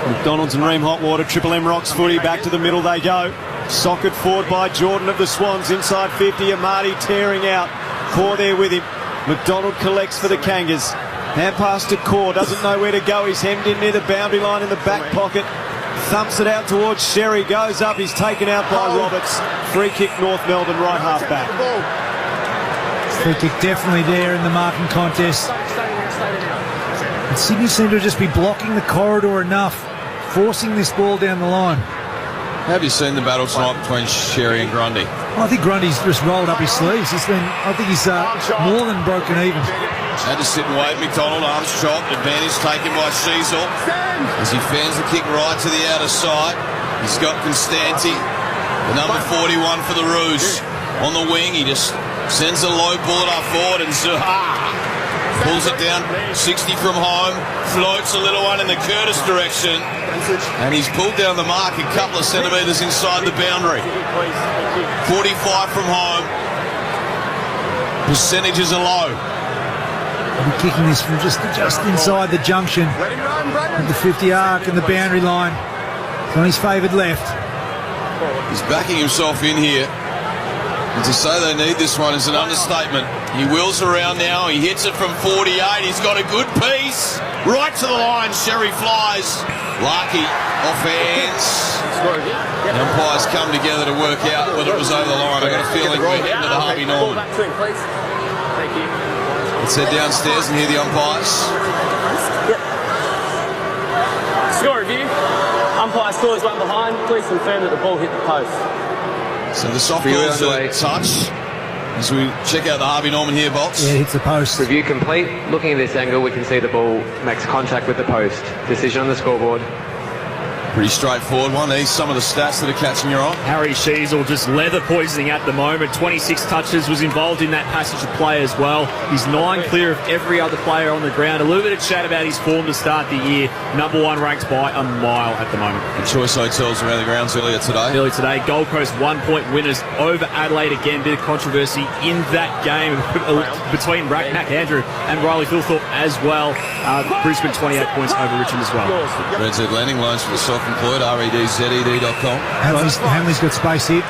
McDonald's and Ream Hotwater. Triple M Rocks footy. Back to the middle they go. Socket forward by Jordan of the Swans. Inside 50. Amati tearing out. Core there with him. McDonald collects for the Kangas. Hand pass to Core. Doesn't know where to go. He's hemmed in near the boundary line in the back pocket. Thumps it out towards Sherry, goes up, he's taken out by Roberts. Free kick North Melbourne, right half back. Free kick definitely there in the marking contest. And Sydney seem to just be blocking the corridor enough, forcing this ball down the line. Have you seen the battle tonight between Sherry and Grundy? Well, I think Grundy's just rolled up his sleeves. I think he's more than broken even. Had to sit and wait. McDonald, arms chopped. Advantage taken by Sheasel as he fans the kick right to the outer side. He's got Constanti, the number 41 for the Roos. On the wing, he just sends a low bullet up forward and Zaha pulls it down 60 from home. Floats a little one in the Curtis direction. And he's pulled down the mark a couple of centimetres inside the boundary. 45 from home. Percentages are low. He'll be kicking this from just inside the junction of the 50 arc and the boundary line. It's on his favoured left. He's backing himself in here. And to say they need this one is an understatement. He wheels around now. He hits it from 48. He's got a good piece. Right to the line. Sherry flies. Larky off hands. The umpires come together to work out whether it was over the line. I've got a feeling we're heading to the Harvey Norman. Let's head downstairs and hear the umpires. Score review. Umpire scores one behind. Please confirm that the ball hit the post. So the soft ball's a touch. As we check out the Harvey Norman here, Bolts. Yeah, hits the post. Review complete. Looking at this angle, we can see the ball makes contact with the post. Decision on the scoreboard. Pretty straightforward one. These some of the stats that are catching your eye. Harry Sheasel just leather poisoning at the moment. 26 touches, was involved in that passage of play as well. He's 9 clear of every other player on the ground. A little bit of chat about his form to start the year. Number 1 ranked by a mile at the moment. The Choice Hotels around the grounds earlier today. Gold Coast 1-point winners over Adelaide again. Bit of controversy in that game between Mac Andrew and Riley Philthorpe as well. Brisbane 28 points over Richmond as well. Red Z Landing loans for the self-employed, redzed.com. Hanley's got space here.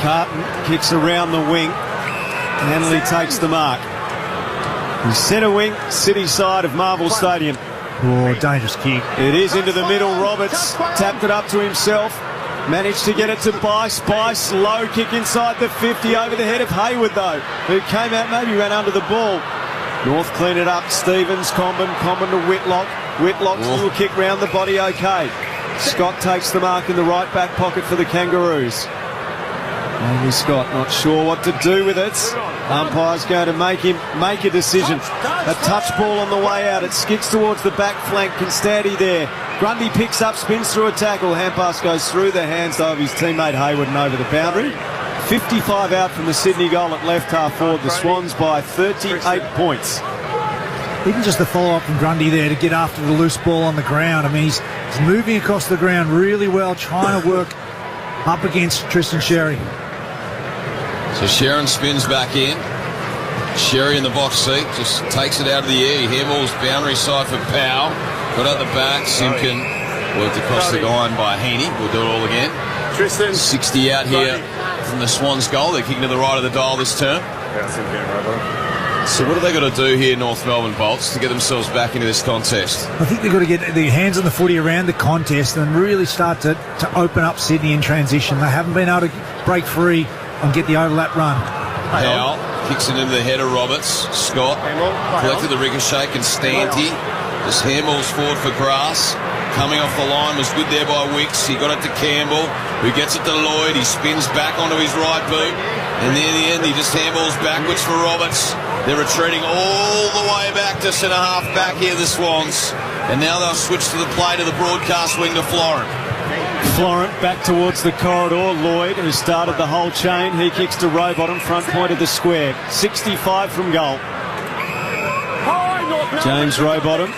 Carton kicks around the wing. Hanley takes the mark. The centre wing, city side of Marvel Stadium. Oh, dangerous kick. It is into the middle. Roberts tapped it up to himself. Managed to get it to Bice. Bice, low kick inside the 50 over the head of Hayward, though, who came out, maybe ran under the ball. North clean it up. Stevens, Comben to Whitlock. Whitlock's little kick round the body, okay. Scott takes the mark in the right back pocket for the Kangaroos. Only Scott not sure what to do with it. Umpire's going to make him make a decision. A touch ball on the way out. It skids towards the back flank. Constanti there. Grundy picks up, spins through a tackle. Hand pass goes through the hands of his teammate Hayward and over the boundary. 55 out from the Sydney goal at left half forward. The Swans by 38 points. Even just the follow-up from Grundy there to get after the loose ball on the ground. I mean, he's moving across the ground really well, trying to work up against Tristan Sherry. So Sharon spins back in. Sherry in the box seat, just takes it out of the air. He handballs boundary side for Powell. Got out the back. Simpkin worked across the line by Heaney. We'll do it all again. Tristan. 60 out here from the Swans goal. They're kicking to the right of the dial this term. So what have they got to do here, North Melbourne Bolts, to get themselves back into this contest? I think they've got to get their hands on the footy around the contest and really start to open up Sydney in transition. They haven't been able to break free and get the overlap run. Powell kicks it into the head of Roberts. Scott collected the ricochet. Constanti just handballs forward for Grass. Coming off the line was good there by Wicks. He got it to Campbell, who gets it to Lloyd. He spins back onto his right boot. And near the end, he just handballs backwards for Roberts. They're retreating all the way back to centre-half back here, the Swans. And now they'll switch to the play to the broadcast wing to Florent. Florent back towards the corridor. Lloyd, who started the whole chain, he kicks to Rowbottom, front point of the square. 65 from goal. James Rowbottom.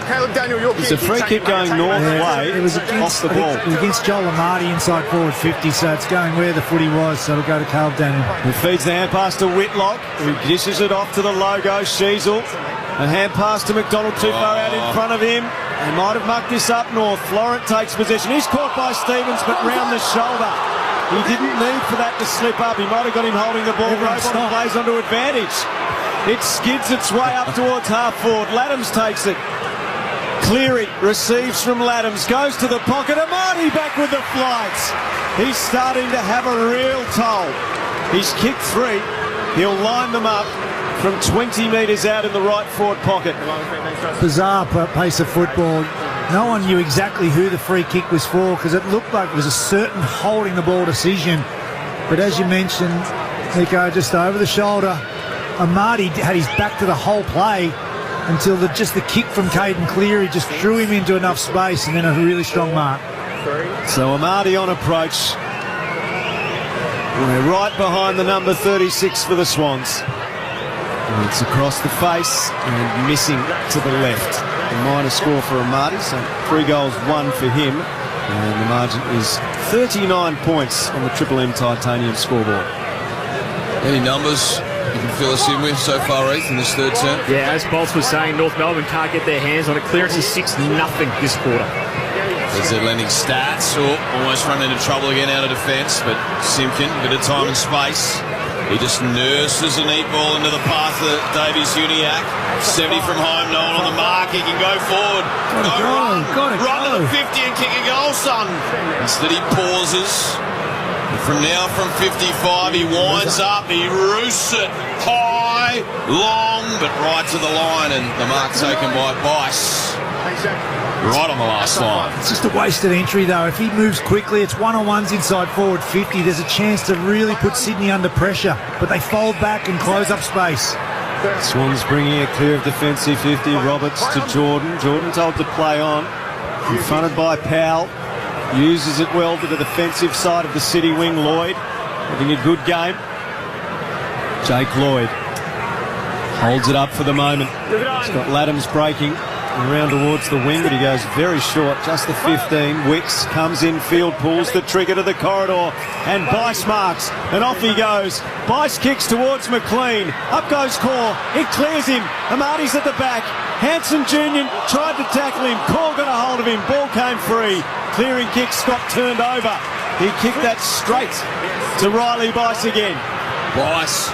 Caleb Daniel, It's a free kick going north way. It was off the ball. It was against Joel Amarty inside forward 50, so it's going where the footy was, so it'll go to Caleb Daniel. He feeds the hand pass to Whitlock, who dishes it off to the logo, Sheasel. A hand pass to McDonald, too far out in front of him. He might have mucked this up north. Florent takes possession. He's caught by Stevens, but round the shoulder. He didn't need for that to slip up. He might have got him holding the ball. Rowbottom plays onto advantage. It skids its way up towards half forward. Laddams takes it. Cleary receives from Laddams, goes to the pocket. Amarty back with the flights. He's starting to have a real toll. He's kicked 3. He'll line them up from 20 metres out in the right forward pocket. Bizarre pace of football. No one knew exactly who the free kick was for because it looked like it was a certain holding the ball decision. But as you mentioned, Nico, just over the shoulder, Amarty had his back to the whole play until the kick from Caden Cleary just threw him into enough space and then a really strong mark. So Amarty on approach. We're right behind the number 36 for the Swans. And it's across the face and missing to the left. A minor score for Amarty, so 3 goals, 1 for him. And the margin is 39 points on the Triple M Titanium scoreboard. Any numbers you can fill us in with so far, Heath, in this third term? Yeah, as Bolts was saying, North Melbourne can't get their hands on it. Clearance is 6-0 this quarter. There's their landing stats. Almost run into trouble again out of defence, but Simpkin, a bit of time and space. He just nurses a neat ball into the path of Davies-Uniacke. 70 from home, no one on the mark. He can go forward. Run to the 50 and kick a goal, son. Instead he pauses. From now, from 55, he winds up, he roosts it high, long, but right to the line, and the mark taken by Bice. Right on the last line. It's just a wasted entry, though. If he moves quickly, it's one-on-ones inside forward 50. There's a chance to really put Sydney under pressure, but they fold back and close up space. Swans bringing it clear of defensive 50. Roberts to Jordan. Jordan told to play on. Confronted by Powell. Uses it well to the defensive side of the City wing. Lloyd having a good game. Jake Lloyd holds it up for the moment. He's got Laddams breaking around towards the wing, but he goes very short, just the 15. Wicks comes in, field pulls the trigger to the corridor, and Bice marks, and off he goes. Bice kicks towards McLean. Up goes Core. It clears him. Amati's at the back. Hanson Jr. tried to tackle him. Core got a hold of him. Ball came free. Clearing kick, Scott turned over. He kicked that straight to Riley Bice again. Bice,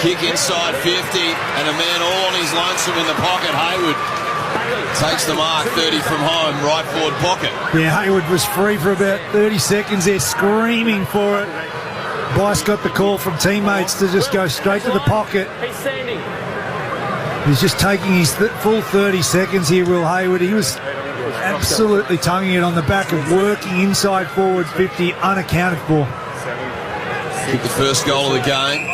kick inside 50, and a man all on his lonesome in the pocket. Hayward takes the mark, 30 from home, right forward pocket. Yeah, Hayward was free for about 30 seconds there, screaming for it. Bice got the call from teammates to just go straight to the pocket. He's just taking his full 30 seconds here, Will Hayward. He was absolutely tonguing it on the back of working inside forward 50, unaccounted for. Kicked the first goal of the game.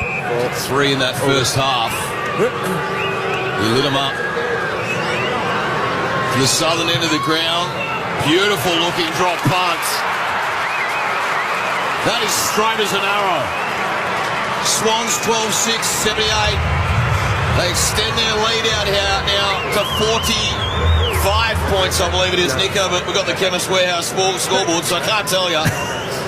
3 in that first half. He lit him up. To the southern end of the ground. Beautiful looking drop punt. That is straight as an arrow. Swans 12-6, 78. They extend their lead out here now to 45 points, I believe it is, Nico, but we've got the Chemist Warehouse scoreboard, so I can't tell you.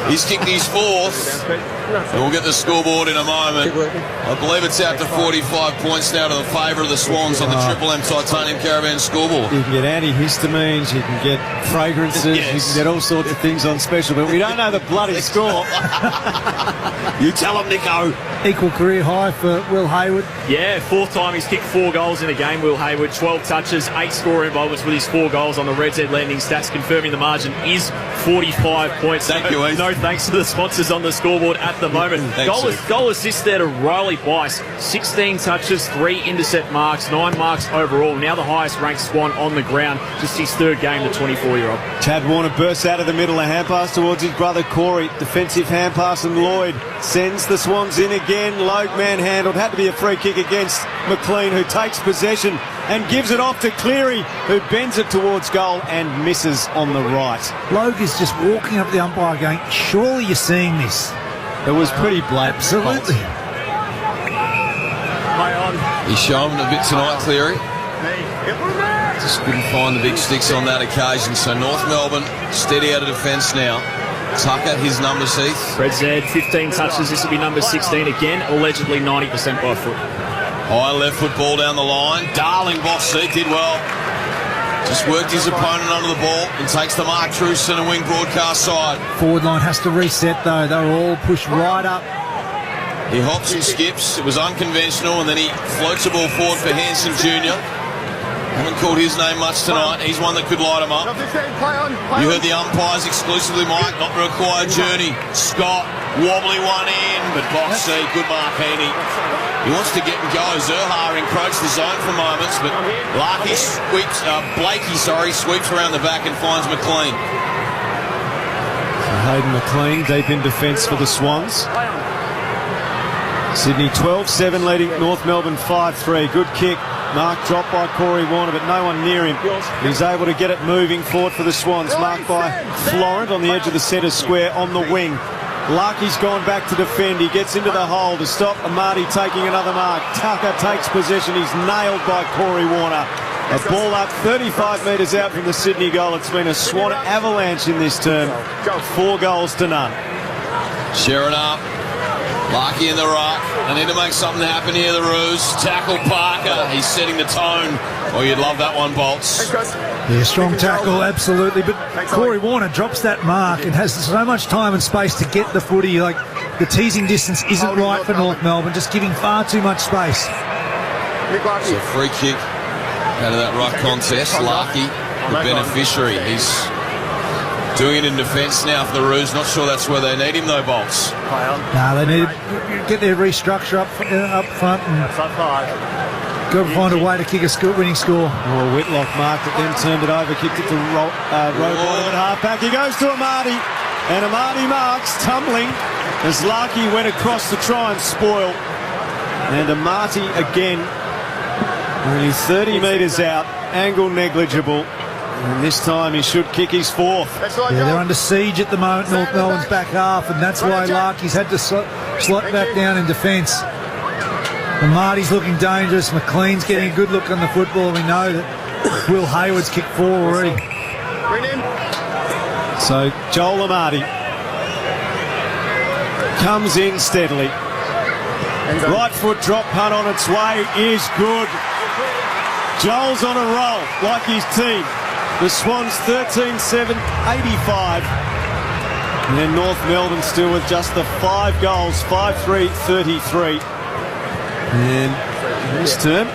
He's kicked his 4th, and we'll get the scoreboard in a moment. I believe it's out to 45 points now to the favour of the Swans on the Triple M Titanium Caravan scoreboard. You can get antihistamines, you can get fragrances, yes. You can get all sorts of things on special, but we don't know the bloody score. You tell him, Nico. Equal career high for Will Hayward. Yeah, 4th time he's kicked 4 goals in a game, Will Hayward. 12 touches, 8 score involvements with his 4 goals on the Red Z Landing stats, confirming the margin is 45 points. Thank you, Ethan. No thanks to the sponsors on the scoreboard at the moment. Goal assist there to Riley Bice. 16 touches, 3 intercept marks, 9 marks overall. Now the highest ranked Swan on the ground. Just his 3rd game, the 24-year-old. Chad Warner bursts out of the middle, a hand pass towards his brother Corey. Defensive hand pass, and Lloyd sends the Swans in again. Logue manhandled. Had to be a free kick against McLean, who takes possession and gives it off to Cleary, who bends it towards goal and misses on the right. Logue is just walking up the umpire going, surely you're seeing this. It was pretty blatant. Absolutely. He's shown a bit tonight, Cleary. Just couldn't find the big sticks on that occasion. So North Melbourne steady out of defence now. Tucker, his numbers, Heath. Red Z, 15 touches. This will be number 16 again. Allegedly 90% by foot. High left foot ball down the line. Darling box seat, did well. Just worked his opponent under the ball and takes the mark through centre wing broadcast side. Forward line has to reset though. They were all pushed right up. He hops and skips. It was unconventional, and then he floats the ball forward for Hanson Jr. Haven't called his name much tonight. He's one that could light him up. You heard the umpires exclusively, Mike. Not required journey. Scott, wobbly one in, but box C, good mark, Heaney. He wants to get and go. Zerha encroached the zone for moments, but Blakey sweeps around the back and finds McLean. Hayden McLean deep in defence for the Swans. Sydney 12-7 leading North Melbourne 5-3. Good kick. Mark dropped by Corey Warner, but no one near him. He's able to get it moving forward for the Swans. Marked by Florent on the edge of the centre square on the wing. Larky's gone back to defend. He gets into the hole to stop Amati taking another mark. Tucker takes possession. He's nailed by Corey Warner. A ball up 35 metres out from the Sydney goal. It's been a Swan avalanche in this term. 4 goals to none. Sharon up. Larky in the ruck. They need to make something happen here, the Roos. Tackle Parker. He's setting the tone. Oh, you'd love that one, Bolts. Yeah, strong tackle, absolutely. But Corey Warner drops that mark and has so much time and space to get the footy. Like, the teasing distance isn't right for North Melbourne, just giving far too much space. It's a free kick out of that ruck contest. Larky, the beneficiary. He's doing it in defence now for the Roos. Not sure that's where they need him, though, Bolts. No, they need to get their restructure up front. And Got to find a way to kick a winning score. Oh, Whitlock marked it, then turned it over, kicked it to row bottom at half-back. He goes to Amati, and Amati marks, tumbling, as Larkey went across to try and spoil. And Amati again, only 30 metres out, angle negligible. And this time he should kick his fourth. Yeah, they're under siege at the moment, North Melbourne's back half, and that's why Larkey's had to slot back down in defence. And Marty's looking dangerous. McLean's getting a good look on the football. We know that Will Hayward's kicked 4 already. So Joel Amati comes in steadily. Right foot drop punt on its way is good. Joel's on a roll like his team. The Swans 13-7, 85. And then North Melbourne still with just the 5 goals, 5-3, 33. And this term,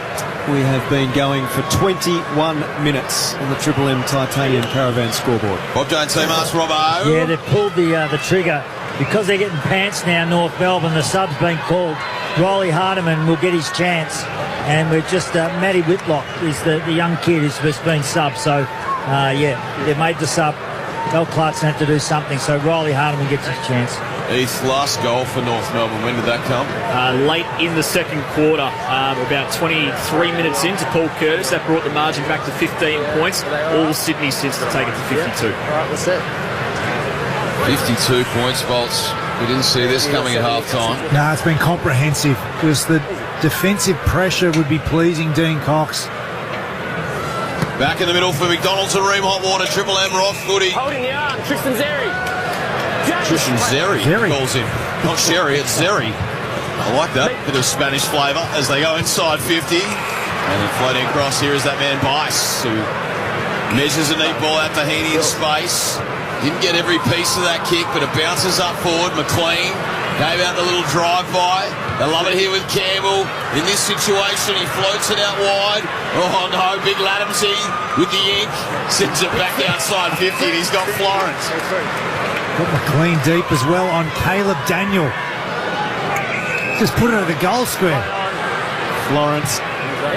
we have been going for 21 minutes on the Triple M Titanium Caravan scoreboard. Bob Jones, team asked Robbo. Yeah, they've pulled the trigger. Because they're getting pants now, North Melbourne, the sub's been called. Riley Hardiman will get his chance. And we're just, Matty Whitlock is the young kid who's just been subbed. So, yeah, they've made the sub. Al Clarkson had to do something, so Riley Hardiman gets his chance. Heath, last goal for North Melbourne. When did that come? Late in the second quarter, about 23 minutes into Paul Curtis. That brought the margin back to 15 points. All Sydney since to take it to 52. All right, that's it. 52 points, Bolts. We didn't see this coming at half-time. No, it's been comprehensive. Just the defensive pressure would be pleasing Dean Cox. Back in the middle for McDonald's and Ream Hot Water, Triple M Rock footy. Holding the arm, Tristan Zeri. Tristan Zeri calls him. Not Sherry, it's Zeri. I like that. Bit of Spanish flavour as they go inside 50. And then floating across here is that man Bice, who measures a neat ball out to Heaney in space. Didn't get every piece of that kick, but it bounces up forward. McLean gave out the little drive-by. They love it here with Campbell. In this situation, he floats it out wide. Oh, no, big Ladamsey with the ink. Sends it back outside 50, and he's got Florence. Got McLean deep as well on Caleb Daniel. Just put it at the goal square. Florence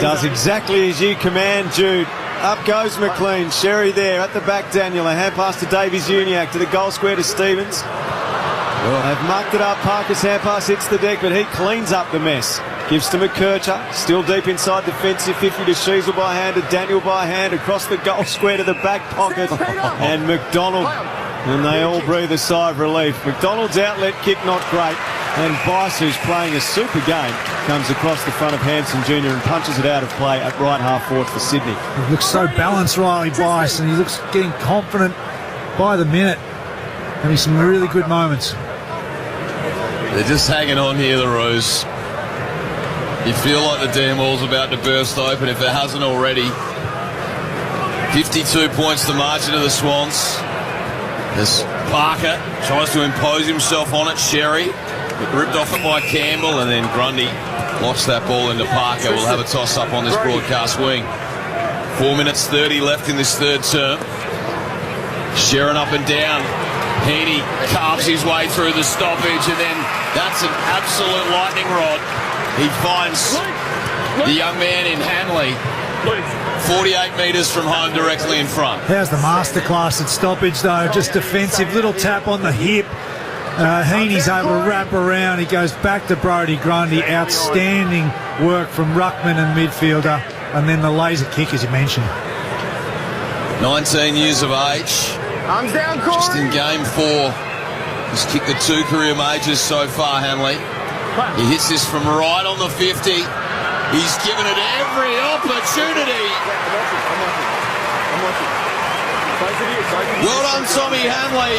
does exactly as you command, Jude. Up goes McLean. Sherry there at the back. Daniel. A hand pass to Davies Uniacke to the goal square to Stevens. Well, they've mucked it up. Parker's hand pass hits the deck, but he cleans up the mess. Gives to McKercher. Still deep inside defensive 50 to Sheasel by hand, to Daniel by hand, across the goal square to the back pocket. And McDonald. And they all breathe a sigh of relief. McDonald's outlet kick not great. And Bice, who's playing a super game, comes across the front of Hanson Jr. and punches it out of play at right half forward for Sydney. He looks so balanced, Riley Bice, and he looks getting confident by the minute. Having some really good moments. They're just hanging on here, the Roos. You feel like the damn wall's about to burst open if it hasn't already. 52 points the margin of the Swans. As Parker tries to impose himself on it, Sherry ripped off it by Campbell, and then Grundy lost that ball into Parker. We'll have a toss-up on this broadcast wing. 4 minutes 30 left in this third term. Sharon up and down. Heaney carves his way through the stoppage, and then that's an absolute lightning rod. He finds the young man in Hanley 48 metres from home, directly in front. How's the masterclass at stoppage, though? Just defensive, little tap on the hip. Heaney's able to wrap around. He goes back to Brodie Grundy. Outstanding work from Ruckman and midfielder. And then the laser kick, as you mentioned. 19 years of age. Arms down, Corey. Just in game 4. He's kicked the 2 career majors so far, Hanley. He hits this from right on the 50. He's given it every opportunity. Well done, Tommy Hanley.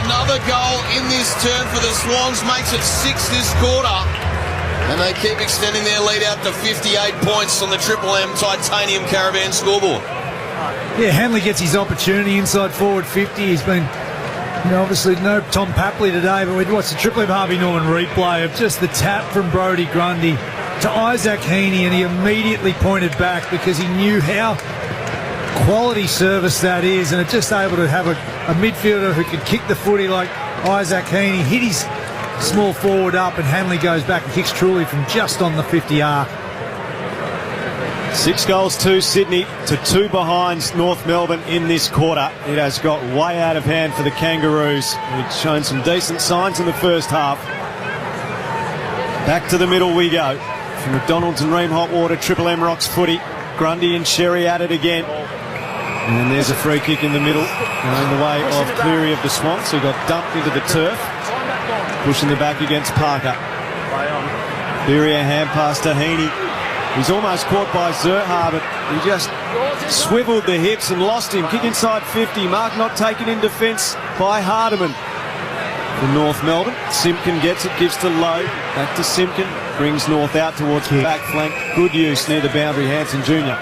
Another goal in this turn for the Swans makes it 6 this quarter. And they keep extending their lead out to 58 points on the Triple M Titanium Caravan scoreboard. Yeah, Hanley gets his opportunity inside forward 50. He's been, obviously no Tom Papley today, but we'd watch the Triple M Harvey Norman replay of just the tap from Brodie Grundy to Isaac Heaney, and he immediately pointed back because he knew how quality service that is, and it's just able to have a midfielder who can kick the footy like Isaac Heaney, hit his small forward up, and Hanley goes back and kicks truly from just on the 50 arc. 6 goals to Sydney to 2 behind North Melbourne in this quarter. It has got way out of hand for the Kangaroos. We've shown some decent signs in the first half. Back to the middle we go. From McDonald's and Ream Hotwater, Triple M Rocks footy. Grundy and Sherry at it again. And there's a free kick in the middle, going the way of Cleary of the Swans, who got dumped into the turf. Pushing the back against Parker. Cleary a hand pass to Heaney. He's almost caught by Zerha, but he just swiveled the hips and lost him. Kick inside 50. Mark not taken in defence by Hardiman. For North Melbourne, Simpkin gets it, gives to Lowe. Back to Simpkin. Brings North out towards the back flank. Good use near the boundary, Hanson Jr.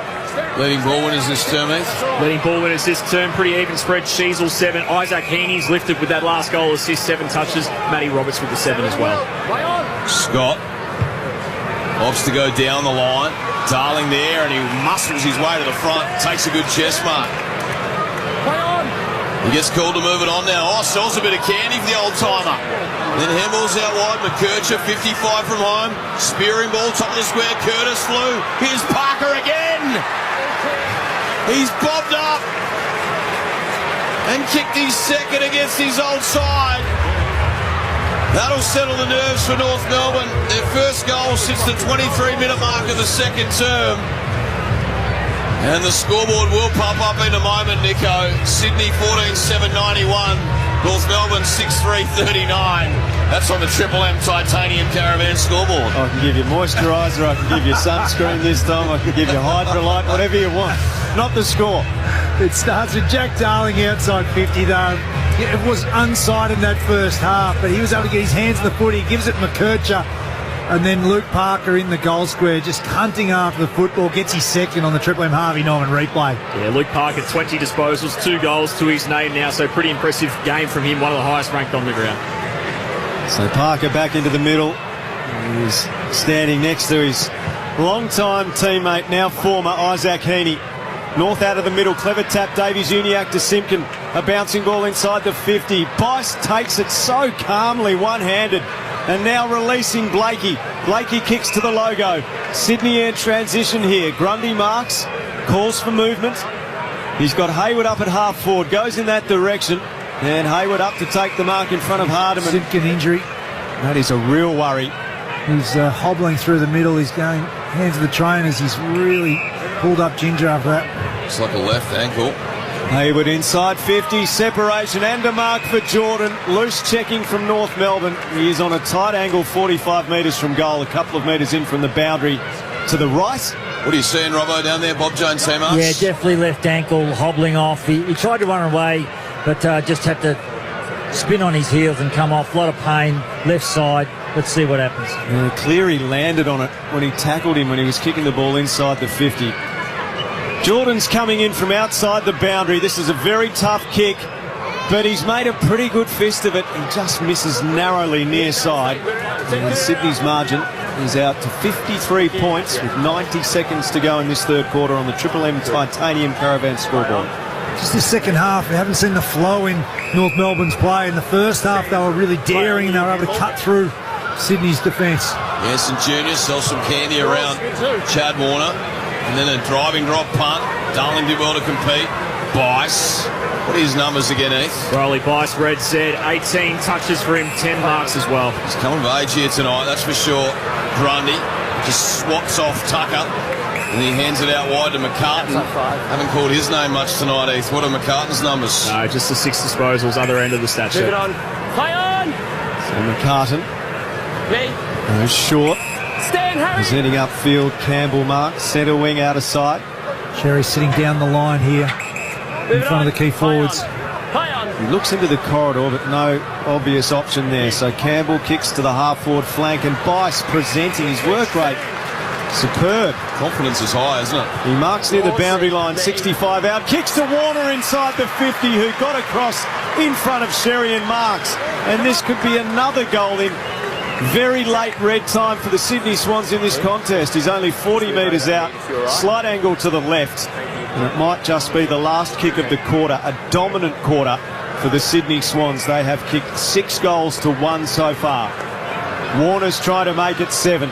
Leading ball winners this term, Heath. Leading ball winners this term, pretty even spread. Sheasel 7. Isaac Heaney's lifted with that last goal assist, 7 touches. Matty Roberts with the 7 as well. Scott opts to go down the line. Darling there, and he muscles his way to the front. Takes a good chest mark. He gets called to move it on now. Oh, sells a bit of candy for the old-timer. Then Hemmel's out wide. McKercher, 55 from home. Spearing ball, top of the square. Curtis flew. Here's Parker again. He's bobbed up and kicked his second against his old side. That'll settle the nerves for North Melbourne. Their first goal since the 23-minute mark of the second term. And the scoreboard will pop up in a moment, Nico. Sydney 14-7-91. North Melbourne 6-3-39. That's on the Triple M Titanium Caravan scoreboard. I can give you moisturiser, I can give you sunscreen this time, I can give you Hydrolite, whatever you want. Not the score. It starts with Jack Darling outside 50 though. It was unsighted in that first half, but he was able to get his hands on the footy. He gives it McKercher. And then Luke Parker in the goal square, just hunting after the football, gets his second on the Triple M Harvey Norman replay. Yeah, Luke Parker, 20 disposals, 2 goals to his name now, so pretty impressive game from him, one of the highest ranked on the ground. So Parker back into the middle. He's standing next to his long-time teammate, now former Isaac Heaney. North out of the middle, clever tap, Davies Uniacke to Simpkin. A bouncing ball inside the 50. Bice takes it so calmly, one-handed. And now releasing Blakey. Blakey kicks to the logo. Sydney in transition here. Grundy marks, calls for movement. He's got Hayward up at half forward, goes in that direction. And Hayward up to take the mark in front of Hardiman. Simpkin injury. That is a real worry. He's hobbling through the middle. He's going hands of the trainers. He's really pulled up ginger after that. It's like a left ankle. Hayward inside 50, separation and a mark for Jordan. Loose checking from North Melbourne. He is on a tight angle, 45 metres from goal, a couple of metres in from the boundary to the right. What are you seeing, Robbo, down there, Bob Jones, Seamarks? Yeah, definitely left ankle, hobbling off. He tried to run away, but just had to spin on his heels and come off. A lot of pain, left side. Let's see what happens. Yeah, Cleary landed on it when he tackled him when he was kicking the ball inside the 50. Jordan's coming in from outside the boundary. This is a very tough kick, but he's made a pretty good fist of it and just misses narrowly near side. And Sydney's margin is out to 53 points with 90 seconds to go in this third quarter on the Triple M Titanium Caravan scoreboard. Just the second half, we haven't seen the flow in North Melbourne's play. In the first half, they were really daring and they were able to cut through Sydney's defence. Yes, and Junior sells some candy around Chad Warner. And then a driving drop punt. Darling did well to compete. Bice. What are his numbers again, Heath? Riley Bice, Red said 18 touches for him, 10 marks as well. He's coming of age here tonight, that's for sure. Grundy just swats off Tucker. And he hands it out wide to McCartan. Haven't called his name much tonight, Heath. What are McCartan's numbers? No, just the 6 disposals, other end of the stat sheet. Move it on. Play on! So McCartan goes short. Stand, Harry! He's heading upfield. Campbell marks. Centre wing out of sight. Sherry sitting down the line here in front of the key forwards. Play on. He looks into the corridor, but no obvious option there. So Campbell kicks to the half-forward flank, and Bice presenting his work rate. Superb. Confidence is high, isn't it? He marks near the boundary line, 65 out. Kicks to Warner inside the 50, who got across in front of Sherry and Marks. And this could be another goal in very late red time for the Sydney Swans in this contest. He's only 40 metres out, slight angle to the left. And it might just be the last kick of the quarter, a dominant quarter for the Sydney Swans. They have kicked 6 goals to 1 so far. Warner's trying to make it 7.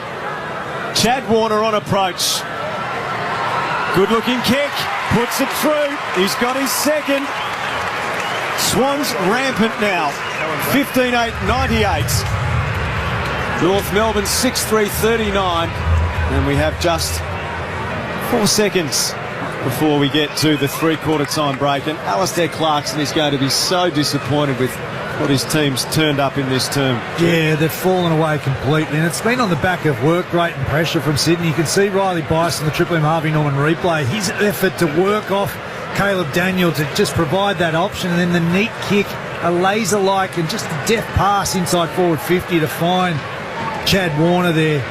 Chad Warner on approach. Good-looking kick. Puts it through. He's got his second. Swans rampant now. 15-8-98. North Melbourne 6-3-39. And we have just 4 seconds before we get to the three-quarter time break. And Alistair Clarkson is going to be so disappointed with what his team's turned up in this term. Yeah, they've fallen away completely. And it's been on the back of work rate and pressure from Sydney. You can see Riley Bison, the Triple M Harvey Norman replay, his effort to work off Caleb Daniel to just provide that option, and then the neat kick, a laser-like and just a deft pass inside forward 50 to find Chad Warner there.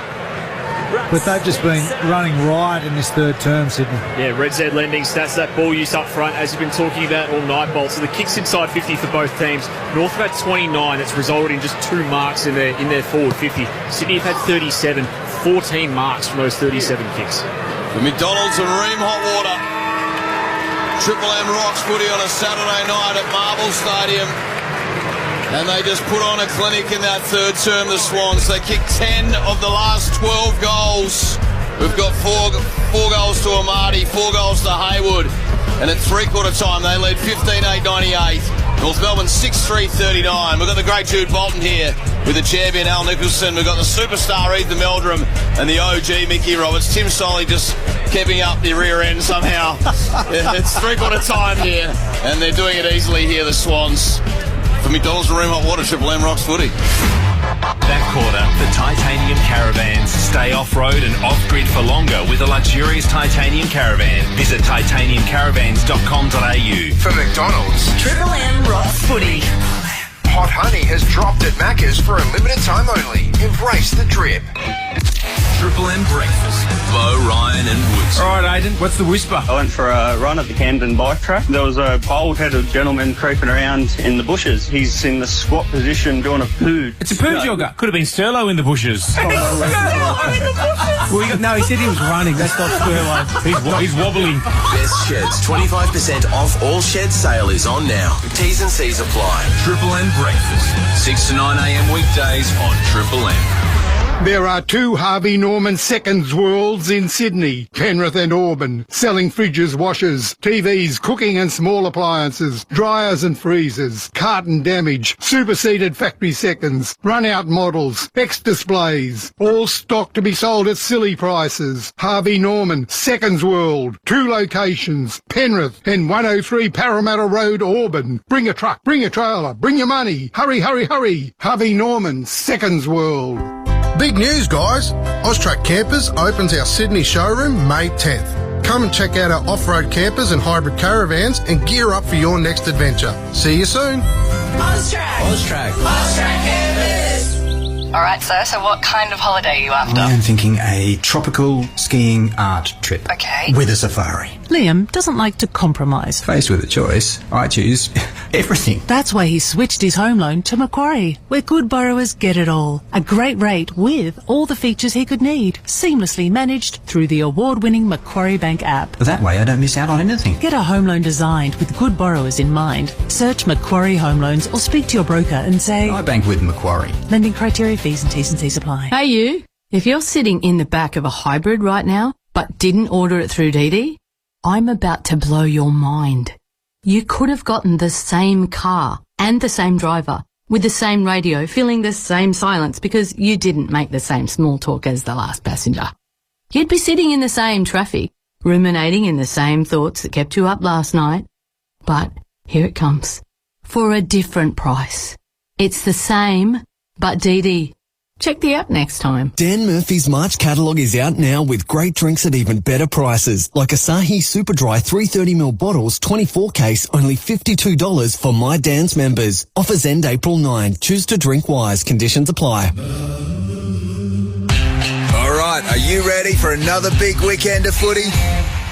But they've just been running riot in this third term, Sydney. Yeah, Red Z lending stats, that ball use up front, as you've been talking about all night, Bolt. So the kicks inside 50 for both teams. North have had 29. That's resulted in just 2 marks in their forward 50. Sydney have had 37. 14 marks from those 37 kicks. The McDonald's and Ream Hot Water. Triple M Rocks footy on a Saturday night at Marble Stadium. And they just put on a clinic in that third term, the Swans. They kicked 10 of the last 12 goals. We've got four goals to Amati, 4 goals to Haywood. And at three-quarter time, they led 15-8-98. North Melbourne 6-3-39. We've got the great Jude Bolton here with the champion Al Nicholson. We've got the superstar Ethan Meldrum and the OG Mickey Roberts. Tim Solly just keeping up the rear end somehow. It's three-quarter time here, and they're doing it easily here, the Swans. For McDonald's and Room Hot Water, Triple M Rocks footy. That quarter, the Titanium Caravans stay off-road and off-grid for longer with a luxurious Titanium Caravan. Visit titaniumcaravans.com.au. For McDonald's, Triple M Rocks Footy. hot honey has dropped at Macca's for a limited time only. Embrace the drip. Triple M Breakfast. Bo, Ryan and Woods. All right, Aiden, what's the whisper? I went for a run at the Camden bike track. There was a bald-headed gentleman creeping around in the bushes. He's in the squat position doing a poo. It's a poo jogger. Could have been Sterlo in the bushes. Sterlo in the bushes? No, he said he was running. That's not Sterlo. He's wobbling. Best Sheds 25% off all shed sale is on now. T's and C's apply. Triple M Breakfast. 6 to 9 a.m. weekdays on Triple M. There are 2 Harvey Norman Seconds Worlds in Sydney, Penrith and Auburn, selling fridges, washers, TVs, cooking and small appliances, dryers and freezers, carton damage, superseded factory seconds, run-out models, X-displays, all stock to be sold at silly prices. Harvey Norman Seconds World, 2 locations, Penrith and 103 Parramatta Road, Auburn. Bring a truck, bring a trailer, bring your money. Hurry, hurry, hurry. Harvey Norman Seconds World. Big news, guys. Austrac Campers opens our Sydney showroom May 10th. Come and check out our off-road campers and hybrid caravans and gear up for your next adventure. See you soon. Austrac Campers. All right, sir, so what kind of holiday are you after? I am thinking a tropical skiing art trip. Okay. With a safari. Liam doesn't like to compromise. Faced with a choice, I choose everything. That's why he switched his home loan to Macquarie, where good borrowers get it all. A great rate with all the features he could need, seamlessly managed through the award-winning Macquarie Bank app. That way I don't miss out on anything. Get a home loan designed with good borrowers in mind. Search Macquarie Home Loans or speak to your broker and say, I bank with Macquarie. Lending criteria, fees and T's and C's apply. Hey you, if you're sitting in the back of a hybrid right now, but didn't order it through DD, I'm about to blow your mind. You could have gotten the same car and the same driver with the same radio, feeling the same silence because you didn't make the same small talk as the last passenger. You'd be sitting in the same traffic, ruminating in the same thoughts that kept you up last night. But here it comes. For a different price. It's the same, but DD. Check the app next time. Dan Murphy's March catalogue is out now with great drinks at even better prices, like Asahi Super Dry 330ml bottles, 24 case, only $52 for My Dan's members. Offers end April 9. Choose to drink wise. Conditions apply. All right, are you ready for another big weekend of footy?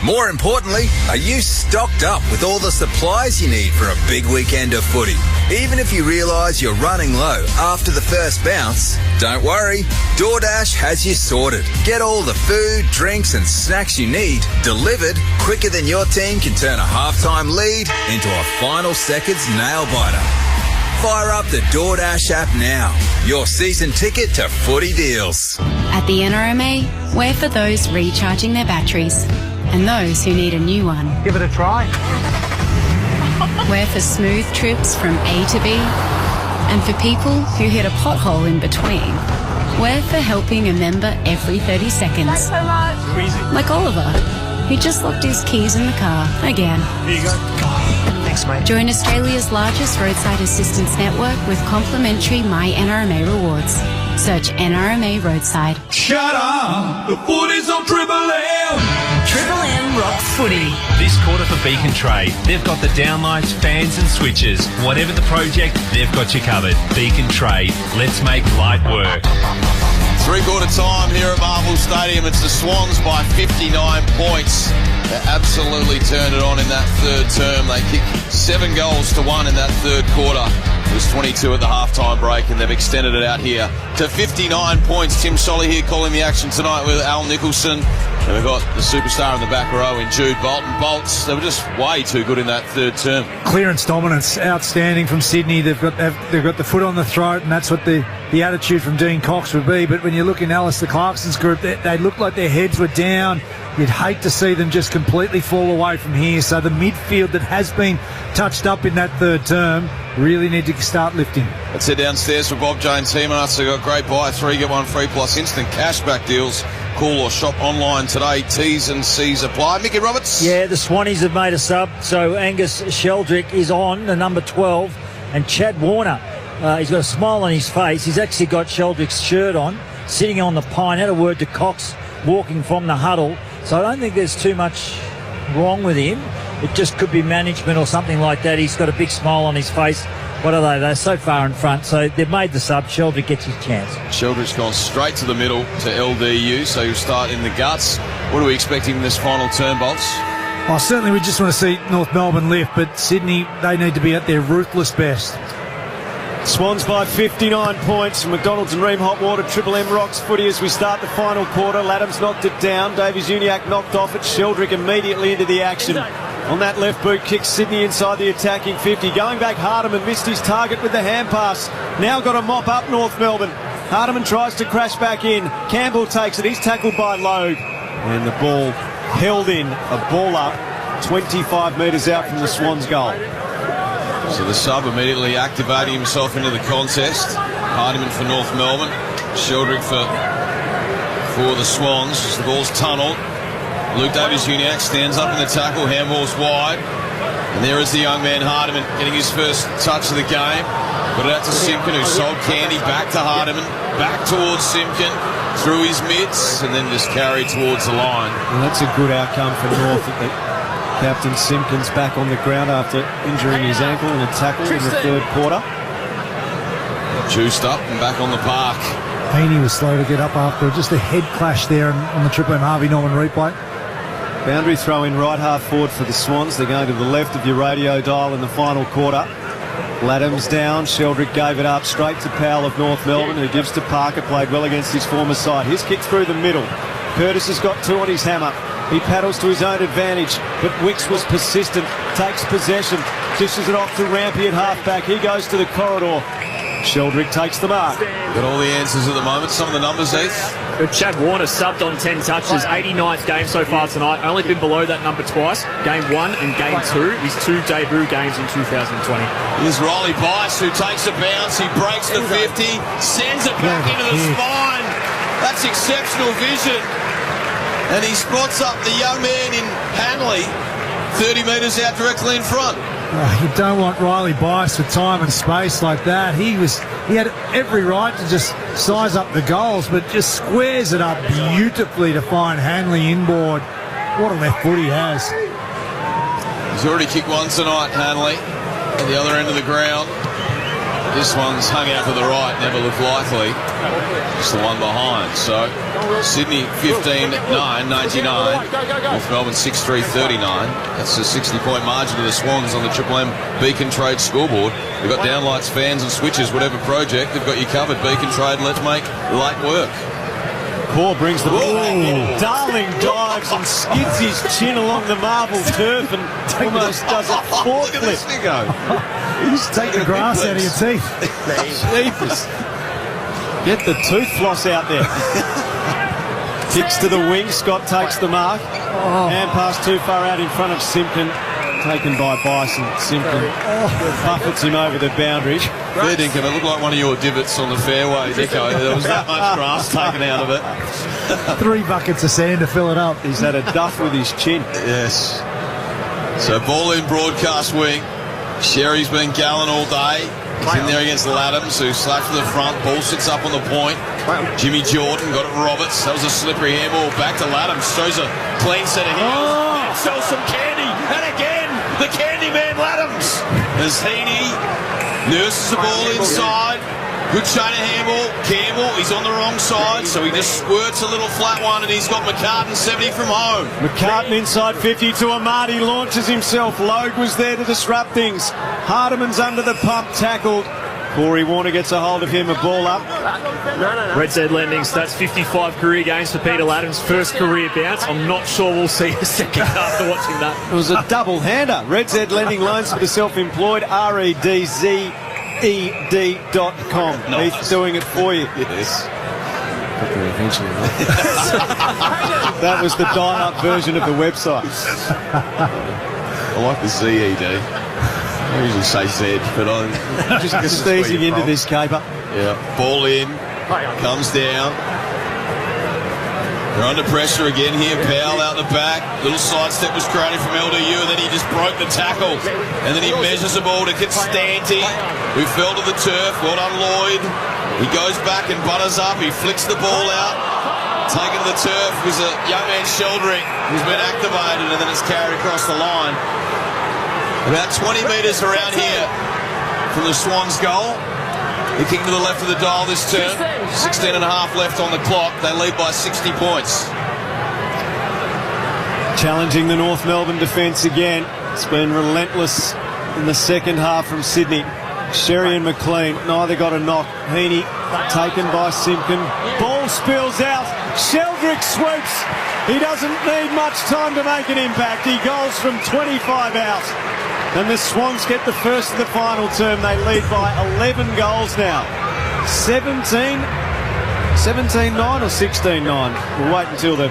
More importantly, are you stocked up with all the supplies you need for a big weekend of footy? Even if you realise you're running low after the first bounce, don't worry, DoorDash has you sorted. Get all the food, drinks and snacks you need delivered quicker than your team can turn a halftime lead into a final seconds nail-biter. Fire up the DoorDash app now. Your season ticket to footy deals. At the NRMA, we're for those recharging their batteries. and those who need a new one. Give it a try. We're for smooth trips from A to B, and for people who hit a pothole in between. We're for helping a member every 30 seconds. Thanks so much. Like Oliver, who just locked his keys in the car again. Here you go. Thanks, mate. Join Australia's largest roadside assistance network with complimentary My NRMA rewards. Search NRMA Roadside. Shut up! The footy's on Triple M! Triple M rocks footy. This quarter for Beacon Trade, they've got the downlights, fans and switches. Whatever the project, they've got you covered. Beacon Trade, let's make light work. Three-quarter time here at Marvel Stadium. It's the Swans by 59 points. They absolutely turned it on in that third term. They kicked 7 goals to 1 in that third quarter. It was 22 at the halftime break, and they've extended it out here to 59 points. Tim Solly here calling the action tonight with Al Nicholson. And we've got the superstar in the back row in Jude Bolton. Bolts, they were just way too good in that third term. Clearance dominance, outstanding from Sydney. They've got the foot on the throat, and that's what the attitude from Dean Cox would be. But when you look in Alistair Clarkson's group, they look like their heads were down. You'd hate to see them just completely fall away from here. So the midfield that has been touched up in that third term really need to start lifting. Let's head downstairs for Bob Jones Hemanus. They've got great buy 3, get 1 free plus instant cashback deals. Call or shop online today. T's and C's apply. Mickey Roberts. Yeah, the Swannies have made a sub. So Angus Sheldrick is on, the number 12. And Chad Warner, he's got a smile on his face. He's actually got Sheldrick's shirt on, sitting on the pine. Had a word to Cox walking from the huddle. So I don't think there's too much wrong with him. It just could be management or something like that. He's got a big smile on his face. What are they? They're so far in front. So they've made the sub. Sheldrick gets his chance. Sheldrick's gone straight to the middle to LDU, so he'll start in the guts. What are we expecting in this final turn, Bolts? Well, certainly we just want to see North Melbourne lift, but Sydney, they need to be at their ruthless best. Swans by 59 points. McDonald's and Ream Hot Water, Triple M rocks footy as we start the final quarter. Laddams knocked it down. Davies-Uniacke knocked off it. Sheldrick immediately into the action. On that left boot, kicks Sydney inside the attacking 50. Going back, Hardiman missed his target with the hand pass. Now got to mop up North Melbourne. Hardiman tries to crash back in. Campbell takes it. He's tackled by Logue. And the ball held in. A ball up 25 metres out from the Swans' goal. So the sub immediately activating himself into the contest. Hardiman for North Melbourne. Sheldrick for the Swans. As the ball's tunnelled. Luke Davies-Uniacke stands up in the tackle. Handball's wide. And there is the young man Hardiman getting his first touch of the game. Got it out to Simpkin, who sold Candy back to Hardiman. Back towards Simpkin. Through his mitts. And then just carried towards the line. Well, that's a good outcome for North. Captain Simpkins back on the ground after injuring his ankle in a tackle in the third quarter. Juiced up and back on the park. Heaney was slow to get up after just a head clash there on the Triple M Harvey Norman replay. Boundary throw in right half forward for the Swans. They're going to the left of your radio dial in the final quarter. Laddams down. Sheldrick gave it up straight to Powell of North Melbourne, who gives to Parker. Played well against his former side. His kick through the middle. Curtis has got 2 on his hammer. He paddles to his own advantage, but Wicks was persistent, takes possession, dishes it off to Rampy at halfback. He goes to the corridor. Sheldrick takes the mark. Got all the answers at the moment. Some of the numbers, Heath. Chad Warner subbed on 10 touches, 89th game so far tonight. Only been below that number twice. Game 1 and Game 2. His 2 debut games in 2020. Here's Riley Bice, who takes a bounce. He breaks the 50, sends it back into the spine. That's exceptional vision. And he spots up the young man in Hanley 30 metres out directly in front. You don't want Riley Bice with time and space like that. He had every right to just size up the goals, but just squares it up beautifully to find Hanley inboard. What a left foot he has. He's already kicked one tonight, Hanley, at the other end of the ground. This one's hung out to the right, never looked likely. Just the one behind. So Sydney 15-9, 99. North Melbourne 6-3, 39. That's a 60-point margin to the Swans on the Triple M Beacon Trade scoreboard. They've got downlights, fans and switches, whatever project. They've got you covered. Beacon Trade, let's make late work. Paul brings the ball back in. Darling dives and skids his chin along the marble turf and almost does a fork flip. Just take the grass out of your teeth. Jeepers. Get the tooth floss out there. Kicks to the wing. Scott takes the mark. Hand pass too far out in front of Simpkin. Taken by Bison. Simpkin buffets him over the boundary. Fair dinkum. It looked like one of your divots on the fairway, Dicko. There was that much grass taken out of it. 3 buckets of sand to fill it up. He's had a duff with his chin. Yes. So ball in broadcast wing. Sherry's been gallant all day. He's in there against Laddams, who slaps to the front. Ball sits up on the point. Jimmy Jordan got it Roberts. That was a slippery handball. Back to Laddams. Shows a clean set of heels. And sells some candy. And again, the candy man Laddams. As Heaney nurses the ball inside. Good chain of handball. Campbell, he's on the wrong side, so he just squirts a little flat one, and he's got McCartan 70 from home. McCartan inside 50 to Amati, launches himself. Logue was there to disrupt things. Hardiman's under the pump, tackled. Corey Warner gets a hold of him, a ball up. Red Z Lending stats 55 career games for Peter Laddams, first career bounce. I'm not sure we'll see a second after watching that. It was a double-hander. Red Z Lending loans for the self-employed, REDZ. ed.com. Nice. He's doing it for you. Yes. Eventually. That was the dial-up version of the website. I like the ZED. I usually say Z, but I'm just easing into this caper. Yeah. Ball in. Comes down. They're under pressure again here. Powell out the back. Little sidestep was created from LDU, and then he just broke the tackle. And then he measures the ball to Constanti, who fell to the turf. Well done, Lloyd. He goes back and butters up. He flicks the ball out. Taken to the turf was a young man, Sheldrick, who's been activated, and then it's carried across the line. About 20 metres around here from the Swans' goal. Looking to the left of the dial this turn. 16 and a half left on the clock. They lead by 60 points. Challenging the North Melbourne defence again. It's been relentless in the second half from Sydney. Sherry and McLean, neither got a knock. Heaney taken by Simpkin. Ball spills out. Sheldrick swoops. He doesn't need much time to make an impact. He goes from 25 out. And the Swans get the first of the final term. They lead by 11 goals now. 17-9 or 16-9. We'll wait until the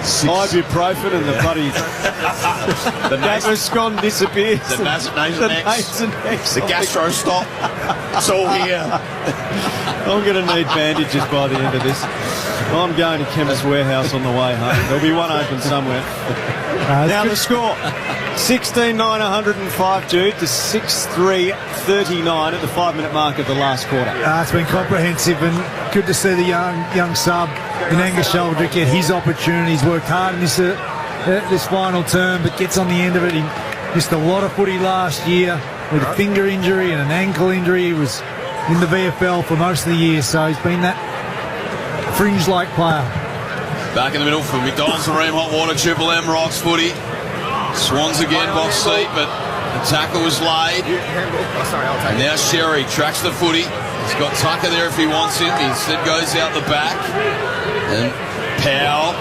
ibuprofen and the bloody the Gaviscon disappears. The Nasonex. The Gastro stop. It's all here. I'm going to need bandages by the end of this. I'm going to Chemist Warehouse on the way home. There'll be one open somewhere. Now the score. 16-9, 105, Jude, to 6-3, 39 at the 5-minute mark of the last quarter. It's been comprehensive and good to see the young sub in Angus Sheldrick get his opportunities. Worked hard in this final term, but gets on the end of it. He missed a lot of footy last year with a finger injury and an ankle injury. He was in the VFL for most of the year, so he's been that fringe-like player. Back in the middle for McDonald's and Ream Hot Water, Triple M Rocks footy. Swans again, box seat, but the tackle was laid. And now Sherry tracks the footy. He's got Tucker there if he wants him. He instead goes out the back. And Powell,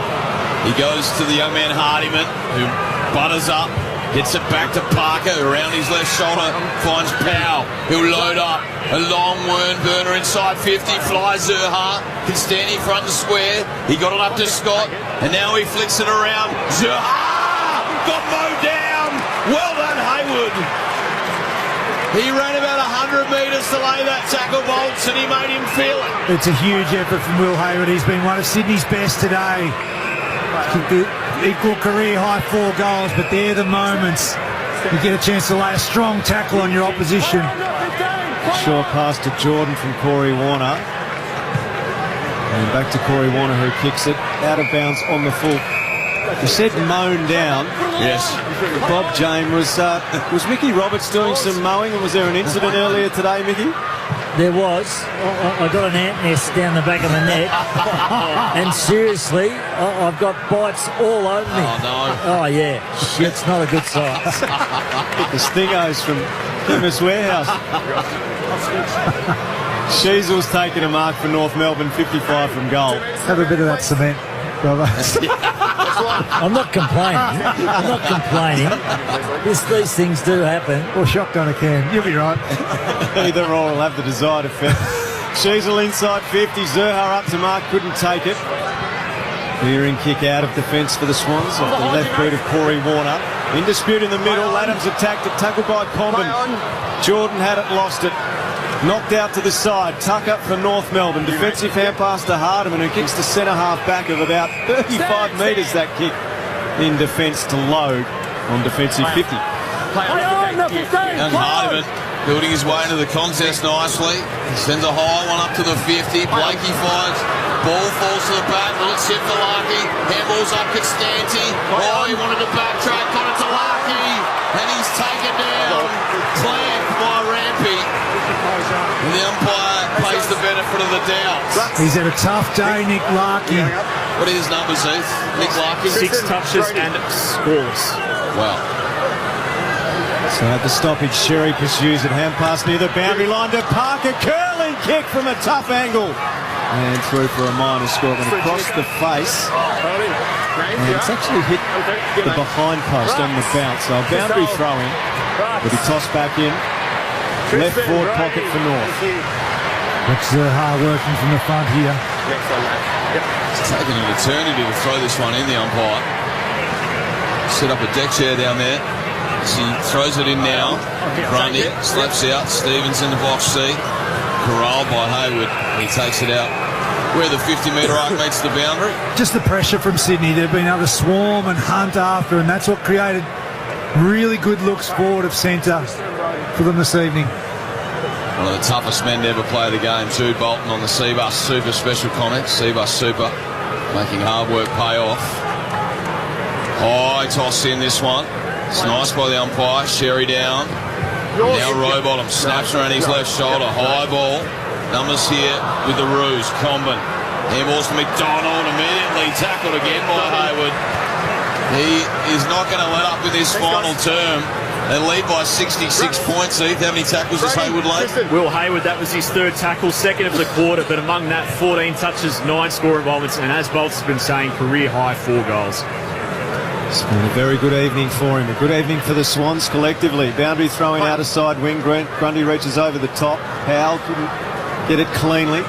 he goes to the young man Hardiman, who butters up, gets it back to Parker, who around his left shoulder finds Powell, who'll load up. A long worm burner inside 50, flies Zerha, can stand in front and square. He got it up to Scott, and now he flicks it around. Zerha! Got mowed down. Well done, Haywood. He ran about 100 metres to lay that tackle, Bolts, and he made him feel it. It's a huge effort from Will Haywood. He's been one of Sydney's best today. Equal career high 4 goals, but they're the moments you get a chance to lay a strong tackle on your opposition. Short pass to Jordan from Corey Warner. And back to Corey Warner, who kicks it out of bounds on the full. You said mown down. Yes. Bob James was Mickey Roberts doing some mowing, and was there an incident earlier today, Mickey? There was. I got an ant nest down the back of the neck. And seriously, I've got bites all over me. Oh, no. Oh, yeah. It's not a good sight. The Stingos from Chemist Warehouse. Sheasel's taking a mark for North Melbourne, 55 from goal. Have a bit of that cement, brother. I'm not complaining. These things do happen. Or shocked on a can. You'll be right. Either or will have the desired effect. Sheasel inside 50. Zerha up to mark. Couldn't take it. Veering kick out of defence for the Swans off the left boot of Corey Warner. In dispute in the middle. Adams attacked it, tackled by Comben. Jordan had it, lost it. Knocked out to the side. Tuck up for North Melbourne. Defensive hand pass to Hardiman, who kicks the centre half back of about 35 metres, that kick in defence to Logue on defensive 50. Young Hardiman building his way into the contest nicely. He sends a high one up to the 50. Blakey fires. Ball falls to the back. Let's hit for Larkey. Handball's up Costanti. Oh, he wanted to backtrack. Got it to Larkey. And he's taken down. Clamped by Rampy. And the umpire pays the benefit of the doubt. He's had a tough day, Nick Larkey. What are his numbers, Heath? Nick Larkey? 6 touches and scoreless. Wow. So at the stoppage, Sherry pursues it. Hand pass near the boundary line to Parker. Curling kick from a tough angle. And through for a minor score. And across the face. And it's actually hit the behind post on the bounce. So a boundary throw in. But he tossed back in. Left forward pocket for North. That's hard working from the front here. It's taken an eternity to throw this one in, the umpire. Set up a deck chair down there. He throws it in now. Grundy slaps out. Stevens in the box C. Corralled by Hayward. He takes it out where the 50-metre arc meets the boundary. Just the pressure from Sydney. They've been able to swarm and hunt after, and that's what created really good looks forward of centre for them this evening. One of the toughest men to ever play the game, Jude Bolton on the Seabus Super special comment. Seabus Super making hard work pay off. High toss in this one. It's nice by the umpire. Sherry down. Now Rowbottom snaps around his left shoulder. High ball. Numbers here with the Roos. Comben. Handballs to McDonald. Immediately tackled again by Hayward. He is not going to let up in this final term. They lead by 66 points. Heath, how many tackles has Hayward laid? Will Hayward, that was his 3rd tackle, 2nd of the quarter, but among that, 14 touches, 9 score involvements, and as Bolt's been saying, career high 4 goals. It's been a very good evening for him. A good evening for the Swans collectively. Boundary throwing out a side wing. Grundy reaches over the top. Powell couldn't get it cleanly.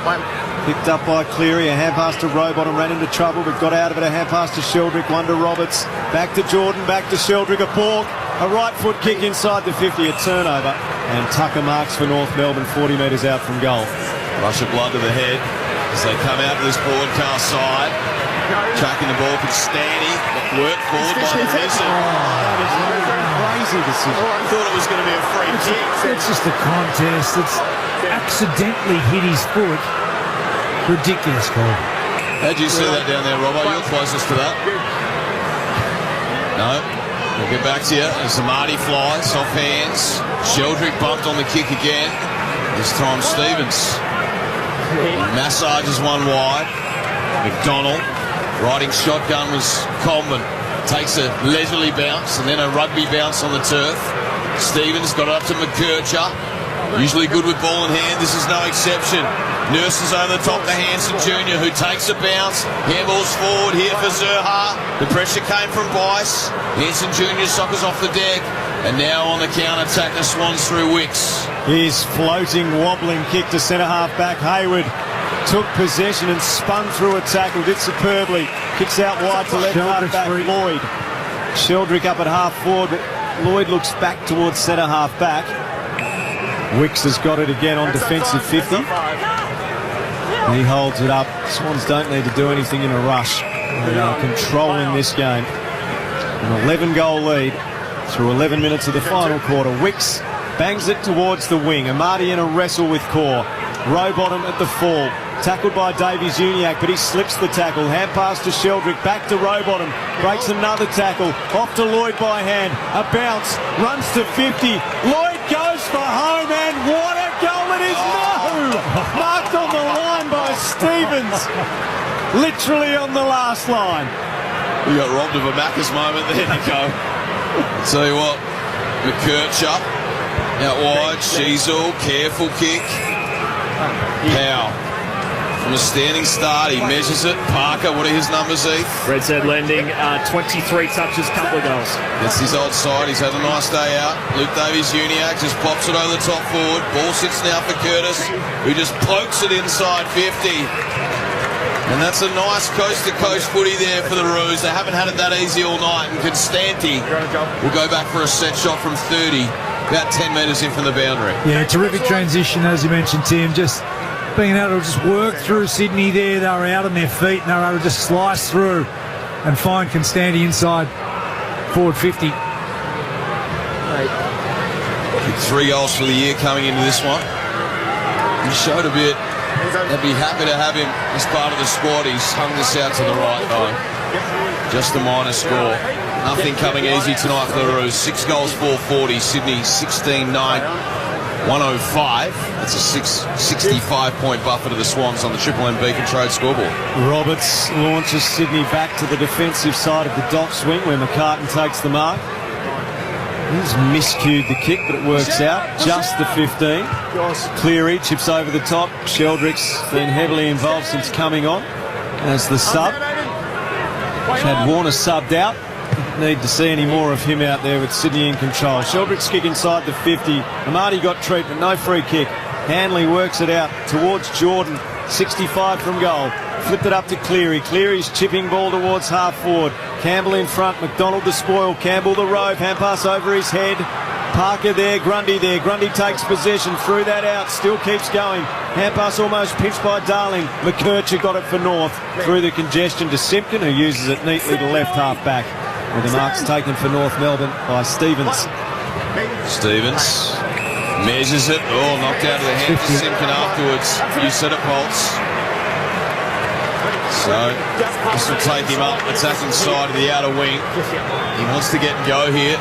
Picked up by Cleary. A hand pass to Rowbottom. Ran into trouble but got out of it. A hand pass to Sheldrick. One to Roberts. Back to Jordan. Back to Sheldrick. A Bork. A right foot kick inside the 50. A turnover. And Tucker marks for North Melbourne 40 metres out from goal. Rush of blood to the head as they come out to this broadcast side. Tracking the ball, Constanti, work forward by the Mason. Crazy decision. I thought it was going to be a free kick. It's just a contest. It's accidentally hit his foot. Ridiculous call. How'd you see that down there, Robbo? You're closest to that. No. We'll get back to you as the Marty flies, off hands. Sheldrick bumped on the kick again. This time Stevens. Massages one wide. McDonald. Riding shotgun was Coleman. Takes a leisurely bounce and then a rugby bounce on the turf. Stevens got it up to McKercher. Usually good with ball in hand. This is no exception. Nurses over the top to Hanson Jr., who takes a bounce. Handballs forward here for Zerha. The pressure came from Bice. Hanson Jr. soccers off the deck. And now on the counter-attack, the Swans through Wicks. His floating, wobbling kick to centre-half back. Hayward took possession and spun through a tackle, did superbly. Kicks out wide to left half back Lloyd. Sheldrick up at half forward, but Lloyd looks back towards centre half back. Wicks has got it again on defensive 50. He holds it up. Swans don't need to do anything in a rush. They are controlling this game. An 11-goal lead through 11 minutes of the final quarter. Wicks bangs it towards the wing. Amati in a wrestle with Core. Rowbottom at the fall. Tackled by Davies-Uniacke, but he slips the tackle. Hand pass to Sheldrick, back to Rowbottom. Breaks another tackle. Off to Lloyd by hand. A bounce. Runs to 50. Lloyd goes for home, and what a goal it is! No! Marked on the line by Stevens. Literally on the last line. We got robbed of a Macca's moment there, Nico. I'll tell you what. McKercher out wide. Sheasel, careful kick. Powell. From a standing start, he measures it. Parker, what are his numbers, Heath? Red Said Lending, 23 touches, couple of goals. That's his old side. He's had a nice day out. Luke Davies-Uniacke just pops it over the top forward. Ball sits now for Curtis, who just pokes it inside 50. And that's a nice coast-to-coast footy there for the Roos. They haven't had it that easy all night. And Constanti will go back for a set shot from 30, about 10 metres in from the boundary. Yeah, terrific transition, as you mentioned, Tim. Just being able to just work through Sydney there. They were out on their feet and they were able to just slice through and find Constanti inside forward 50. 3 goals for the year coming into this one. He showed a bit. They'd be happy to have him as part of the squad. He's hung this out to the right, though. Just a minor score. Nothing coming easy tonight for the Roos. 6 goals, 440. Sydney 16-9, 105. That's a 65-point buffer to the Swans on the Triple M Beacon Trade scoreboard. Roberts launches Sydney back to the defensive side of the dock swing where McCartan takes the mark. He's miscued the kick, but it works out. Just the 15. Cleary chips over the top. Sheldrick's been heavily involved since coming on as the sub. Chad Warner subbed out. Need to see any more of him out there with Sydney in control. Sheldrick's kick inside the 50. Amati got treatment, no free kick. Hanley works it out towards Jordan. 65 from goal. Flipped it up to Cleary. Cleary's chipping ball towards half forward. Campbell in front. McDonald the spoil. Campbell the rove. Hand pass over his head. Parker there. Grundy there. Grundy takes possession. Threw that out. Still keeps going. Hand pass almost pinched by Darling. McKercher got it for North. Through the congestion to Simpkin, who uses it neatly to left half back. With the marks taken for North Melbourne by Stevens. Stevens measures it. Oh, knocked out of the hand for Simpkin afterwards. You said it, Bolts. So this will take him up, attacking side of the outer wing. He wants to get and go here.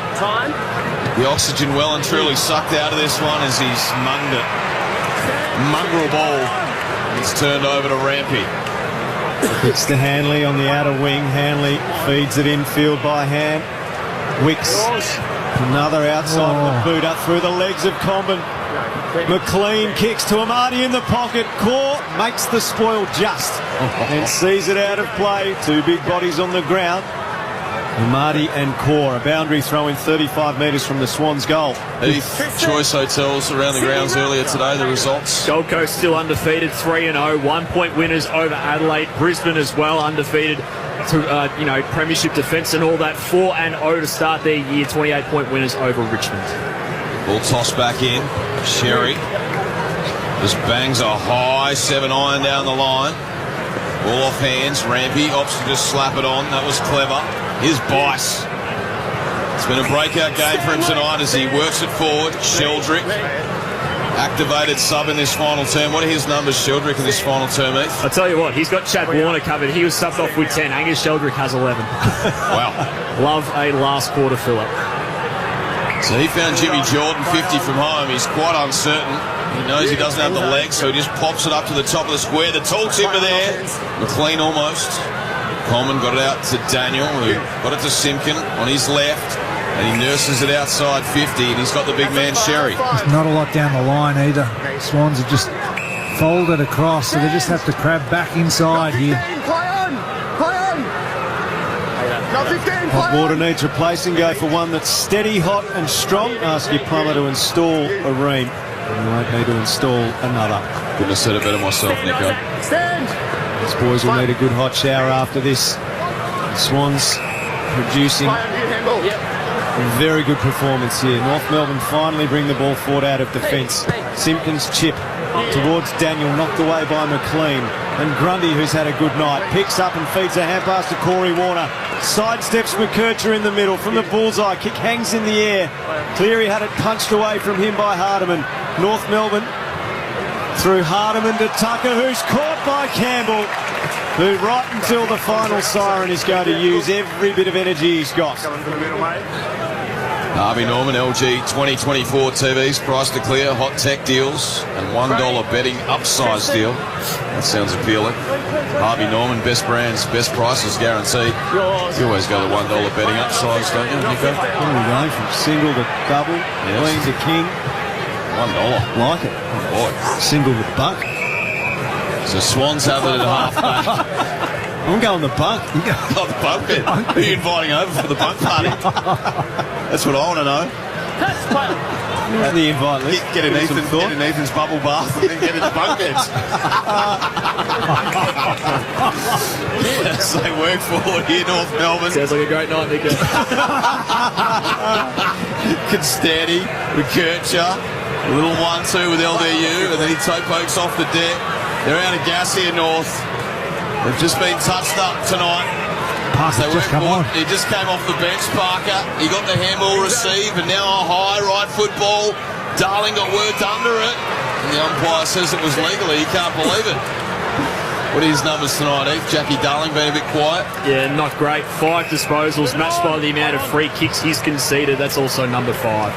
The oxygen well and truly sucked out of this one as he's munged it. Mongrel ball. It's turned over to Rampy. It's to Hanley on the outer wing. Hanley feeds it infield by hand. Wicks. Another outside of the boot up through the legs of Comben. McLean kicks to Amati in the pocket. Core makes the spoil just and sees it out of play. 2 big bodies on the ground. Amati and Core. A boundary throw in 35 metres from the Swans goal. Choice Hotels around the grounds earlier today. The results. Gold Coast still undefeated, 3-0. 1-point winners over Adelaide. Brisbane as well undefeated. To premiership defence and all that. 4-0 to start their year. 28-point winners over Richmond. Ball tossed back in. Sherry just bangs a high 7-iron down the line. Ball off hands. Rampy opts to just slap it on. That was clever. Here's Bice. It's been a breakout game for him tonight as he works it forward. Sheldrick, activated sub in this final term. What are his numbers, Sheldrick, in this final term, Heath? I'll tell you what, he's got Chad Warner covered. He was subbed off with 10. Angus Sheldrick has 11. Wow. Love a last quarter fill-up. So he found Jimmy Jordan 50 from home. He's quite uncertain. He knows he doesn't have the legs, so he just pops it up to the top of the square. The tall timber there. McLean almost. Coleman got it out to Daniel, who got it to Simpkin on his left, and he nurses it outside 50, and he's got the big man Sherry. There's not a lot down the line either. Swans are just folded across, so they just have to crab back inside here. Hot water needs replacing. Go for one that's steady, hot and strong. Ask your plumber to install a ream. You won't need to install another. Couldn't have said it better myself, Nico. These boys will need a good hot shower after this. Swans producing a very good performance here. North Melbourne finally bring the ball forward out of defence. Simpkins chip towards Daniel, knocked away by McLean. And Grundy, who's had a good night, picks up and feeds a hand pass to Corey Warner. Sidesteps McKercher in the middle from the bullseye. Kick hangs in the air. Cleary had it punched away from him by Hardiman. North Melbourne through Hardiman to Tucker, who's caught by Campbell, who right until the final siren is going to use every bit of energy he's got. Harvey Norman, LG 2024 TVs, price to clear, hot tech deals, and $1 betting upsize deal. That sounds appealing. Harvey Norman, best brands, best prices guaranteed. You always go the $1 betting upsize, don't you, Nico? Here we go, from single to double, queen to king. $1. Like it. Oh boy. Single with buck. So Swans have it at half back. I'm going the buck. Oh, the bunk bet. Who are you inviting over for the bunk party? That's what I want to know. The invite list. Get in Ethan's bubble bath and then get into bunk beds. As they work forward here, North Melbourne. Sounds like a great night, Nico. Constanti, McKercher, a little 1-2 with LDU, and then he toe pokes off the deck. They're out of gas here, North. They've just been touched up tonight. Parker just come on. He just came off the bench, Parker. He got the handball receive, and now a high right football. Darling got worked under it. And the umpire says it was legally. He can't believe it. What are his numbers tonight, Eve? Jackie Darling being a bit quiet. Yeah, not great. 5 disposals, matched by the amount of free kicks he's conceded. That's also number 5.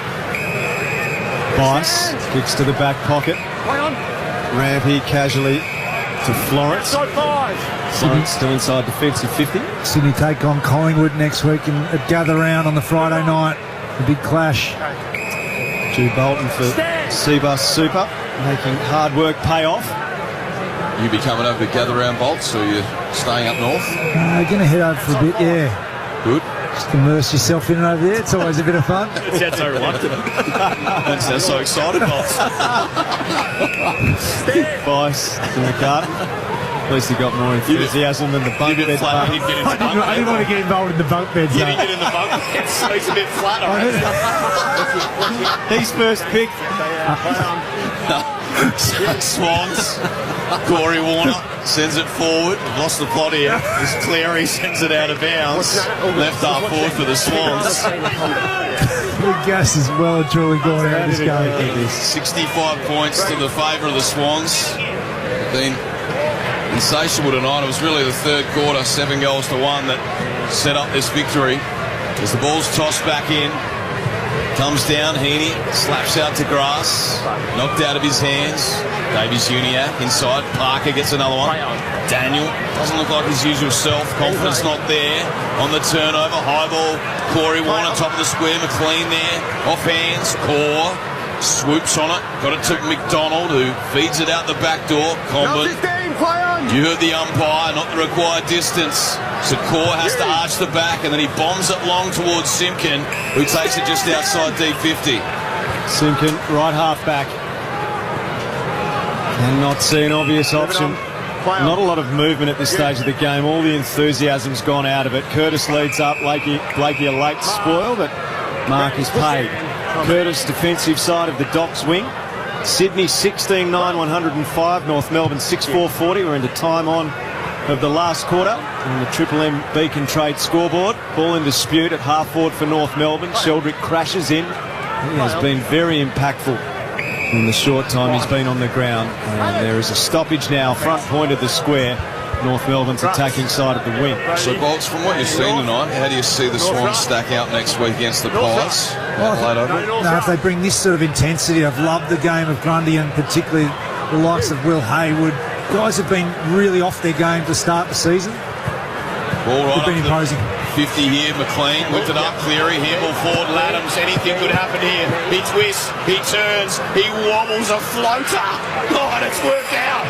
Bice kicks to the back pocket. Rampy casually to Florence. Florence still inside defensive 50. Sydney take on Collingwood next week and gather round on the Friday night. A big clash. Drew Bolton for Seabus Super, making hard work pay off. You be coming over to gather round Bolts, or you staying up north? Going to head over for a bit, yeah. Good. Just immerse yourself in over there. It's always a bit of fun. It sounds so reluctant. That sounds so excited, Bolts. Bice to McCartan. At least he got more enthusiasm than the bunk bed. I didn't want to get involved in the bunk beds. You didn't get in the bunk beds, so he's a bit flat, right? He's first pick. Swans. Corey Warner sends it forward. Lost the plot here. It's Cleary sends it out of bounds. Left half forward for the Swans. The gas is well and truly gone out of this game. 65 points to the favour of the Swans. Been insatiable tonight. It was really the third quarter, 7 goals to 1, that set up this victory. As the ball's tossed back in, comes down, Heaney slaps out to grass, knocked out of his hands. Davies Uniacke inside, Parker gets another one. Daniel doesn't look like his usual self, confidence not there. On the turnover, high ball, Corey Warner, top of the square, McLean there, off hands, Core swoops on it, got it to McDonald, who feeds it out the back door. Comben, you heard the umpire, not the required distance. So Core has to arch the back, and then he bombs it long towards Simpkin, who takes it just outside D50. Simpkin, right half back. And not see an obvious option. Not a lot of movement at this stage of the game. All the enthusiasm's gone out of it. Curtis leads up. Blakey a late spoil, but Mark is paid. Curtis, defensive side of the Docks wing. Sydney 16-9, 105. North Melbourne 6-4-40. We're into time on of the last quarter on the Triple M Beacon Trade scoreboard. Ball in dispute at half forward for North Melbourne. Sheldrick crashes in. He has been very impactful in the short time he's been on the ground. And there is a stoppage now, front point of the square. North Melbourne's attacking side of the wing. So, Bolts, from what you've seen tonight, how do you see the Swans stack out next week against the Pies? Now, if they bring this sort of intensity, I've loved the game of Grundy and particularly the likes of Will Hayward. Guys have been really off their game to start the season. Ball right They've been imposing. 50 here, McLean whipped it up, Cleary, handball forward, Laddams, anything could happen here. He twists, he turns, he wobbles a floater. Oh, and it's worked out.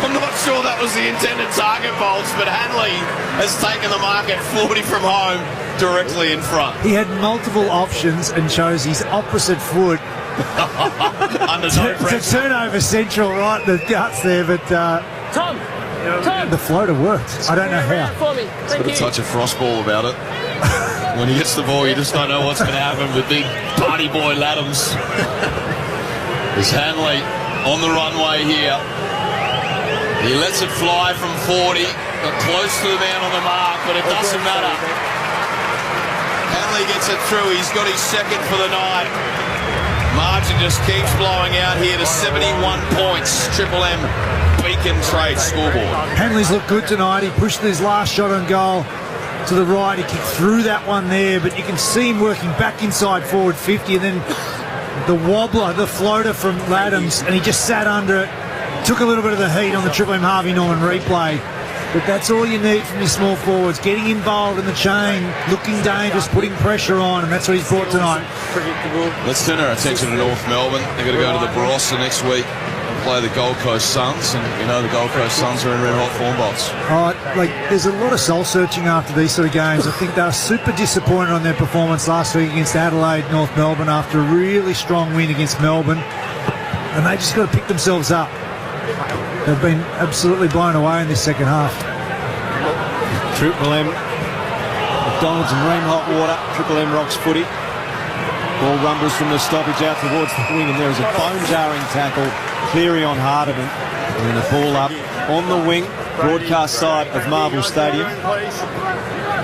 I'm not sure that was the intended target, Bolts, but Hanley has taken the mark at 40 from home, directly in front. He had multiple options and chose his opposite foot. Under no pressure. To turn over central right in the guts there, but the floater worked. I don't know how. It's got a touch of frostball about it. When he gets the ball, you just don't know what's going to happen with big party boy Laddams. There's Hanley on the runway here. He lets it fly from 40, got close to the man on the mark, but it doesn't matter. Hanley gets it through. He's got his second for the night. Margin just keeps blowing out here to 71 points. Triple M Beacon Trade scoreboard. Hanley's looked good tonight. He pushed his last shot on goal to the right. He kicked through that one there, but you can see him working back inside forward 50, and then the wobbler, the floater from Laddams, and he just sat under it. Took a little bit of the heat on the Triple M Harvey Norman replay. But that's all you need from your small forwards. Getting involved in the chain, looking dangerous, putting pressure on, and that's what he's brought tonight. Let's turn our attention to North Melbourne. They've got to go to the Barossa next week. play the Gold Coast Suns, and you know the Gold Coast Suns are in red hot form box. There's a lot of soul searching after these sort of games. I think they were super disappointed on their performance last week against Adelaide, North Melbourne, after a really strong win against Melbourne, and they just got to pick themselves up. They've been absolutely blown away in this second half. Triple M, McDonald's and Ream Hot Water, Triple M rocks footy. Ball rumbles from the stoppage out towards the wing, and there is a bone-jarring tackle. Cleary on Hardiman, and then the ball up on the wing, broadcast side of Marvel Stadium.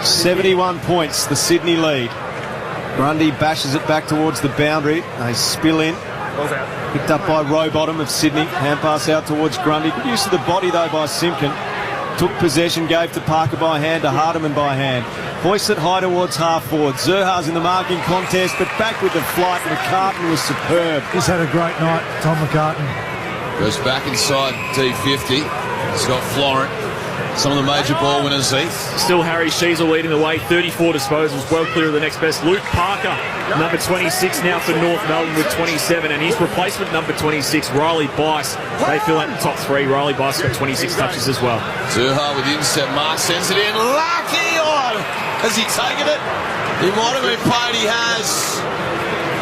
71 points, the Sydney lead. Grundy bashes it back towards the boundary. They spill in. Picked up by Rowbottom of Sydney. Hand pass out towards Grundy. Good use of the body, though, by Simpkin. Took possession, gave to Parker by hand, to Hardiman by hand. Hoists it high towards half forward. Zerha's in the marking contest, but back with the flight. McCartan was superb. He's had a great night, Tom McCartan. Goes back inside D50. He's got Florent. Some of the major ball winners, Heath. Still Harry Sheasel leading the way, 34 disposals, well clear of the next best. Luke Parker, number 26 now for North Melbourne with 27, and his replacement, number 26, Riley Bice. They fill out the top three. Riley Bice got 26 touches as well. Zerha with inset mark, sends it in. Lucky on! Has he taken it? He might have been paid. He has.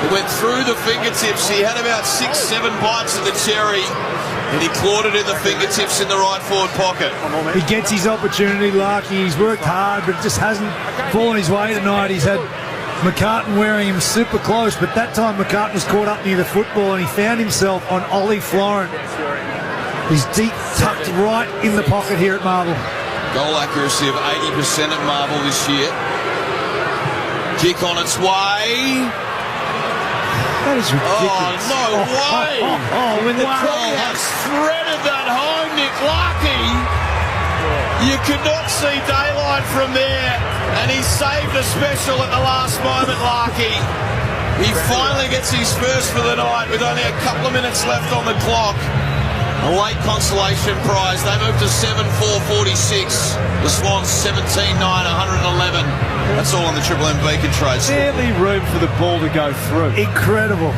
It went through the fingertips. He had about 6-7 bites of the cherry, and he clawed it in the fingertips in the right forward pocket. He gets his opportunity, Larky. He's worked hard, but it just hasn't fallen his way tonight. He's had McCartan wearing him super close, but that time McCartan was caught up near the football, and he found himself on Ollie Florent. He's deep tucked right in the pocket here at Marvel. Goal accuracy of 80% at Marvel this year. Kick on its way. That is ridiculous. Oh, no way. When the Kroll has threaded that home, Nick Larkey. You could not see daylight from there, and he saved a special at the last moment, Larkey. He finally gets his first for the night with only a couple of minutes left on the clock. A late consolation prize. They moved to 7-4-46. The Swans 17-9, 111. That's all on the Triple M Beacon trade score. Barely room for the ball to go through. Incredible.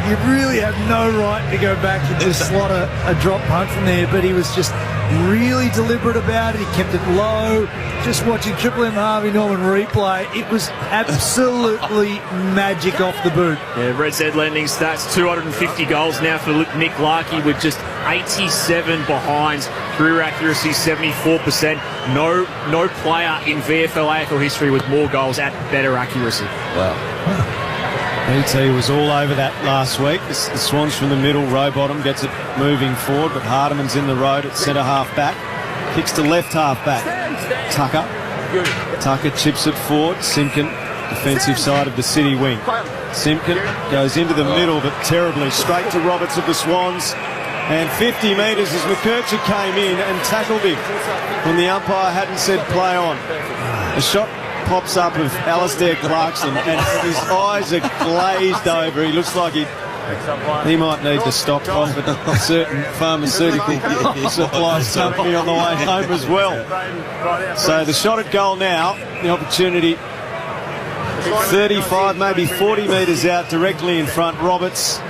You really have no right to go back and just slot a drop punt from there, but he was just really deliberate about it. He kept it low. Just watching Triple M Harvey Norman replay, it was absolutely magic off the boot. Yeah, Red Z lending stats, 250 goals now for Nick Larkey with just 87 behinds. Career accuracy 74%. No player in VFL AFL history with more goals at better accuracy. Wow. BT was all over that last week. The Swans from the middle, Rowbottom gets it moving forward, but Hardiman's in the road at centre half back. Kicks to left half back. Tucker chips it forward. Simpkin, defensive side of the City wing. Simpkin goes into the middle, but terribly. Straight to Roberts of the Swans. And 50 metres as McKercher came in and tackled him when the umpire hadn't said play on. The shot pops up of Alistair Clarkson, and his eyes are glazed over. He looks like he might need to stop off at a certain pharmaceutical supplies company on the way home as well. So the shot at goal now, the opportunity 35, maybe 40 metres out, directly in front. Roberts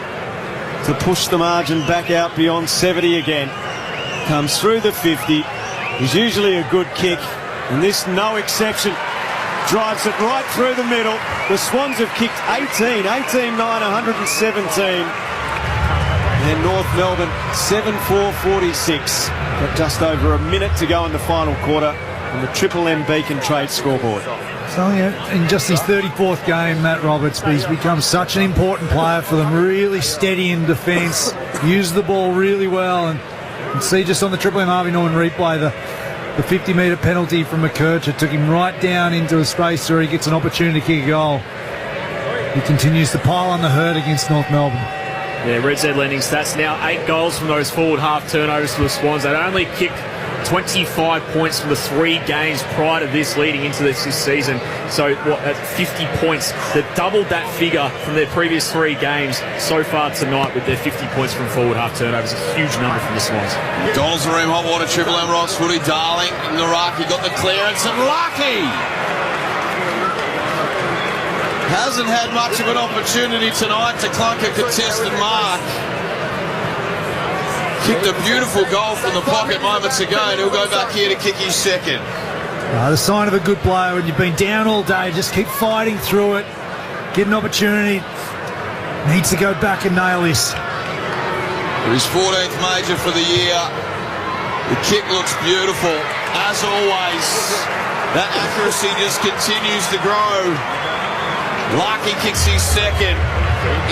to push the margin back out beyond 70 again. Comes through the 50. He's usually a good kick, and this no exception. Drives it right through the middle. The Swans have kicked 18-9, 117. And North Melbourne 7-4-46. Got just over a minute to go in the final quarter on the Triple M Beacon trade scoreboard. So, in just his 34th game, Matt Roberts, he's become such an important player for them. Really steady in defence, use the ball really well, and see just on the Triple M Harvey Norman replay the 50-metre penalty from McKercher took him right down into a space where he gets an opportunity to kick a goal. He continues to pile on the hurt against North Melbourne. Yeah, Red Z lending stats now 8 goals from those forward half turnovers for the Swans. They'd only kicked 25 points from the 3 games prior to this leading into this season. So at 50 points, they've doubled that figure from their previous 3 games so far tonight with their 50 points from forward half turnovers. A huge number from the Swans. Donald's Room, Hot Water, Triple M Rocks, Footy, Darling, Naraki got the clearance, and Lucky hasn't had much of an opportunity tonight to clunk a contested mark. Kicked a beautiful goal from the pocket moments ago, and he'll go back here to kick his second. The sign of a good player when you've been down all day, just keep fighting through it, get an opportunity, needs to go back and nail this. His 14th major for the year. The kick looks beautiful. As always, that accuracy just continues to grow. Larky kicks his second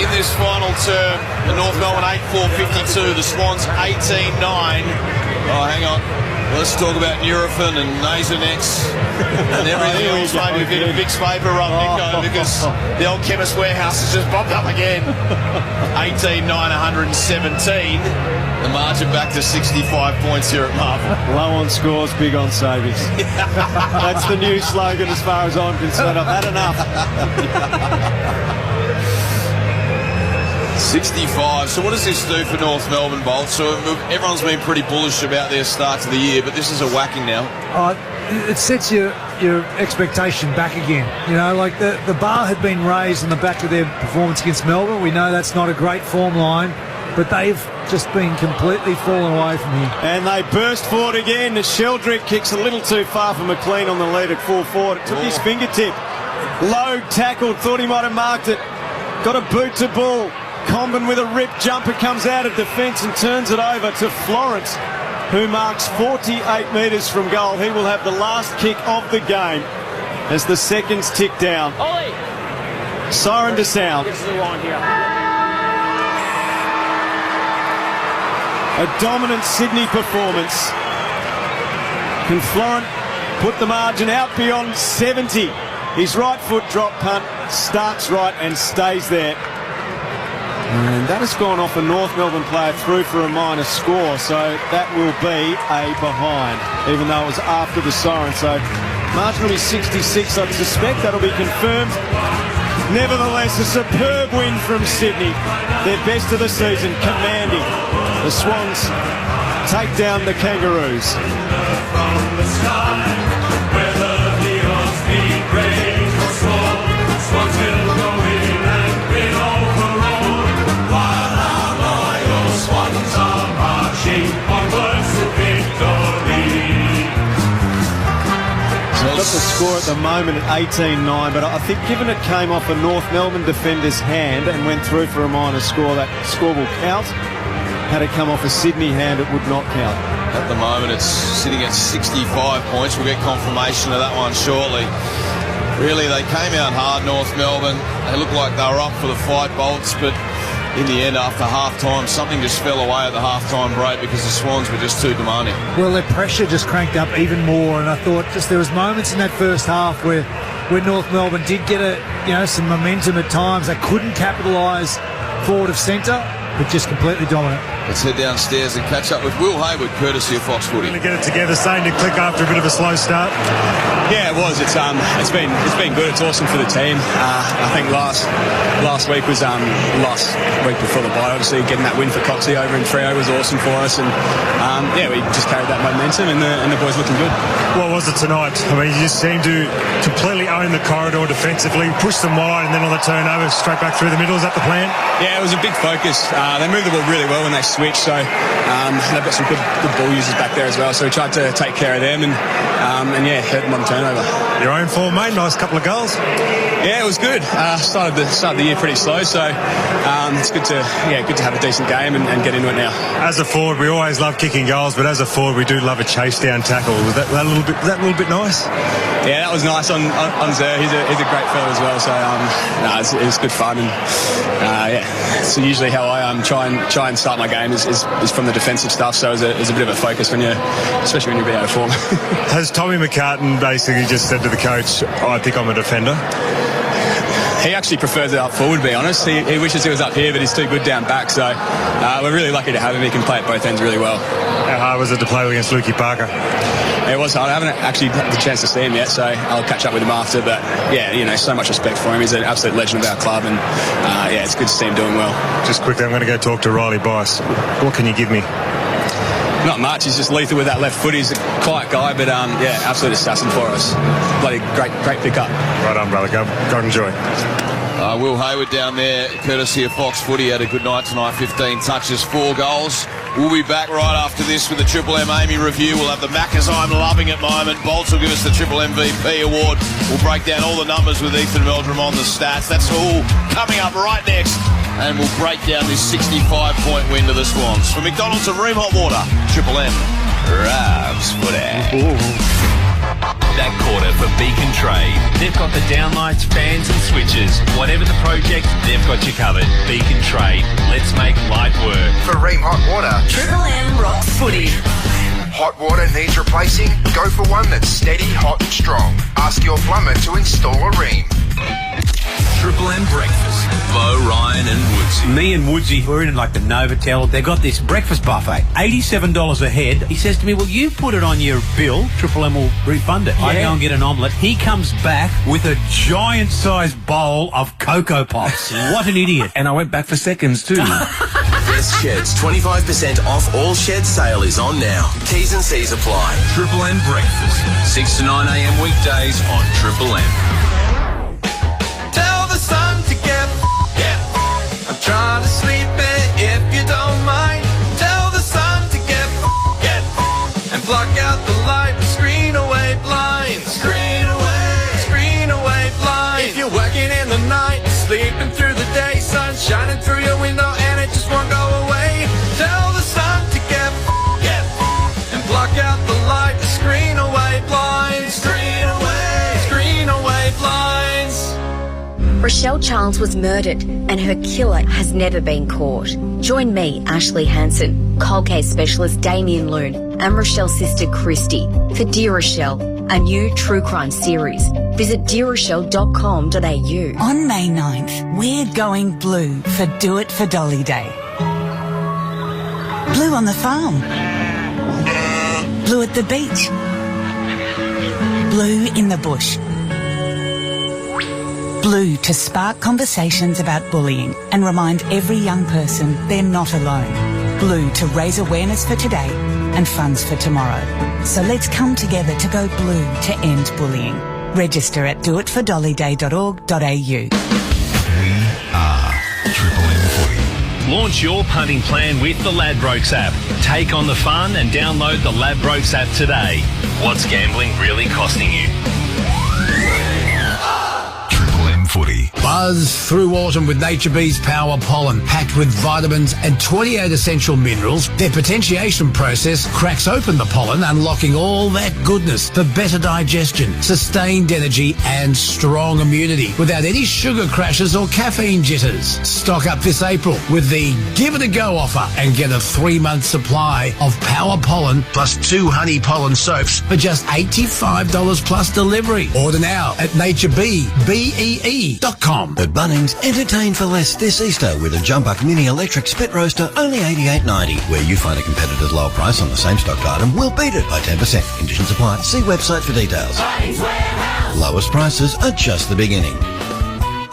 in this final term. The North Melbourne 8-4-52. The Swans 18-9. Oh, hang on. Let's talk about Nurofen and Nasonex and everything else. Maybe a bit of Vicks Vapor Rub, Nico, because the old Chemist Warehouse has just bobbed up again. 18-9, 117. The margin back to 65 points here at Marvel. Low on scores, big on savings. That's the new slogan as far as I'm concerned. I've had enough. 65. So what does this do for North Melbourne, Bolt? So everyone's been pretty bullish about their start to the year, but this is a whacking now. It sets your expectation back again. You know, like the bar had been raised on the back of their performance against Melbourne. We know that's not a great form line, but they've just been completely fallen away from here. And they burst forward again. Sheldrick kicks a little too far for McLean on the lead at full forward. It took his fingertip. Low tackled, thought he might have marked it. Got a boot to ball. Comben with a rip jumper comes out of defence and turns it over to Florence, who marks 48 metres from goal. He will have the last kick of the game as the seconds tick down. Ollie. Siren to sound. This is the line here. A dominant Sydney performance. Can Florent put the margin out beyond 70? His right foot drop punt starts right and stays there. And that has gone off a North Melbourne player through for a minor score, so that will be a behind, even though it was after the siren. So margin will be 66. I'd suspect that'll be confirmed. Nevertheless, a superb win from Sydney. Their best of the season, commanding. The Swans take down the Kangaroos. From the sky, where the heroes meet, rain or storm, Swans will go in and win overall. While our loyal Swans are marching onwards to victory. Got the score at the moment at 18-9, but I think given it came off a North Melbourne defender's hand and went through for a minor score, that score will count. Had it come off a Sydney hand, it would not count. At the moment, it's sitting at 65 points. We'll get confirmation of that one shortly. Really, they came out hard, North Melbourne. They looked like they were up for the fight, Bolts, but in the end, after half-time, something just fell away at the half-time break because the Swans were just too demanding. Well, their pressure just cranked up even more, and I thought just there was moments in that first half where North Melbourne did get some momentum at times. They couldn't capitalise forward of centre, but just completely dominant. Let's head downstairs and catch up with Will Hayward, courtesy of Fox Footy. To get it together, starting to click after a bit of a slow start. Yeah, it was. It's been good. It's awesome for the team. I think last week was last week before the bye. Obviously, getting that win for Coxie over in Freo was awesome for us, and we just carried that momentum, and the boys looking good. What was it tonight? I mean, you just seemed to completely own the corridor defensively, push them wide, and then on the turnover, straight back through the middle. Is that the plan? Yeah, it was a big focus. They moved the ball really well when they switched, so they've got some good ball users back there as well. So we tried to take care of them and hurt them on turnover. Your own form, mate. Nice couple of goals. Yeah, it was good. Started the year pretty slow, so it's good to have a decent game and get into it now. As a forward, we always love kicking goals, but as a forward, we do love a chase down tackle. Was that a little bit nice? Yeah, that was nice on Zer. He's a great fella as well. So it was good fun, and so usually how I try and start my game is from the defensive stuff. So it's a bit of a focus especially when you're a bit out of form. Has Tommy McCartan basically just said to the coach, "I think I'm a defender"? He actually prefers it up forward, to be honest. He wishes he was up here, but he's too good down back. So we're really lucky to have him. He can play at both ends really well. How hard was it to play against Lukey Parker? It was hard. I haven't actually had the chance to see him yet, so I'll catch up with him after. But so much respect for him. He's an absolute legend of our club, and it's good to see him doing well. Just quickly, I'm going to go talk to Riley Bice. What can you give me? Not much. He's just lethal with that left foot. He's a quiet guy, but absolute assassin for us. Bloody great pickup. Right on, brother. Go and enjoy. Will Hayward down there, courtesy of Fox Footy, had a good night tonight. 15 touches, 4 goals. We'll be back right after this with the Triple M Amy review. We'll have the Macca's I'm loving it moment. Bolts will give us the Triple MVP award. We'll break down all the numbers with Ethan Meldrum on the stats. That's all coming up right next. And we'll break down this 65-point win to the Swans. From McDonald's and Ream Hot Water, Triple M Ravs footy. That quarter for Beacon Trade. They've got the downlights, fans and switches. Whatever the project, they've got you covered. Beacon Trade. Let's make light work. For Ream Hot Water, Triple M rocks footy. hot water needs replacing? Go for one that's steady, hot and strong. Ask your plumber to install a Ream. Triple M breakfast. Bo, Ryan and Woodsy. Me and Woodsy were in like the Novotel. They got this breakfast buffet, $87 a head. He says to me, well, you put it on your bill. Triple M will refund it. I go and get an omelette. He comes back with a giant-sized bowl of Cocoa Pops. What an idiot. And I went back for seconds too. Best Sheds 25% off all shed sale is on now. T's and C's apply. Triple M breakfast. 6 to 9 a.m. weekdays on Triple M. Tell the sun to get. I'm trying to sleep in if you don't mind. Tell the sun to get. And block out the light, screen away blinds. Screen away blinds. If you're working in the night, sleeping through the day, sun shining through your window and it just won't go away. Tell the sun to get. And block out the light, screen away blinds. Screen away blinds. Rochelle Charles was murdered and her killer has never been caught. Join me, Ashley Hansen, cold case specialist Damien Loon and Rochelle's sister Christy for Dear Rochelle, a new true crime series. Visit dearrochelle.com.au. On May 9th, we're going blue for Do It for Dolly Day. Blue on the farm. Blue at the beach. Blue in the bush. Blue to spark conversations about bullying and remind every young person they're not alone. Blue to raise awareness for today and funds for tomorrow. So let's come together to go blue to end bullying. Register at doitfordollyday.org.au. Triple M Footy. Launch your punting plan with the Ladbrokes app. Take on the fun and download the Ladbrokes app today. What's gambling really costing you? Footy. Buzz through autumn with Nature Bee's Power Pollen, packed with vitamins and 28 essential minerals. Their potentiation process cracks open the pollen, unlocking all that goodness for better digestion, sustained energy and strong immunity without any sugar crashes or caffeine jitters. Stock up this April with the Give It a Go offer and get a 3-month supply of Power Pollen plus 2 honey pollen soaps for just $85 plus delivery. Order now at naturebee.com. At Bunnings, entertain for less this Easter with a Jumbuck Mini Electric Spit Roaster, only $88.90. Where you find a competitor's lower price on the same stocked item, we'll beat it by 10%. Conditions apply. See website for details. Lowest prices are just the beginning.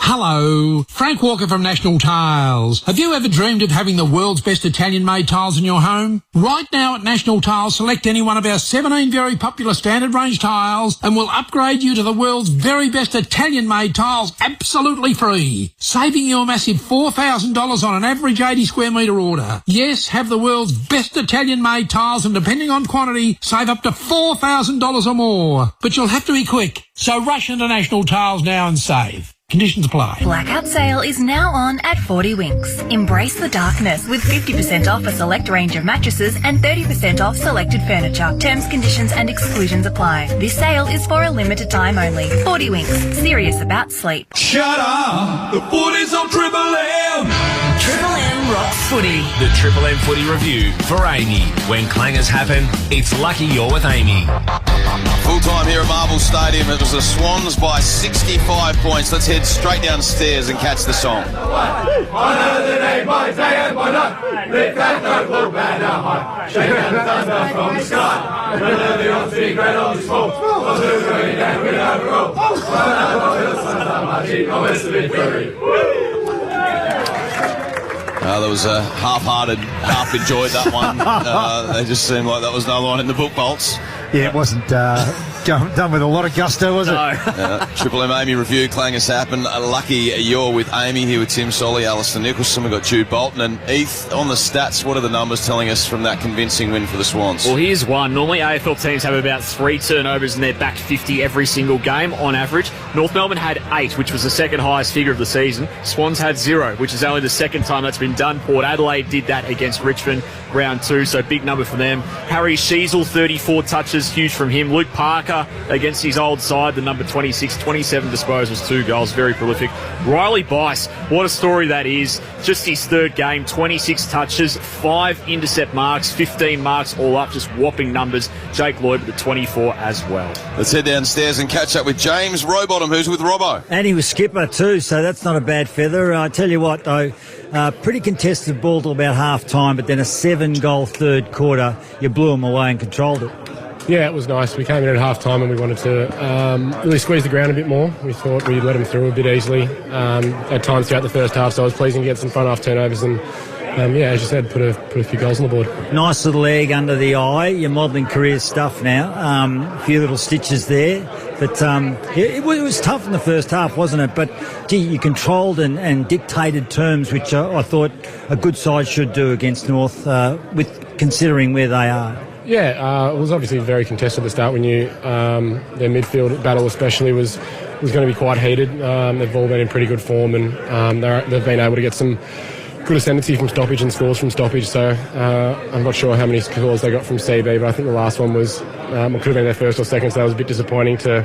Hello, Frank Walker from National Tiles. Have you ever dreamed of having the world's best Italian-made tiles in your home? Right now at National Tiles, select any one of our 17 very popular standard range tiles and we'll upgrade you to the world's very best Italian-made tiles absolutely free, saving you a massive $4,000 on an average 80 square metre order. Yes, have the world's best Italian-made tiles and depending on quantity, save up to $4,000 or more. But you'll have to be quick, so rush into National Tiles now and save. Conditions apply. Blackout sale is now on at 40 Winks. Embrace the darkness with 50% off a select range of mattresses and 30% off selected furniture. Terms, conditions and exclusions apply. This sale is for a limited time only. 40 Winks. Serious about sleep. Shut up! The footy's on Triple M! Triple M rocks footy. The Triple M Footy review for Amy. When clangers happen, it's lucky you're with Amy. Full time here at Marvel Stadium. It was the Swans by 65 points. Let's head straight downstairs and catch the song. That was a half-hearted, half enjoyed that one. They just seemed like that was another one in the book, Bolts. Yeah, it wasn't done with a lot of gusto, was it? Triple M Amy review, Clang us up, and lucky you're with Amy here with Tim Solly, Alistair Nicholson. We've got Jude Bolton and Heath on the stats. What are the numbers telling us from that convincing win for the Swans? Well, here's one. Normally AFL teams have about 3 turnovers in their back 50 every single game on average. North Melbourne had 8, which was the second highest figure of the season. Swans had 0, which is only the second time that's been done. Port Adelaide did that against Richmond round 2, so big number for them. Harry Sheasel, 34 touches, huge from him. Luke Parker against his old side, the number 26, 27 disposals, 2 goals, very prolific. Riley Bice, what a story that is. Just his third game, 26 touches, 5 intercept marks, 15 marks all up, just whopping numbers. Jake Lloyd with the 24 as well. Let's head downstairs and catch up with James Rowbottom, who's with Robbo. And he was skipper too, so that's not a bad feather. I tell you what, though, pretty contested ball till about half-time, but then a 7-goal third quarter, you blew them away and controlled it. Yeah, it was nice. We came in at half-time and we wanted to really squeeze the ground a bit more. We thought we'd let them through a bit easily at times throughout the first half, so I was pleasing to get some front-half turnovers and, as you said, put a few goals on the board. Nice little egg under the eye, your modelling career stuff now. A few little stitches there. But it was tough in the first half, wasn't it? But, gee, you controlled and dictated terms, which I thought a good side should do against North, with considering where they are. Yeah, it was obviously very contested at the start. We knew their midfield battle especially was going to be quite heated. They've all been in pretty good form and they've been able to get some good ascendancy from stoppage and scores from stoppage. So I'm not sure how many scores they got from CB, but I think the last one was it could have been their first or second, so that was a bit disappointing to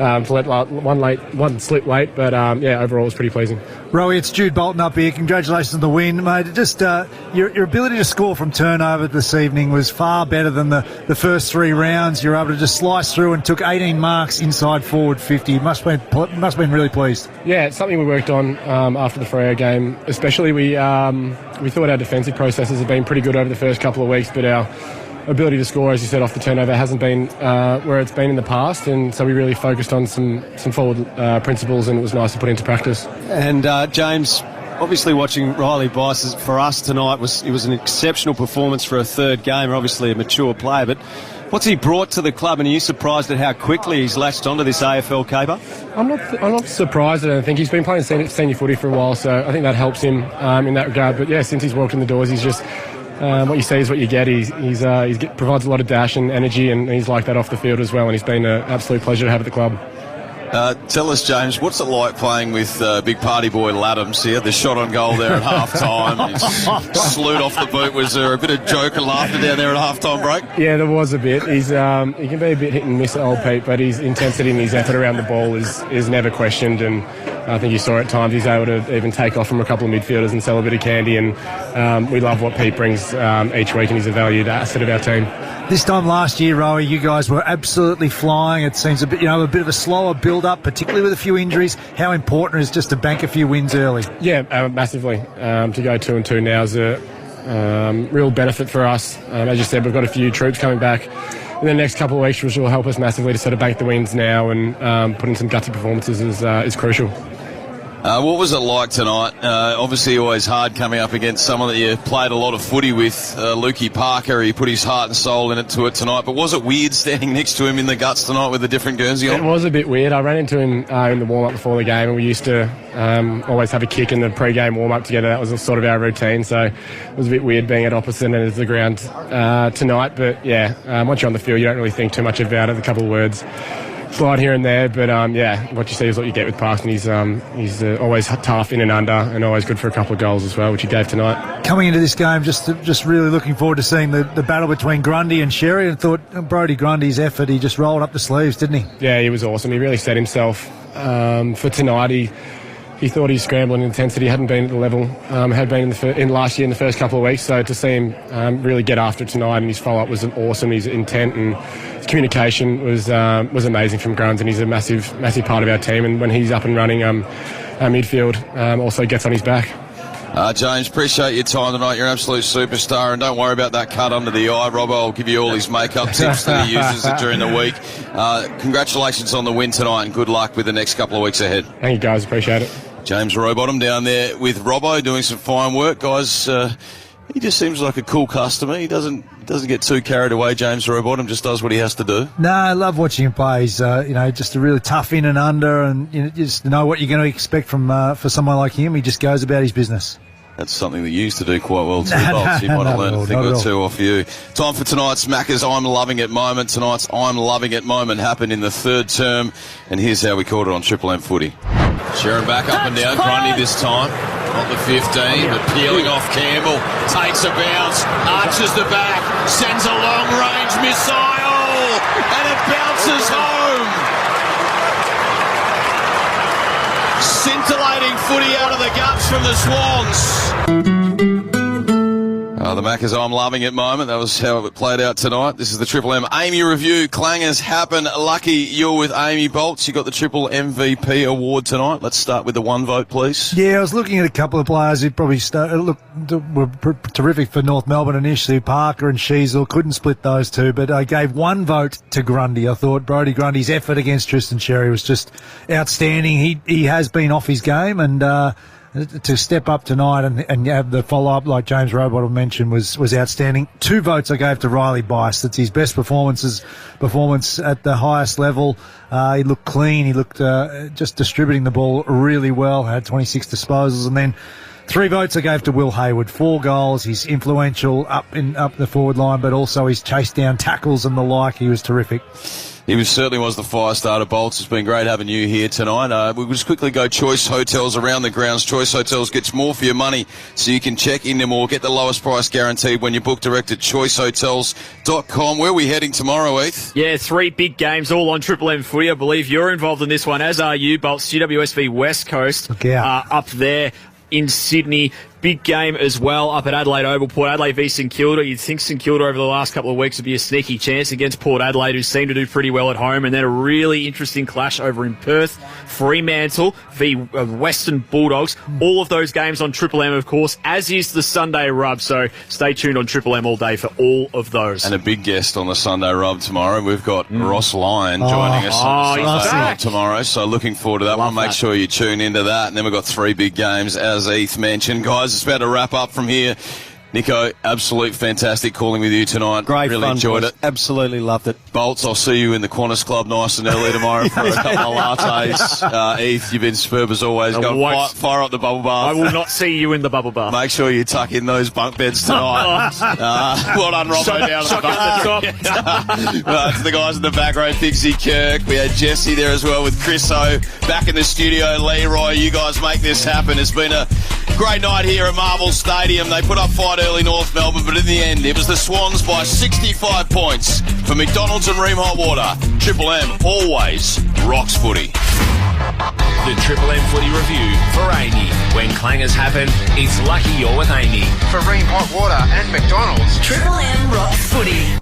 let one slip late, but overall it was pretty pleasing. Rowie, it's Jude Bolton up here. Congratulations on the win, mate. Just your ability to score from turnover this evening was far better than the first 3 rounds. You were able to just slice through and took 18 marks inside forward 50. Must have been really pleased. Yeah, it's something we worked on after the Freo game. Especially we thought our defensive processes have been pretty good over the first couple of weeks, but our ability to score, as you said, off the turnover hasn't been where it's been in the past, and so we really focused on some forward principles, and it was nice to put into practice. And James, obviously watching Riley Bice for us tonight was an exceptional performance for a third game. Obviously a mature player, but what's he brought to the club, and are you surprised at how quickly he's latched onto this AFL caper? I'm not surprised. I don't think he's been playing senior footy for a while, so I think that helps him in that regard. But yeah, since he's walked in the doors, he's just what you see is what you get. He provides a lot of dash and energy, and he's like that off the field as well, and he's been an absolute pleasure to have at the club. Tell us, James, what's it like playing with big party boy Laddams here? The shot on goal there at half-time. Slewed off the boot. Was there a bit of joke and laughter down there at half-time break? Yeah, there was a bit. He can be a bit hit and miss at old Pete, but his intensity and his effort around the ball is never questioned, and I think you saw at times he's able to even take off from a couple of midfielders and sell a bit of candy, and we love what Pete brings each week, and he's a valued asset of our team. This time last year, Rowie, you guys were absolutely flying. It seems a bit of a slower build-up, particularly with a few injuries. How important is just to bank a few wins early? Yeah, massively. To go 2-2 now is a real benefit for us. As you said, we've got a few troops coming back in the next couple of weeks, which will help us massively to sort of bank the wins now, and put in some gutsy performances is crucial. What was it like tonight? Obviously always hard coming up against someone that you played a lot of footy with, Lukey Parker. He put his heart and soul into it tonight, but was it weird standing next to him in the guts tonight with a different Guernsey on? It was a bit weird. I ran into him in the warm-up before the game, and we used to always have a kick in the pre-game warm-up together. That was sort of our routine, so it was a bit weird being at opposite ends of the ground tonight, but yeah, once you're on the field you don't really think too much about it. A couple of words slide here and there, but what you see is what you get with Parks, and he's always tough in and under, and always good for a couple of goals as well, which he gave tonight. Coming into this game, just really looking forward to seeing the battle between Grundy and Sherry, and thought Brodie Grundy's effort, he just rolled up the sleeves, didn't he? Yeah, he was awesome. He really set himself for tonight. He thought his scrambling intensity hadn't been at the level had been in last year in the first couple of weeks, so to see him really get after it tonight, and his follow-up was awesome. His intent and his communication was amazing from Grundy, and he's a massive part of our team, and when he's up and running, our midfield also gets on his back. James, appreciate your time tonight. You're an absolute superstar, and don't worry about that cut under the eye. Robbo will give you all his makeup tips that he uses during the week. Congratulations on the win tonight, and good luck with the next couple of weeks ahead. Thank you, guys. Appreciate it. James Rowbottom down there with Robbo doing some fine work, guys. He just seems like a cool customer. He doesn't get too carried away, James Rowbottom, just does what he has to do. No, I love watching him play. He's, just a really tough in and under, and you just know what you're going to expect from for someone like him. He just goes about his business. That's something that you used to do quite well too, Bolts. You might have learned a thing or two off you. Time for tonight's Macca's I'm Loving It moment. Tonight's I'm Loving It moment happened in the third term, and here's how we called it on Triple M Footy. Sharon back up and down, Grundy this time. Not the 15, but peeling off Campbell. Takes a bounce, arches the back, sends a long-range missile, and it bounces home. Scintillating footy out of the guts from the Swans. The Macca's I'm Loving It moment. That was how it played out tonight. This is the Triple M Amy review. Clangers happen. Lucky you're with Amy Bolts. You got the Triple MVP award tonight. Let's start with the one vote, please. Yeah, I was looking at a couple of players who probably were terrific for North Melbourne initially. Parker and Sheasel couldn't split those two, but I gave one vote to Grundy. I thought Brodie Grundy's effort against Tristan Xerri was just outstanding. He has been off his game, and to step up tonight and have the follow-up, like James Rowbottom mentioned, was outstanding. 2 votes I gave to Riley Bice. That's his best performance at the highest level. He looked clean. He looked just distributing the ball really well, had 26 disposals. And then 3 votes I gave to Will Hayward. 4 goals. He's influential up the forward line, but also he's chased down tackles and the like. He was terrific. He certainly was the fire starter, Bolts. It's been great having you here tonight. We'll just quickly go Choice Hotels around the grounds. Choice Hotels gets more for your money, so you can check into more. Get the lowest price guaranteed when you book direct at choicehotels.com. Where are we heading tomorrow, Heath? Yeah, 3 big games all on Triple M Footy. I believe you're involved in this one, as are you, Bolts. GWSV West Coast up there in Sydney. Big game as well up at Adelaide Oval. Port Adelaide v St Kilda. You'd think St Kilda over the last couple of weeks would be a sneaky chance against Port Adelaide, who seem to do pretty well at home. And then a really interesting clash over in Perth. Fremantle v Western Bulldogs. All of those games on Triple M, of course, as is the Sunday Rub. So stay tuned on Triple M all day for all of those. And a big guest on the Sunday Rub tomorrow. We've got Ross Lyon joining us on the Sunday Rub tomorrow. So looking forward to that one. Make sure you tune into that. And then we've got 3 big games, as Heath mentioned. Guys, it's about to wrap up from here. Nico, absolute fantastic calling with you tonight. Great really fun, enjoyed boys. it. Absolutely loved it. Bolts, I'll see you in the Qantas Club nice and early tomorrow for a couple of lattes. Heath, you've been superb as always. Go fire up the bubble bath. I will not see you in the bubble bath. Make sure you tuck in those bunk beds tonight. Well done, Robbo, down at the top. To the guys in the back row, Pixie Kirk. We had Jesse there as well with Chris O. Back in the studio, Leroy. You guys make this happen. It's been a great night here at Marvel Stadium. They put up fight early, North Melbourne, but in the end, it was the Swans by 65 points. For McDonald's and Ream Hot Water, Triple M always rocks footy. The Triple M Footy Review for Amy. When clangers happen, it's lucky you're with Amy. For Ream Hot Water and McDonald's, Triple M rocks footy.